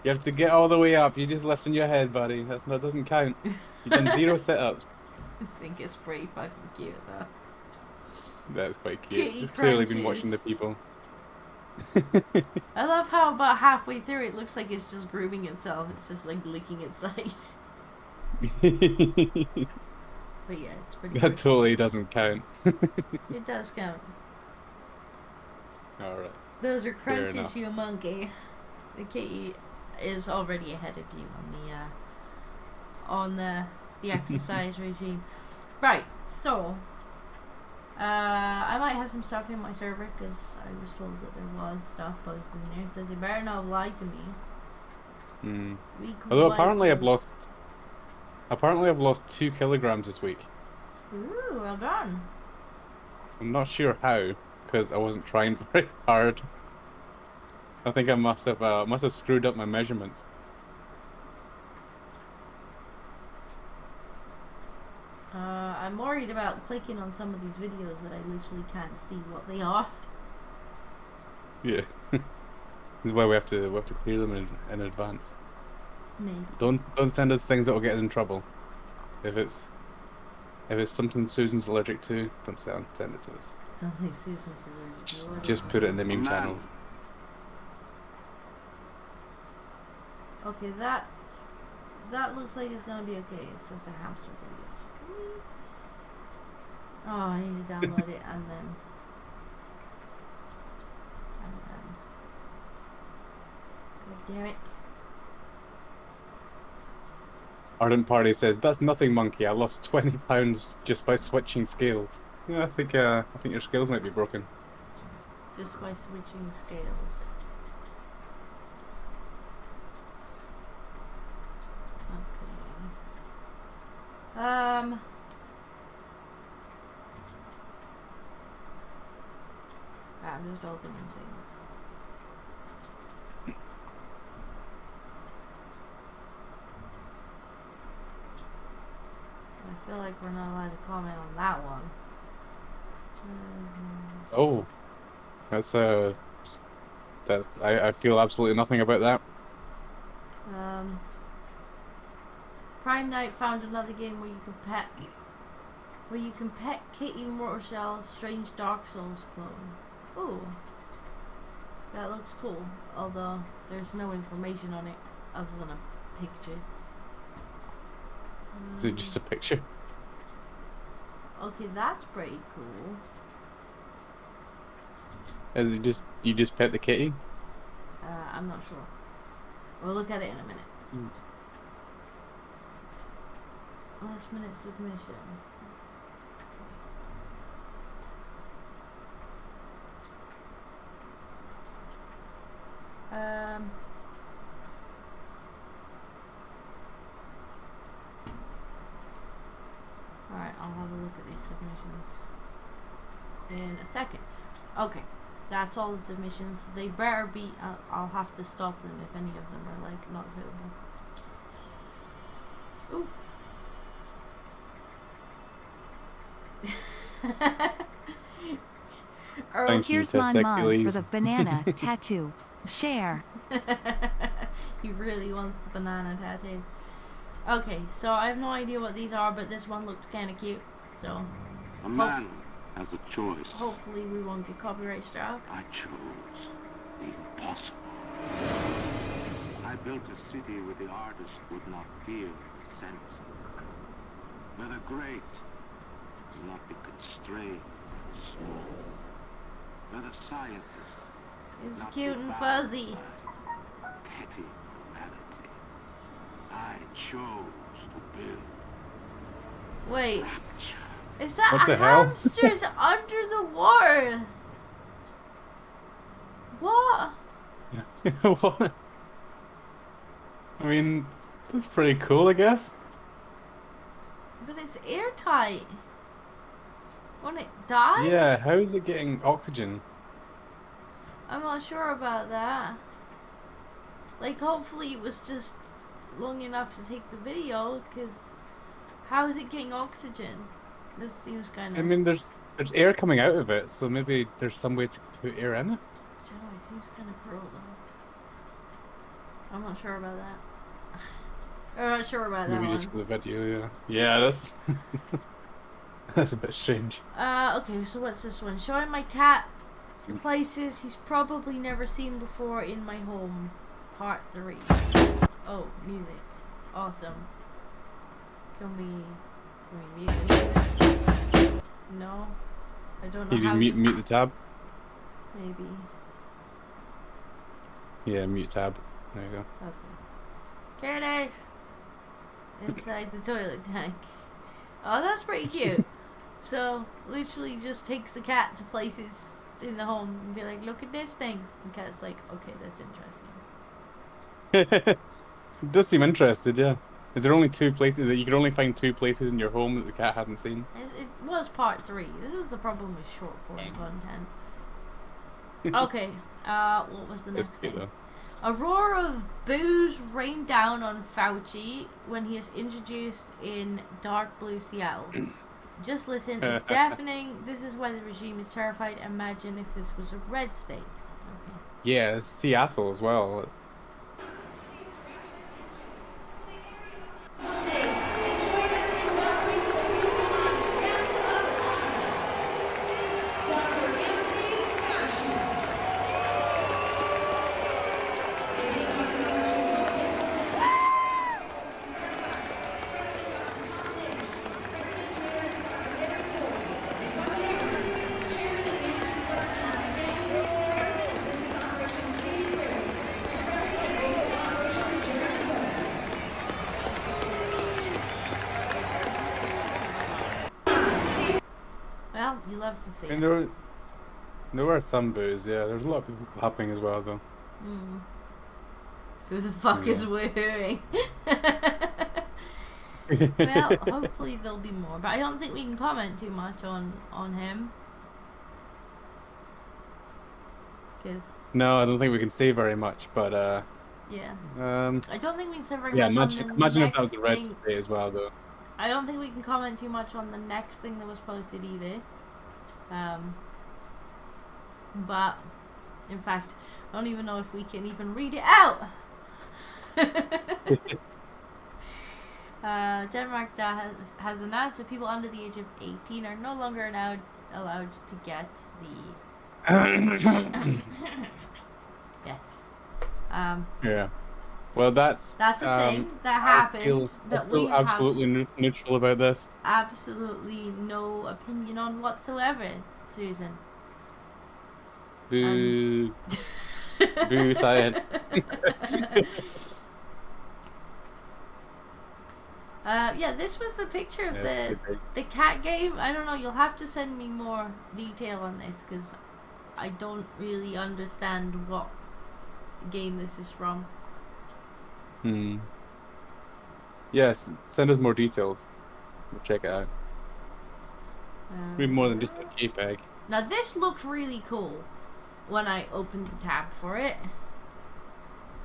You have to get all the way up. You're just lifting your head, buddy. That doesn't count. You've done 0 setups. I think it's pretty fucking cute though. That's quite cute. Kitty It's clearly been crunches. watching the people. I love how about halfway through it looks like it's just grooming itself. It's just like licking its eyes. But yeah, it's pretty That good. totally doesn't count. It does count. Alright. Those are Fair crunches, enough. you monkey. The kitty is already ahead of you on the exercise regime. Right, so I might have some stuff in my server because I was told that there was stuff posted in there, so they better not have lied to me. Hmm. We could Although lie apparently to I've lost 2 kilograms this week. Ooh, well done. I'm not sure how, because I wasn't trying very hard. I think I must have screwed up my measurements. I'm worried about clicking on some of these videos that I literally can't see what they are. Yeah. This is why we have to clear them in advance. Maybe. Don't send us things that will get us in trouble. If it's something Susan's allergic to, don't send it to us. Don't think Susan's allergic to what Just is put it in it? the meme channels. Okay, that looks like it's gonna be okay. It's just a hamster video. So can we... Oh, I need to download it and then. God damn it. Ardent Party says, "That's nothing, monkey. I lost 20 pounds just by switching scales." Yeah, I think your scales might be broken. Just by switching scales. Okay. I'm just opening things. I feel like we're not allowed to comment on that one. Oh, that's I feel absolutely nothing about that. Prime Night found another game where you can pet Kitty Mortal Shell's strange Dark Souls clone. Ooh, that looks cool. Although there's no information on it other than a picture. Is it just a picture? Okay, that's pretty cool. Is it just you just pet the kitty? I'm not sure. We'll look at it in a minute. Last minute submission. Alright, I'll have a look at these submissions in a second. Okay, that's all the submissions. They better be, I'll have to stop them if any of them are like not suitable. Ooh. Thank you, Here's Mon Mons for Tessecules. the banana tattoo. Share. He really wants the banana tattoo. Okay, so I have no idea what these are, but this one looked kind of cute. So A man has a choice. hopefully we won't get copyright struck. I chose the impossible. I built a city where the artist would not feel the sense, where the great will not be constrained and small, where the scientist It's not cute be and bound fuzzy. by petty humanity. I chose to build Wait, rapture. is that What a the hell? hamster's under the water? What? What? I mean, that's pretty cool, I guess. But it's airtight. Won't it die? Yeah, how is it getting oxygen? I'm not sure about that. Like, hopefully it was just long enough to take the video, because how is it getting oxygen? This seems kind of... I mean, there's air coming out of it, so maybe there's some way to put air in it. I don't know, it seems kind of cruel though. I'm not sure about that. I'm not sure about that Maybe one. just for the video, yeah. Yeah, that's that's a bit strange. Okay, so what's this one? Showing my cat places he's probably never seen before in my home. Part 3. Oh, music. Awesome. Can we mute the music? No? I don't know You how just mute the tab. Maybe. Yeah, mute tab. There you go. Okay. Kitty! Inside the toilet tank. Oh, that's pretty cute. So, literally just takes the cat to places in the home and be like, look at this thing. And cat's like, okay, that's interesting. It does seem interested, yeah. Is there only 2 places that you could only find 2 places in your home that the cat hadn't seen? It was part 3. This is the problem with short form content. Okay, what was the It's next cute thing? though. A roar of boos rained down on Fauci when he is introduced in Dark Blue Seattle. Just listen, it's deafening. This is why the regime is terrified. Imagine if this was a red state. Okay. Yeah, it's Seattle as well. Well, you love to see And it. there were some boos, yeah. There was a lot of people clapping as well, though. Who the fuck is wooing? Well, hopefully there'll be more, but I don't think we can comment too much on him. Cause No, I don't think we can say very much, but yeah, I don't think we can say very yeah, much on the imagine if next that was the red thing. state as well, though. I don't think we can comment too much on the next thing that was posted either. But in fact, I don't even know if we can even read it out. Denmark has announced that people under the age of 18 are no longer allowed to get the yes. Yeah. Well, that's That's the thing that happened. I feel absolutely neutral about this. Absolutely no opinion on whatsoever, Susan. Boo. Boo, science. Yeah, this was the picture of the cat game. I don't know, you'll have to send me more detail on this, because I don't really understand what game this is from. Yes, send us more details. We'll check it out. Maybe more than just a JPEG. Now this looked really cool when I opened the tab for it.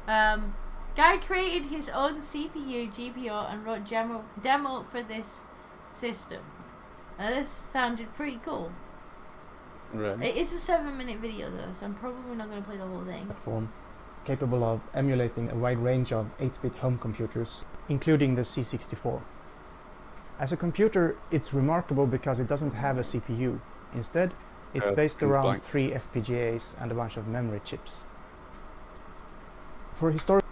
Guy created his own CPU, GPU, and wrote demo for this system. Now this sounded pretty cool. Right. It is a 7-minute video though, so I'm probably not going to play the whole thing. Platform capable of emulating a wide range of 8-bit home computers, including the C64. As a computer, it's remarkable because it doesn't have a CPU. Instead, it's based around 3 FPGAs and a bunch of memory chips. For historical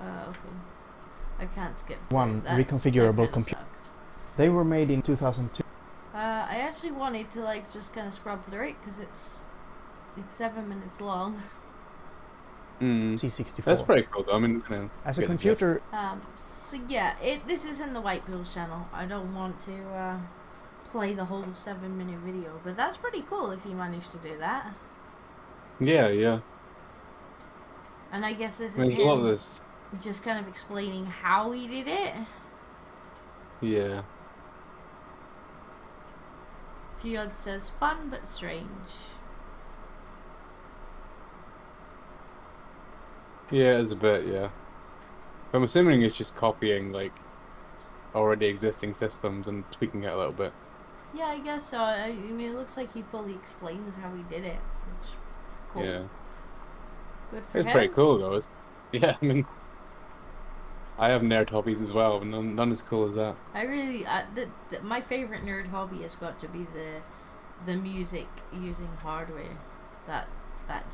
Okay. I can't skip. one That reconfigurable kinda computer. sucks. They were made in 2002. I actually wanted to like just kind of scrub through it because it's 7 minutes long. C64. That's pretty cool, though. I mean, you know, As a get the computer, So yeah, this is in the White Bills channel. I don't want to play the whole 7-minute video, but that's pretty cool if you managed to do that. gist. Yeah. And I guess this is There's a lot of him this. just kind of explaining how he did it. Yeah. Geod says fun but strange. Yeah, it's a bit, yeah. I'm assuming it's just copying, like, already existing systems and tweaking it a little bit. Yeah, I guess so. I mean, it looks like he fully explains how he did it. Which, cool. Yeah. Good for It's him. pretty cool, though. Yeah, I mean, I have nerd hobbies as well, but none as cool as that. I really, my favorite nerd hobby has got to be the music using hardware. That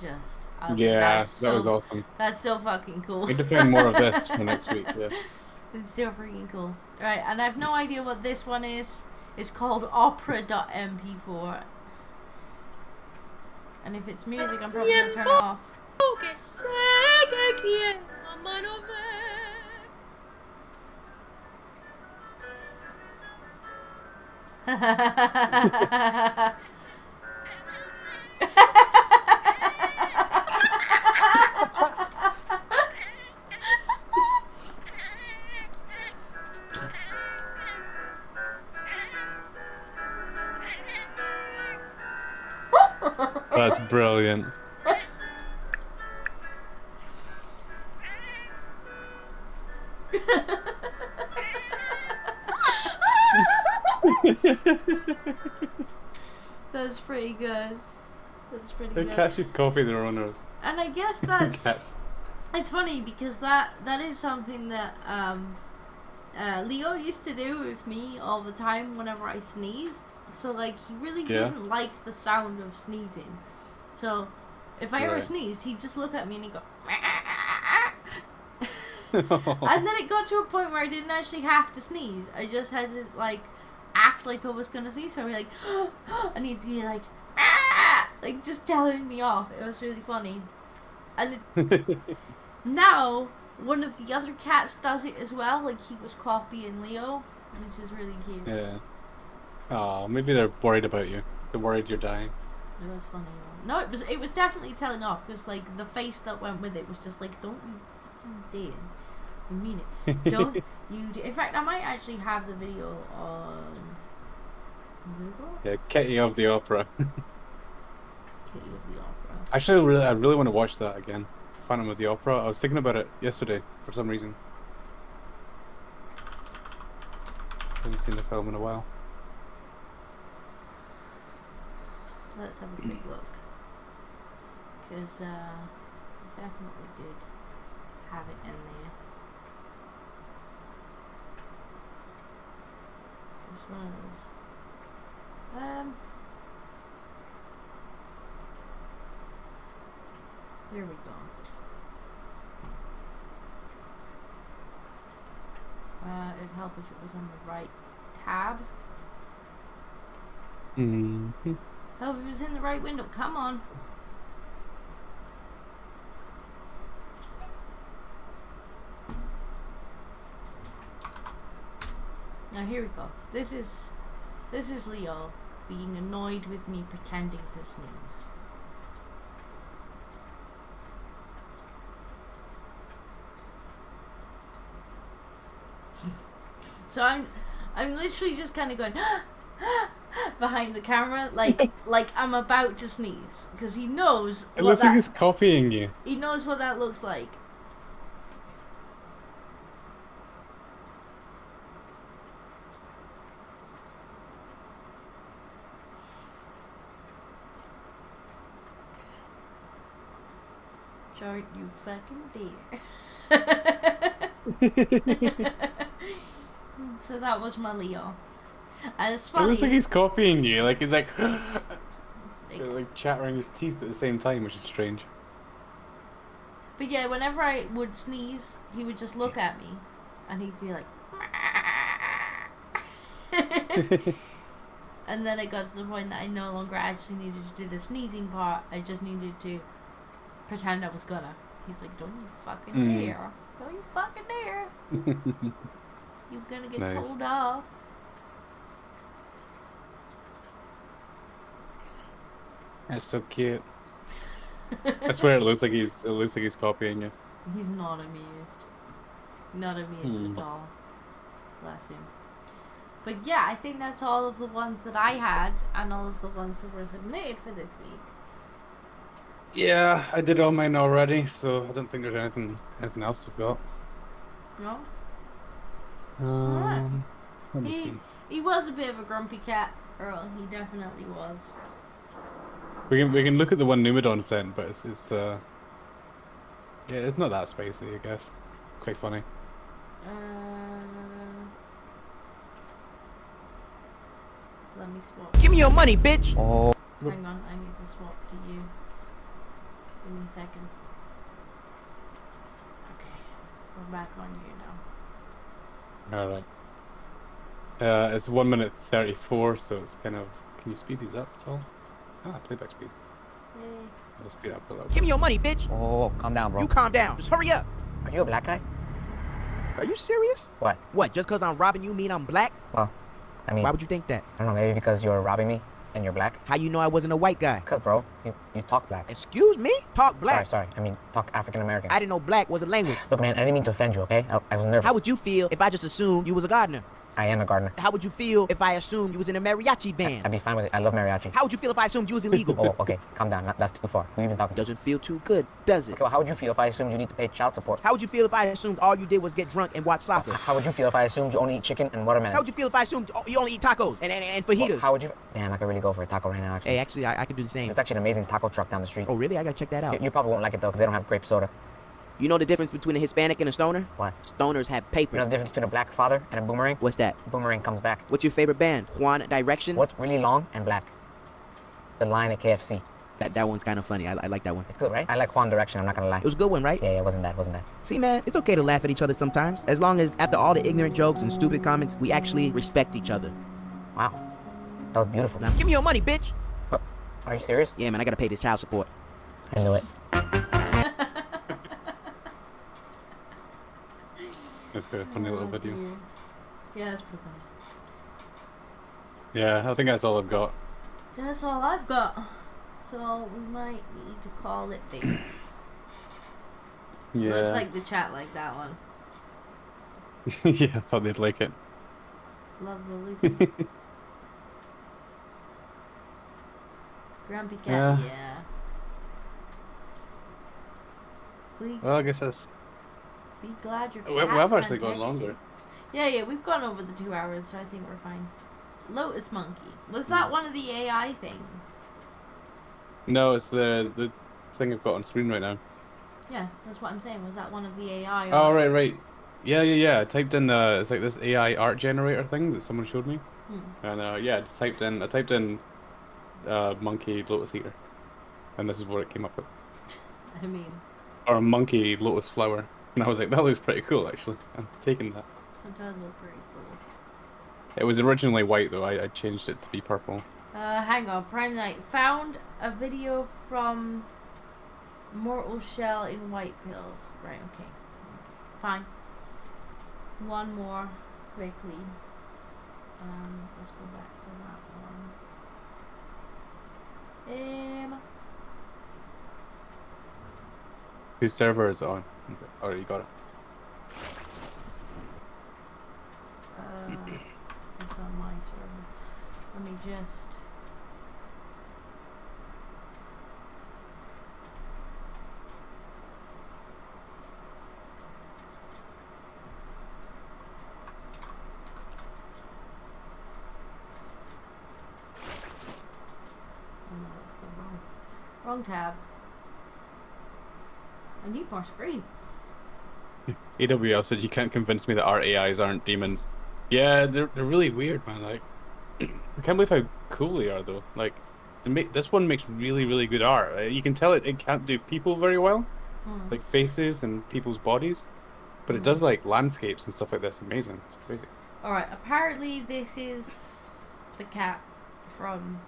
just. I was like, Yeah, that's that was so- awesome. That's so fucking cool. We need to find more of this for next week, yeah. It's so freaking cool. Right, and I have no idea what this one is. It's called opera.mp4. And if it's music, I'm probably gonna turn it off. Brilliant. That's pretty good. That's pretty The good. cats just copy their owners. And I guess that's Cats. it's funny because that is something that Leo used to do with me all the time whenever I sneezed. So like he really didn't like the sound of sneezing. So if I ever sneezed, he'd just look at me and he'd go and then it got to a point where I didn't actually have to sneeze. I just had to like act like I was gonna sneeze. So I'd be like and he'd be like like just telling me off. It was really funny. And now one of the other cats does it as well. Like he was copying Leo, which is really cute. Yeah. Oh, maybe they're worried about you. They're worried you're dying. It was funny. No, it was definitely telling off because like the face that went with it was just like, don't you fucking dare. You mean it. Don't you dare. In fact, I might actually have the video on Google. Yeah, Kitty of the Opera. Kitty of the Opera. Actually, I really want to watch that again. Phantom of the Opera. I was thinking about it yesterday for some reason. Haven't seen the film in a while. Let's have a quick look. Because definitely did have it in there. Which one is? There we go. It'd help if it was on the right tab. Mm-hmm. Oh, if it was in the right window. Come on. Now here we go. This is Leo being annoyed with me pretending to sneeze. So I'm literally just kind of going behind the camera, like I'm about to sneeze, because he knows. It looks like he's copying you. He knows what that looks like. Don't you fucking dare. So that was my Leo. And it's funny. It looks like he's copying you. Like he's like, like chattering his teeth at the same time, which is strange. But yeah, whenever I would sneeze, he would just look at me, and he'd be like. And then it got to the point that I no longer actually needed to do the sneezing part. I just needed to pretend I was gonna. He's like, "Don't you fucking dare! Don't you fucking dare! You're gonna get told off." That's so cute. I swear it looks like he's copying you. He's not amused. Not amused at all. Bless him. But yeah, I think that's all of the ones that I had and all of the ones that were submitted for this week. Yeah, I did all mine already, so I don't think there's anything else I've got. No? Let me see. He was a bit of a grumpy cat, Earl. He definitely was. We can look at the one Numidon sent, but it's yeah, it's not that spicy, I guess. Quite funny. Let me swap. Give me your money, bitch! Oh. Hang on, I need to swap to you. Give me a second. Okay, we're back on you now. Alright. It's 1 minute 34, so it's kind of. Can you speed these up at all? Playback speed. Yay. I'll speed up a little. Give me your money, bitch! Oh, calm down, bro. You calm down. Just hurry up. Are you a black guy? Are you serious? What? What, just because I'm robbing you mean I'm black? Well, I mean... Why would you think that? I don't know, maybe because you're robbing me and you're black? How you know I wasn't a white guy? Because, bro, you talk black. Excuse me? Talk black? Sorry, I mean, talk African American. I didn't know black was a language. Look, man, I didn't mean to offend you, okay? I was nervous. How would you feel if I just assumed you was a gardener? I am a gardener. How would you feel if I assumed you was in a mariachi band? I'd be fine with it. I love mariachi. How would you feel if I assumed you was illegal? Oh, okay. Calm down. That's too far. Who you been talking to? Doesn't feel too good, does it? Okay, well, how would you feel if I assumed you need to pay child support? How would you feel if I assumed all you did was get drunk and watch soccer? How would you feel if I assumed you only eat chicken and watermelon? How would you feel if I assumed you only eat tacos and fajitas? Well, how would you... Damn, I could really go for a taco right now, actually. Hey, actually, I could do the same. There's actually an amazing taco truck down the street. Oh, really? I gotta check that out. You probably won't like it, though, because they don't have grape soda. You know the difference between a Hispanic and a stoner? What? Stoners have papers. You know the difference between a black father and a boomerang? What's that? Boomerang comes back. What's your favorite band? Juan Direction? What's really long and black? The line at KFC. That one's kind of funny. I like that one. It's good, right? I like Juan Direction, I'm not gonna lie. It was a good one, right? Yeah, it wasn't bad. See, man, it's okay to laugh at each other sometimes. As long as after all the ignorant jokes and stupid comments, we actually respect each other. Wow. That was beautiful. Now, give me your money, bitch! Are you serious? Yeah, man, I gotta pay this child support. I knew it. That's a funny little video. Dear. Yeah, that's pretty funny. Yeah, I think that's all I've got. That's all I've got. So we might need to call it there. Yeah. Looks like the chat like that one. Yeah, I thought they'd like it. Love the loop. Grumpy cat, yeah. Well, I guess that's... Be glad your cat's We've actually fantastic. gone longer. Yeah, we've gone over the 2 hours, so I think we're fine. Lotus Monkey. Was that one of the AI things? No, it's the thing I've got on screen right now. Yeah, that's what I'm saying. Was that one of the AI? Oh, arts? right. Yeah. I typed in, it's like this AI art generator thing that someone showed me. And, yeah, I typed in monkey lotus eater. And this is what it came up with. I mean... Or a monkey lotus flower. And I was like, that looks pretty cool, actually. I'm taking that. It does look pretty cool. It was originally white, though. I changed it to be purple. Hang on. Prime Night found a video from Mortal Shell in white pills. Right, okay. Fine. One more, quickly. Let's go back to that one. Whose server is it on? Oh, you got it. It's on my server. Let me just... Oh no, that's the wrong tab. I need more screens. AWL said you can't convince me that our AIs aren't demons. Yeah, they're really weird, man. Like, I can't believe how cool they are, though. Like, this one makes really good art. You can tell it can't do people very well, like faces and people's bodies, but it does like landscapes and stuff like this. Amazing. It's crazy. All right. Apparently, this is the cat from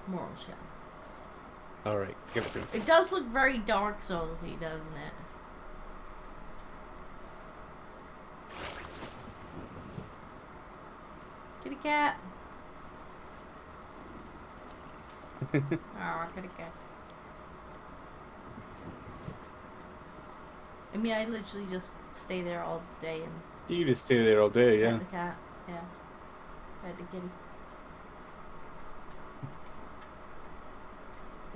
Mortal Shell. All right, give it to me. It does look very Dark Souls-y, doesn't it? Kitty cat. Oh, kitty cat. I mean, I literally just stay there all day and You just stay there all day, yeah. pet the cat. Yeah. Pet the kitty.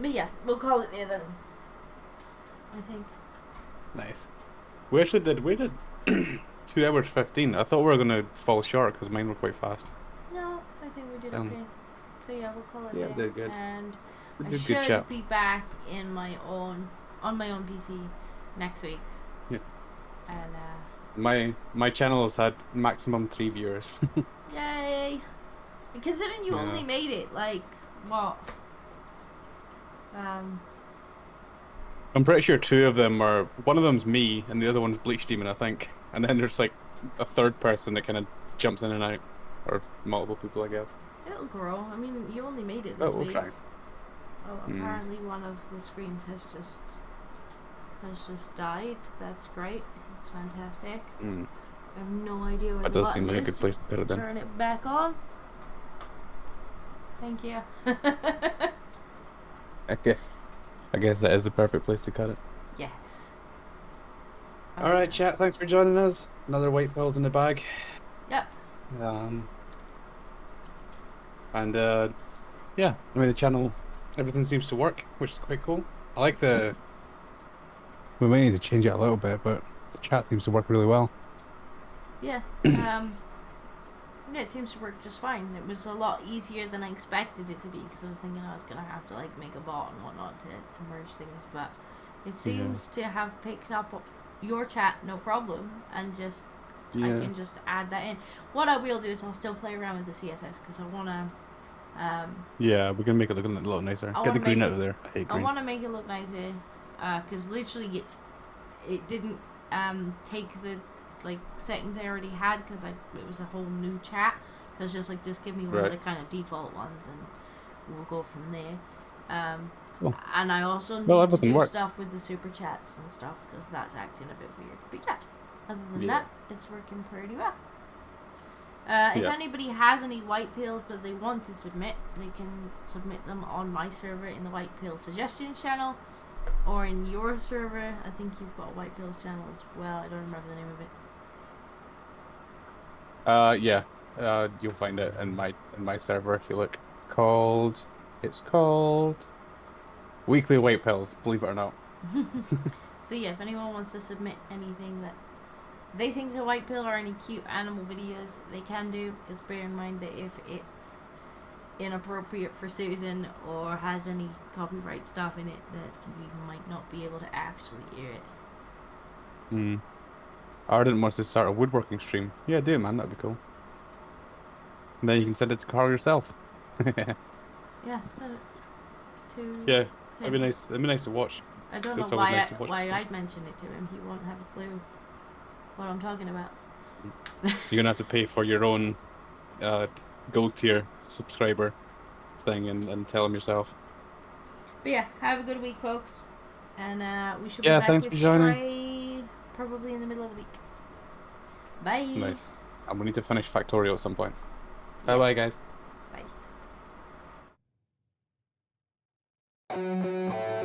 But yeah, we'll call it there then. I think. Nice. We did 2 hours 15. I thought we were gonna fall short because mine were quite fast. No, I think we did okay. So yeah, we'll call it Yeah, there. we did good. And We I did good should chat. be back on my own PC next week. Yeah. And My channel has had maximum 3 viewers. yay! And considering you Yeah. only made it like what? I'm pretty sure 2 of them are. One of them's me, and the other one's Bleach Demon, I think. And then there's like a third person that kind of jumps in and out, or multiple people, I guess. It'll grow. I mean, you only made it this Oh, we'll week. try. Oh, apparently one of the screens has just died. That's great. It's fantastic. I have no idea what That the does seem button like a is good place to put it then. turn it back on. Thank you. I guess that is the perfect place to cut it. Yes. Alright, chat, thanks for joining us. Another white pills in the bag. Yep. And yeah, I mean the channel, everything seems to work, which is quite cool. I like the. We may need to change it a little bit, but the chat seems to work really well. Yeah. Yeah, it seems to work just fine. It was a lot easier than I expected it to be because I was thinking I was gonna have to like make a bot and whatnot to merge things, but it seems to have picked up your chat no problem, and just I can just add that in. What I will do is I'll still play around with the CSS because I wanna. Yeah, we're gonna make it look a little nicer. Get the green out of there. I hate green. I want to make it look nicer, because literally it didn't take the like settings I already had because it was a whole new chat. So it's just like give me one of the kind of default ones and we'll go from there. And I also need to do stuff with the super chats and stuff because that's acting a bit weird. But yeah, other than that, it's working pretty well. If anybody has any white pills that they want to submit, they can submit them on my server in the white pill suggestions channel, or in your server. I think you've got a white pills channel as well. I don't remember the name of it. Yeah. You'll find it in my server if you look. It's called Weekly White Pills, believe it or not. So yeah, if anyone wants to submit anything that they think is a white pill or any cute animal videos, they can do. Just bear in mind that if it's inappropriate for Susan or has any copyright stuff in it, that we might not be able to actually air it. Arden wants to start a woodworking stream. Yeah, do man, that'd be cool. And then you can send it to Carl yourself. Yeah, send it to yeah, him. it'd be nice. It'd be nice to watch. I don't know why I'd mention it to him. He won't have a clue what I'm talking about. You're gonna have to pay for your own gold tier subscriber thing and tell him yourself. But yeah, have a good week, folks, and we should be back with Stray probably in the middle of the week. Bye. Nice. And we need to finish Factorio at some point. Yes. Bye guys. Bye.